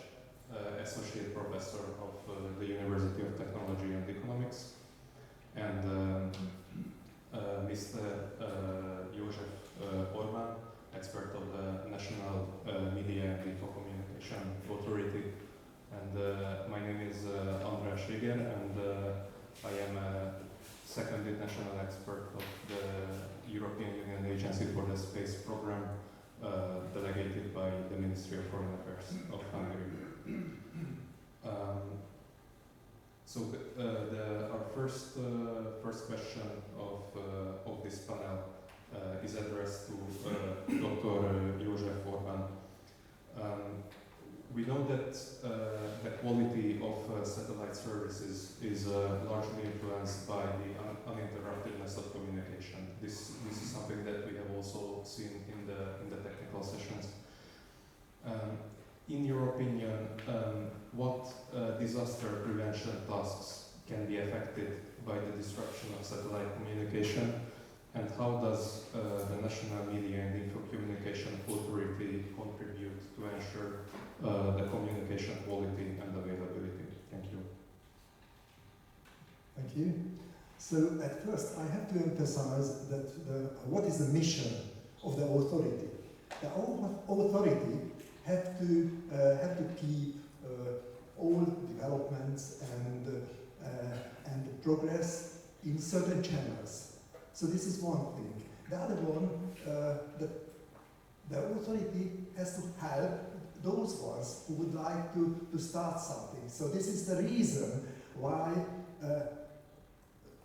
N: Associate Professor of the University of Technology and Economics. And Mr. József Orbán, expert of the National Media and Infocommunication Authority. And my name is András Riger, and I am a second international expert of the European Union Agency for the Space Program, delegated by the Ministry of Foreign Affairs of Hungary. So our first question of this panel is addressed to Dr. József Orbán. We know that the quality of satellite services is largely influenced by the uninterruptedness of communication. This is something that we have also seen in the technical sessions. In your opinion, what disaster prevention tasks can be affected by the disruption of satellite communication? And how does the National Media and Infocommunication Authority contribute to ensure the communication quality and availability? Thank you.
J: Thank you. So at first I have to emphasize that what is the mission of the authority? The authority have to keep all developments and progress in certain channels. So this is one thing. The other one, the authority has to help those ones who would like to start something. So this is the reason why,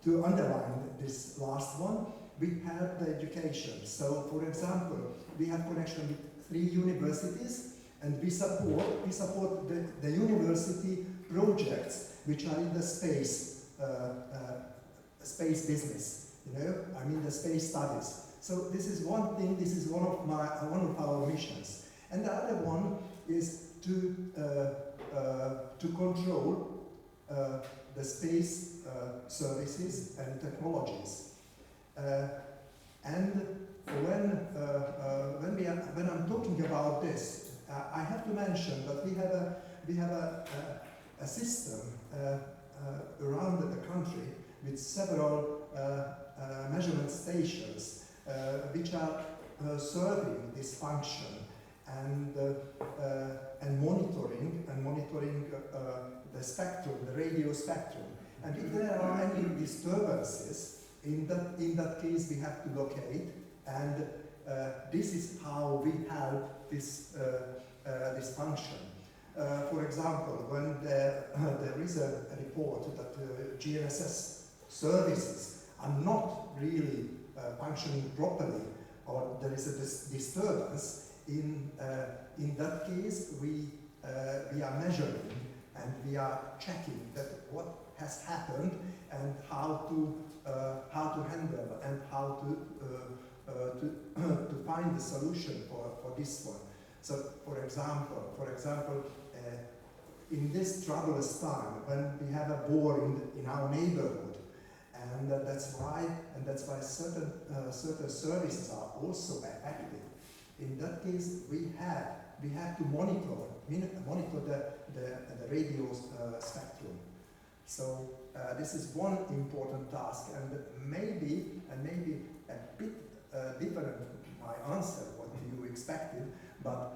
J: to underline this last one, we have the education. So for example, we have connection with 3 universities, and we support the university projects which are in the space business. You know, I mean the space studies. So this is one thing. This is one of our missions, and the other one is to control the space services and technologies. And when I'm talking about this, I have to mention that we have a system around the country with several measurement stations which are serving this function and monitoring the spectrum, the radio spectrum. And if there are any disturbances, in that case we have to locate, and this is how we help this function. For example, when there is a report that GNSS services are not really functioning properly, or there is a disturbance, in that case we are measuring and we are checking that what has happened and how to handle and how to find the solution for this one. So, for example, in this troublous time when we have a war in our neighborhood, and that's why certain services are also affected. In that case, we have to monitor the radio spectrum. So this is one important task, and maybe a bit different my answer what you expected, but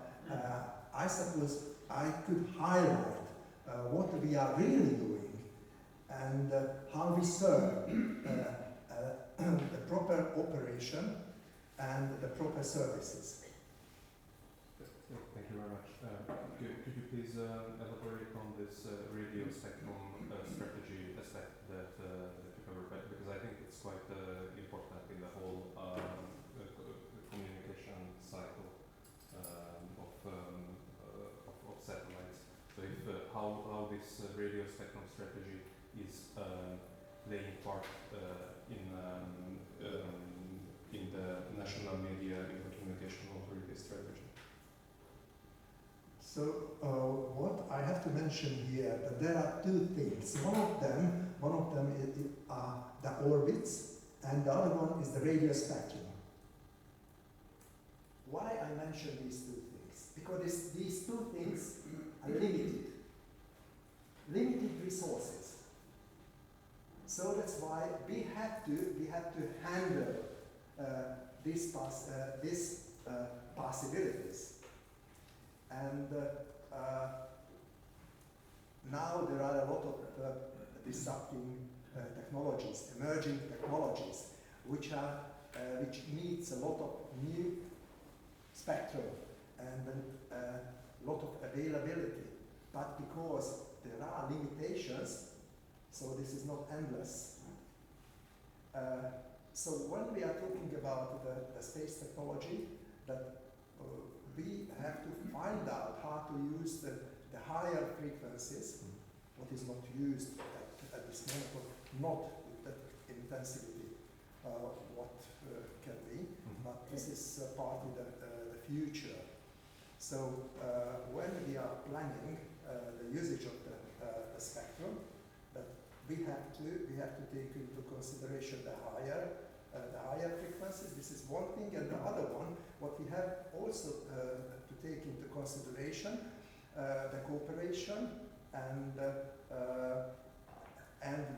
J: I suppose I could highlight what we are really doing and how we serve the proper operation and the proper services.
S: Thank you very much. Could you please elaborate on this radio spectrum strategy aspect that you covered? Because I think it's quite important in the whole communication cycle of satellites. So if, how this radio spectrum strategy is playing part in the national media in the communication authority strategy.
J: So what I have to mention here, that there are two things. One of them are the orbits, and the other one is the radio spectrum. Why I mention these two things? Because these two things are limited resources. So that's why we have to handle these possibilities. And now there are a lot of disrupting technologies, emerging technologies, which needs a lot of new spectrum and a lot of availability. But because there are limitations, so this is not endless. So when we are talking about the space technology, that we have to find out how to use the higher frequencies, what is not used at this moment, not with that intensity, what can be, but this is part of the future. So when we are planning the usage of the spectrum, that we have to take into consideration the higher frequencies. This is one thing, and the other one, what we have also to take into consideration, the cooperation and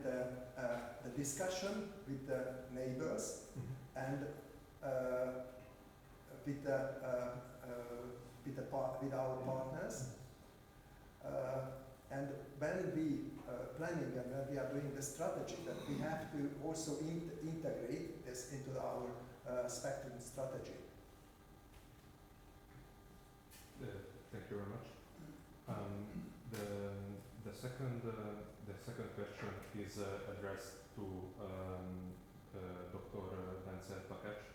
J: the discussion with the neighbors and with our partners. And when we planning and when we are doing the strategy, that we have to also integrate this into our spectrum strategy.
S: Thank you very much. The second question is addressed to Dr. Bence Takács.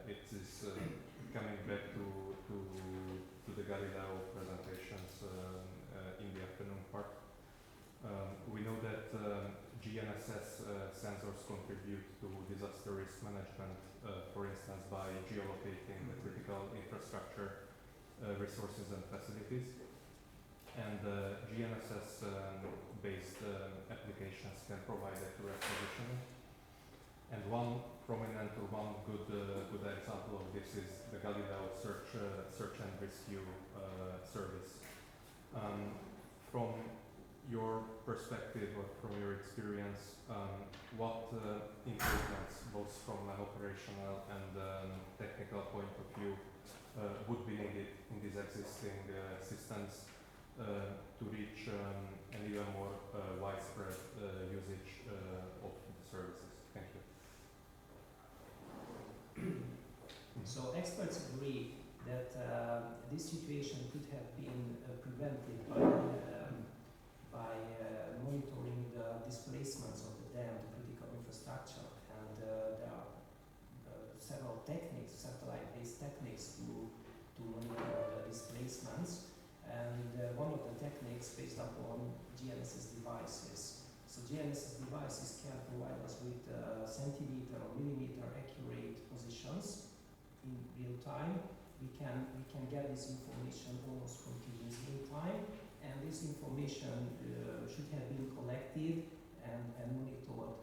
S: It is coming back to the Galileo presentations in the afternoon part. We know that GNSS sensors contribute to disaster risk management, for instance, by geolocating the critical infrastructure, resources and facilities. And GNSS-based applications can provide accurate positioning. And one prominent or one good example of this is the Galileo search and rescue service. From your perspective or from your experience, what improvements, both from an operational and technical point of view, would be needed in these existing systems to reach an even more widespread usage of the services? Thank you.
T: So experts agree that this situation could have been prevented by monitoring the displacements of the dam, the critical infrastructure, and there are several techniques, satellite-based techniques to monitor the displacements, and one of the techniques based upon GNSS devices. So GNSS devices can provide us with centimeter or millimeter accurate positions in real time. We can get this information almost continuously in time, and this information should have been collected and monitored,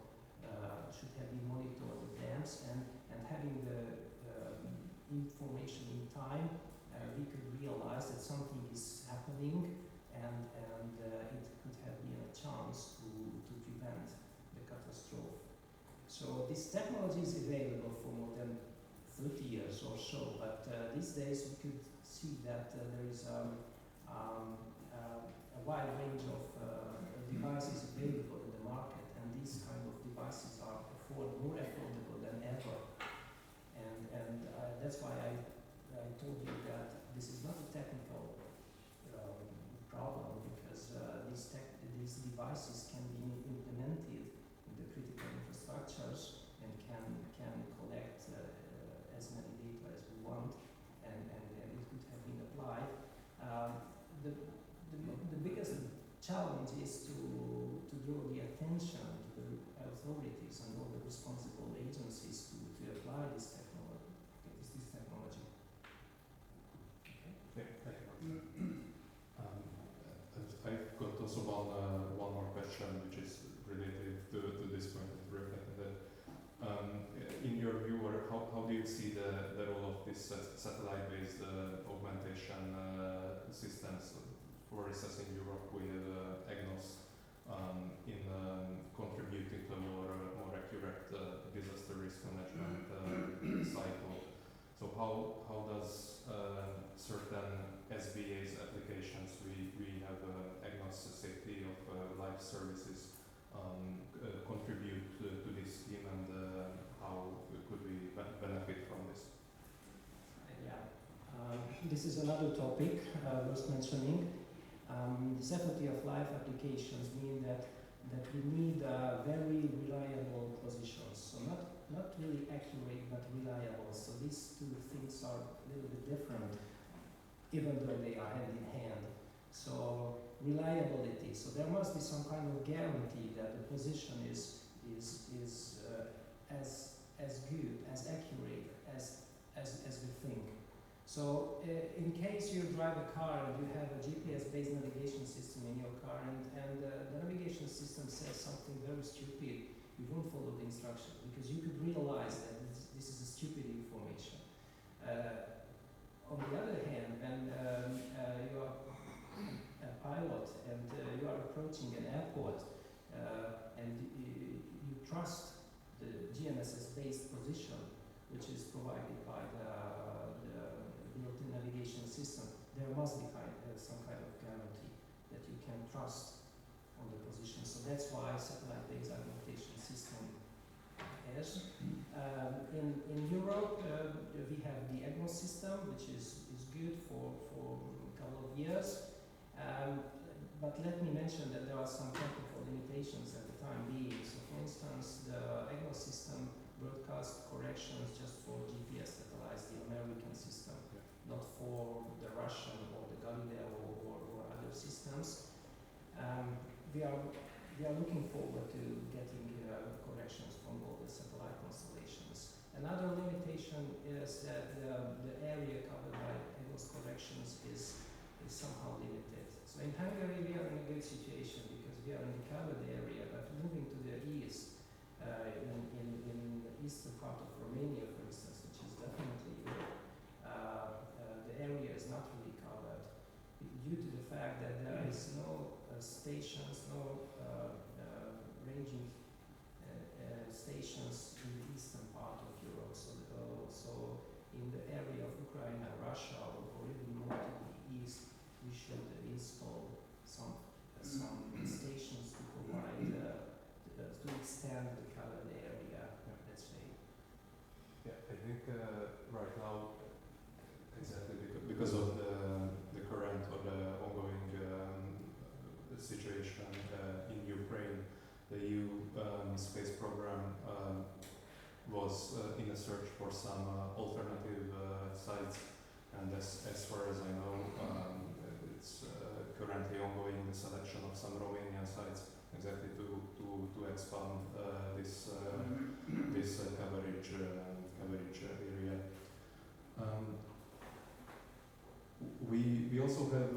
T: should have been monitored with dams, and having the information in time, we could realize that something is happening, and it could have been a chance to prevent the catastrophe. So this technology is available for more than 30 years or so, but these days we could see that there is a wide range of devices available in the market, and these kind of devices are more affordable than ever. And that's why I told you that this is not a technical problem, because these devices can be implemented in the critical infrastructures and can collect as many data as we want, and it could have been applied. The biggest challenge is to draw the attention to the authorities and all the responsible agencies to apply this technology.
S: Okay. Thank you. I've got also one more question, which is related to this point that you reflected. In your view, or how do you see the role of this satellite-based augmentation systems, for instance, in Europe with EGNOS, in contributing to a more accurate disaster risk management cycle? So how does certain SBA's applications, we have EGNOS safety of life services, contribute to this scheme, and how could we benefit from this?
T: This is another topic worth mentioning. The safety of life applications mean that we need very reliable positions. So not really accurate, but reliable. So these two things are a little bit different, even though they are hand in hand. So reliability. So there must be some kind of guarantee that the position is as good, as accurate as we think. So in case you drive a car and you have a GPS-based navigation system in your car, and the navigation system says something very stupid, you won't follow the instructions, because you could realize that this is a stupid information. On the other hand, when you are a pilot and you are approaching an airport and you trust the GNSS-based position, which is provided by the built-in navigation system, there must be some kind of guarantee that you can trust on the position. So that's why satellite-based augmentation system is. In Europe, we have the EGNOS system, which is good for a couple of years. But let me mention that there are some technical limitations at the time being. So for instance, the EGNOS system broadcast corrections just for GPS satellites, the American system, not for the Russian or the Galileo or other systems. We are looking forward to getting corrections from all the satellite constellations. Another limitation is that the area covered by EGNOS corrections is somehow limited. So in Hungary we are in a good situation because we are in the covered area, but moving to the east, in the eastern part of Romania, for instance, which is definitely the area is not really covered due to the fact that there is no stations, no ranging stations in the eastern part of Europe. So in the area of Ukraine and Russia, or even more to the east, we should install some stations to provide to extend the covered area, let's say.
S: Yeah, I think right now, exactly because of the current or the ongoing situation in Ukraine, the EU space program was in a search for some alternative sites, and as far as I know, it's currently ongoing the selection of some Romanian sites exactly to expand this coverage area. We also have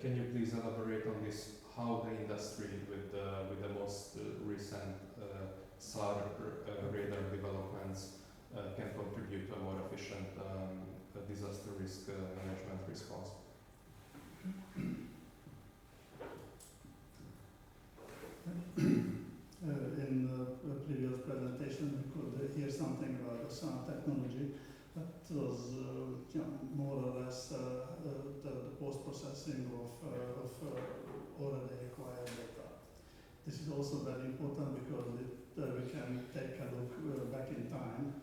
S: can you please elaborate on this? How the industry, with the most recent SAR radar developments, can contribute to a more efficient disaster risk management response?
U: In the previous presentation, we could hear something about the SAR technology. That was more or less the post-processing of already acquired data. This is also very important because we can take a look back in time,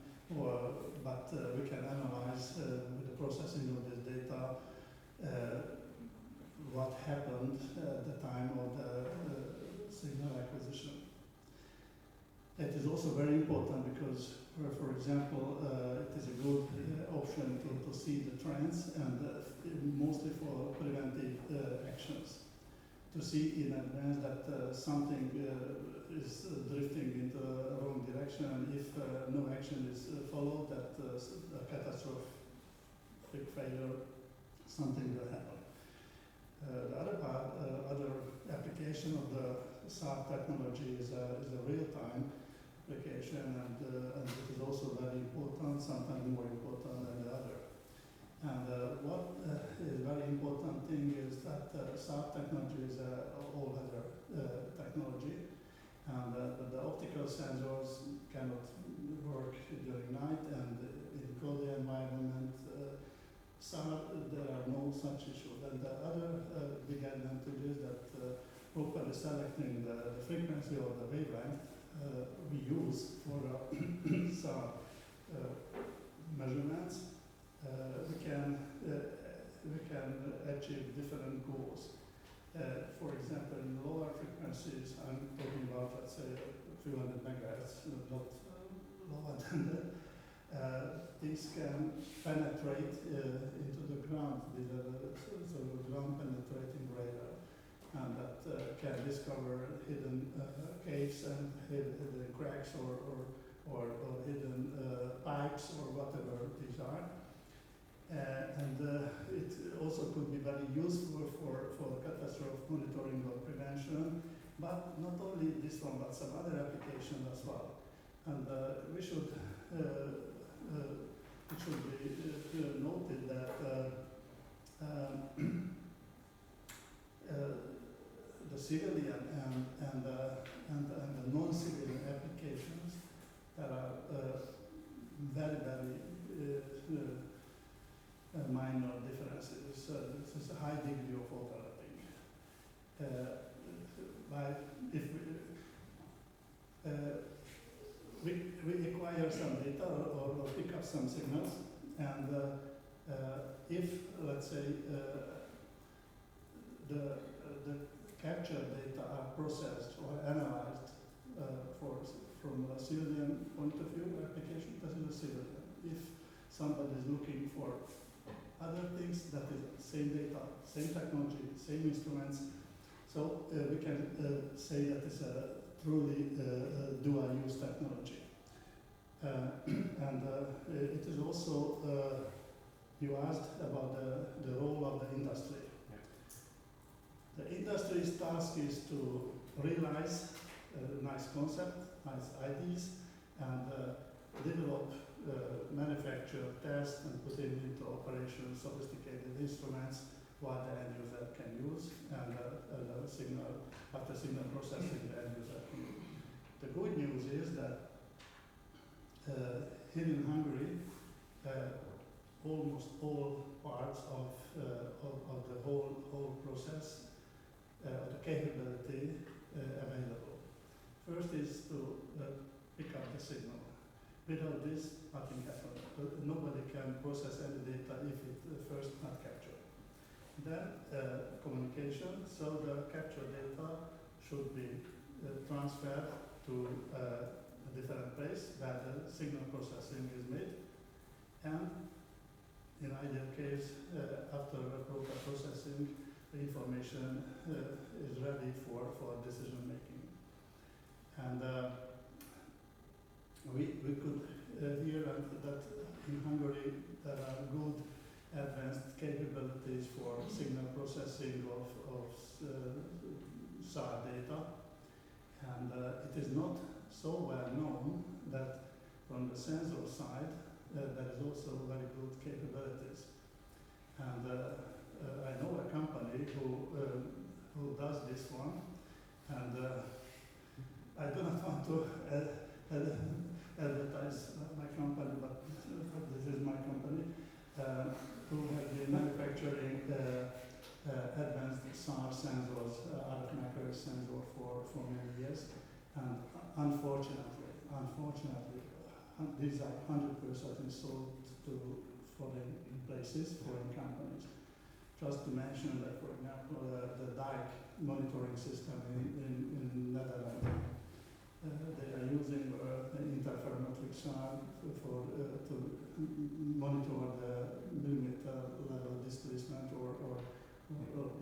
U: but we can analyze with the processing of this data what happened at the time of the signal acquisition. It is also very important because, for example, it is a good option to see the trends and mostly for preventive actions. To see in advance that something is drifting into the wrong direction, and if no action is followed, that a catastrophic failure, something will happen. The other application of the SAR technology is a real-time application, and it is also very important, sometimes more important than the other. And what is very important thing is that SAR technology is all-weather technology, and the optical sensors cannot work during night, and in cold environment, SAR, there are no such issues. And the other big advantage is that properly selecting the frequency of the wavelength we use for SAR measurements, we can achieve different goals. For example, in lower frequencies, I'm talking about, let's say, a few hundred megahertz, not lower than that. These can penetrate into the ground with a ground penetrating radar, and that can discover hidden caves and hidden cracks or hidden pipes or whatever these are. And it also could be very useful for catastrophe monitoring or prevention, but not only this one, but some other applications as well. And it should be noted that the civilian and the non-civilian applications, there are very minor differences. There's a high degree of overlapping. If we acquire some data or pick up some signals, and if, let's say, the captured data are processed or analyzed from a civilian point of view application, this is a civilian. If somebody is looking for other things, that is same data, same technology, same instruments, so we can say that it's a truly dual-use technology. And it is also, you asked about the role of the industry. The industry's task is to realize a nice concept, nice ideas, and develop, manufacture, test, and put it into operation sophisticated instruments what the end user can use, and after signal processing, the end user can use. The good news is that here in Hungary, almost all parts of the whole process, the capability available. First is to pick up the signal. Without this, nothing happens. Nobody can process any data if it first not captured. Then communication, so the captured data should be transferred to a different place where the signal processing is made. And in ideal case, after proper processing, the information is ready for decision making. And we could hear that in Hungary there are good advanced capabilities for signal processing of SAR data, and it is not so well known that from the sensor side there is also very good capabilities. And I know a company who does this one, and I do not want to advertise my company, but this is my company, who have been manufacturing advanced SAR sensors, RF macro sensor for many years, and unfortunately, these are 100% sold to foreign places, foreign companies. Just to mention that, for example, the dike monitoring system in Netherlands, they are using interferometric SAR to monitor the millimeter level displacement or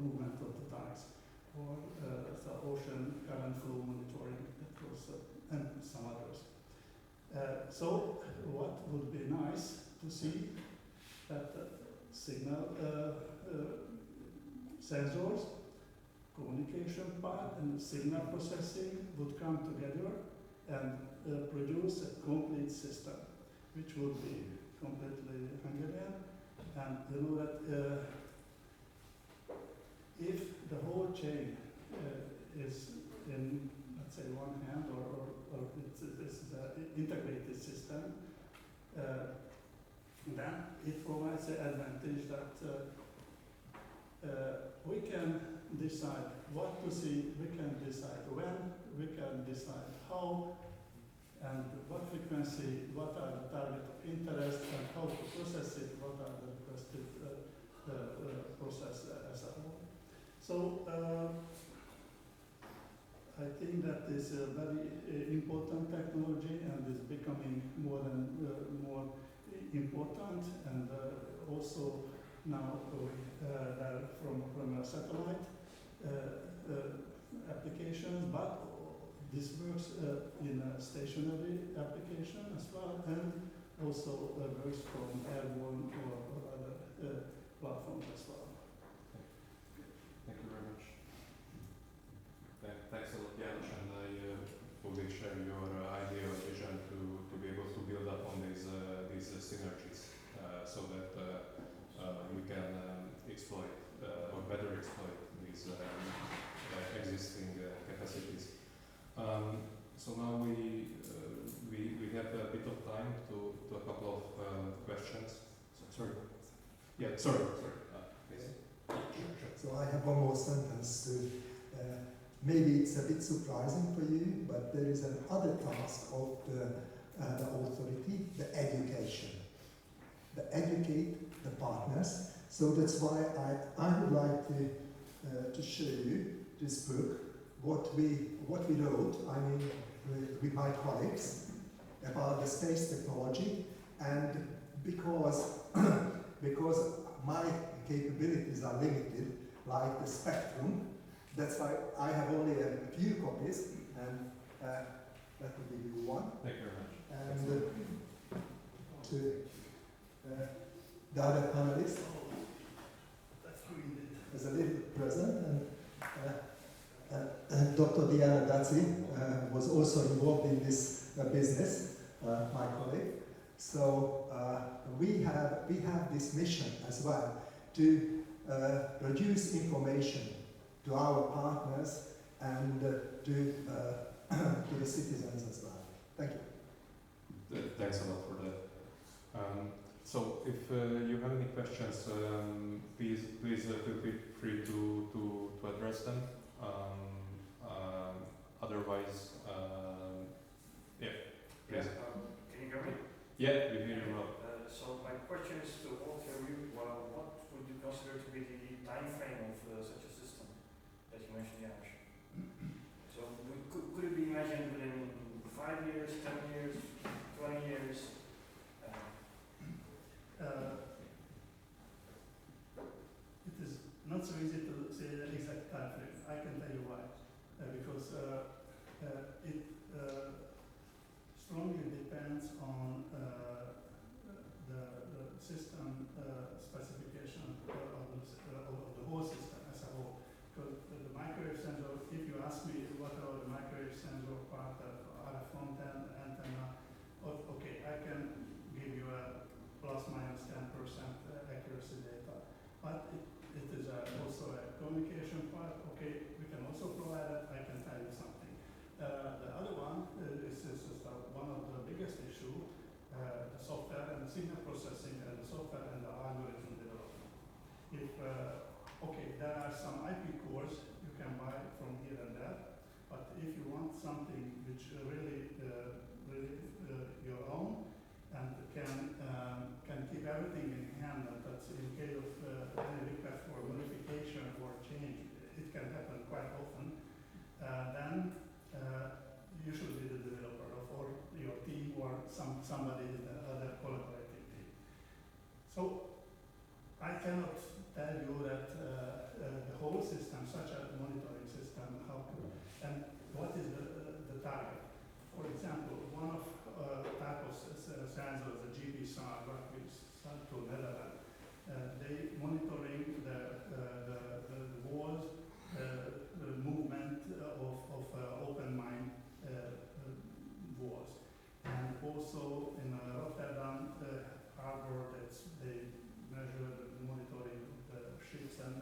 U: movement of the dikes, or the ocean current flow monitoring, that was, and some others. So what would be nice to see that signal sensors, communication part, and signal processing would come together and produce a complete system, which would be completely Hungarian. And you know that if the whole chain is in, let's say, one hand, or it's an integrated system, then it provides the advantage that we can decide what to see, we can decide when, we can decide how, and what frequency, what are the target of interest, and how to process it, what are the requested process as a whole. So I think that is a very important technology and is becoming more and more important, and also now from a satellite applications, but this works in a stationary application as well, and also works from airborne or other platforms as well.
S: Thank you very much. Thanks a lot, János, and I fully share your idea or vision to be able to build up on these synergies so that we can exploit or better exploit these existing capacities. So now we have a bit of time to a couple of questions. Sorry. Yeah, sorry. Please.
J: So I have one more sentence to, maybe it's a bit surprising for you, but there is another task of the authority, the education. The educate the partners. So that's why I would like to show you this book, what we wrote, I mean, with my colleagues about the space technology, and because my capabilities are limited, like the spectrum, that's why I have only a few copies, and let me give you one.
S: Thank you very much.
J: And to the other panelists, as a little present, and Dr. Diana Daci was also involved in this business, my colleague. So we have this mission as well to produce information to our partners and to the citizens as well. Thank you.
S: Thanks a lot for that. So if you have any questions, please feel free to address them. Otherwise, yeah, please.
C: Can you hear me?
S: Yeah, we hear you well.
C: So my question is to all of you, what would you consider to be the time frame of such a system that you mentioned, Janusz? So could it be imagined within 5 years, 10 years, 20 years?
U: It is not so easy to say the exact time frame. I can tell you why. Because it strongly depends on the system specification of the whole system as a whole. Because the have some IP cores you can buy from here and there, but if you want something which really your own and can keep everything in hand, and that's in case of any request for modification or change, it can happen quite often, then you should be the developer or your team or somebody in the other collaborating team. So I cannot tell you that the whole system, such a monitoring system, and what is the target. For example, one of type of sensors, the GPSAR, what we sent to Netherlands, they monitoring the walls, the movement of open mine walls. And also in Rotterdam harbor, they measure the monitoring of the ships, and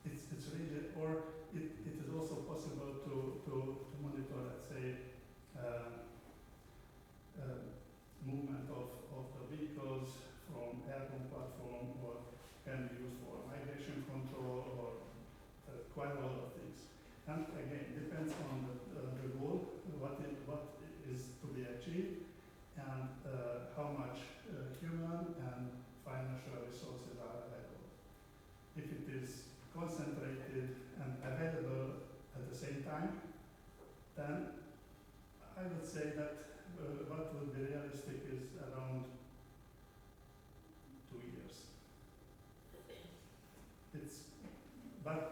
U: it's really, or it is also possible to monitor, let's say, movement of the vehicles from airborne platform, or can be used for migration control, or quite a lot of things. And again, depends on the goal, what is to be achieved, and how much human and financial resources are available. If it is concentrated and available at the same time, then I would say that what would be realistic is around 2 years. But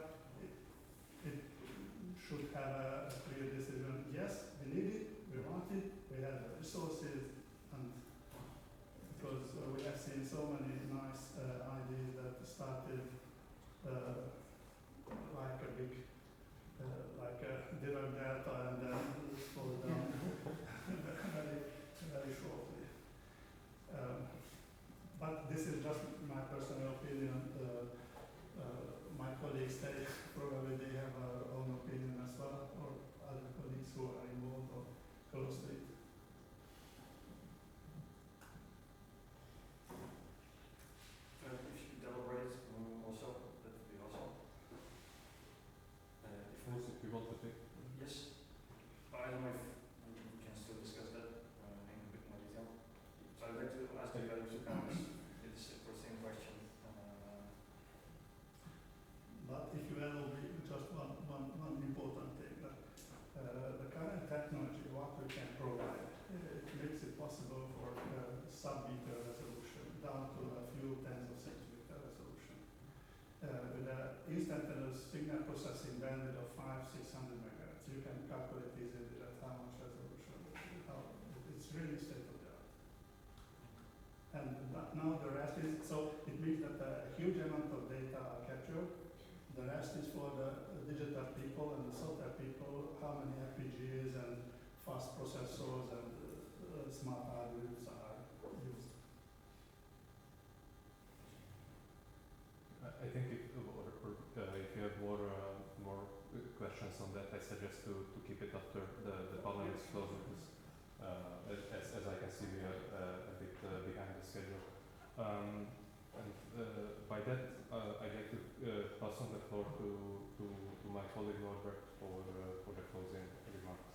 U: it should have a clear decision. Yes, we need it, we want it, we have the resources, and because we have seen so many nice ideas that started like a big, like a Dirac delta, and then slowed down very shortly. But this is just my personal opinion. My colleagues, probably they have their own opinion as well, or other colleagues who are involved or close to it.
C: If you could elaborate also, that would be awesome.
S: If you want to take.
C: Yes. I don't know if we can still discuss that in a bit more detail. So I'd like to ask you about two comments. It's for the same question.
U: But if you allow me, just one important thing, that the current technology, what we can provide, it makes it possible for sub-meter resolution down to a few tens of centimeter resolution. With an instantaneous signal processing bandwidth of 500-600 megahertz, you can calculate easily at how much resolution. It's really state of the art. And now the rest is, so it means that a huge amount of data are captured. The rest is for the digital people and the software people, how many FPGAs and fast processors and smart algorithms are used.
S: I think if you have more questions on that, I suggest to keep it after the panel is closed, because as I can see, we are a bit behind the schedule. By that, I'd like to pass on the floor to my colleague Norbert for the closing remarks.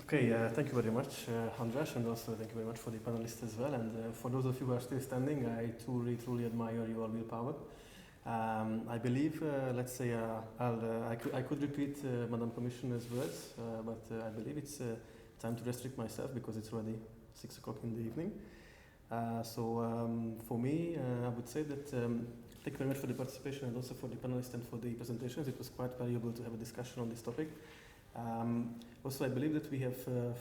E: Okay, thank you very much, András, and also thank you very much for the panelists as well. And for those of you who are still standing, I truly admire your willpower. I believe, let's say, I could repeat Madam Commissioner's words, but I believe it's time to restrict myself because it's already 6 o'clock in the evening. For me, I would say that thank you very much for the participation and also for the panelists and for the presentations. It was quite valuable to have a discussion on this topic. Also, I believe that we have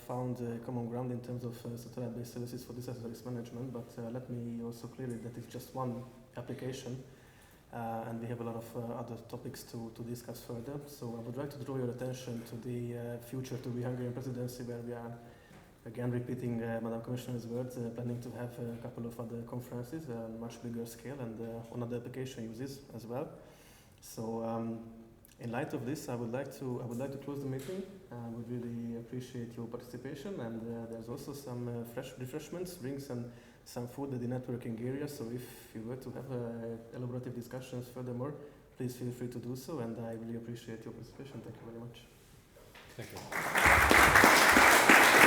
E: found common ground in terms of satellite-based services for disaster risk management, but let me also clear it that it's just one application. And we have a lot of other topics to discuss further. So I would like to draw your attention to the future to the Hungarian presidency, where we are, again repeating Madam Commissioner's words, planning to have a couple of other conferences on much bigger scale and on other application uses as well. So In light of this, I would like to close the meeting. I would really appreciate your participation, and there's also some fresh refreshments, drinks, and some food at the networking area. So if you were to have elaborative discussions furthermore, please feel free to do so, and I really appreciate your participation. Thank you very much.
S: Thank you.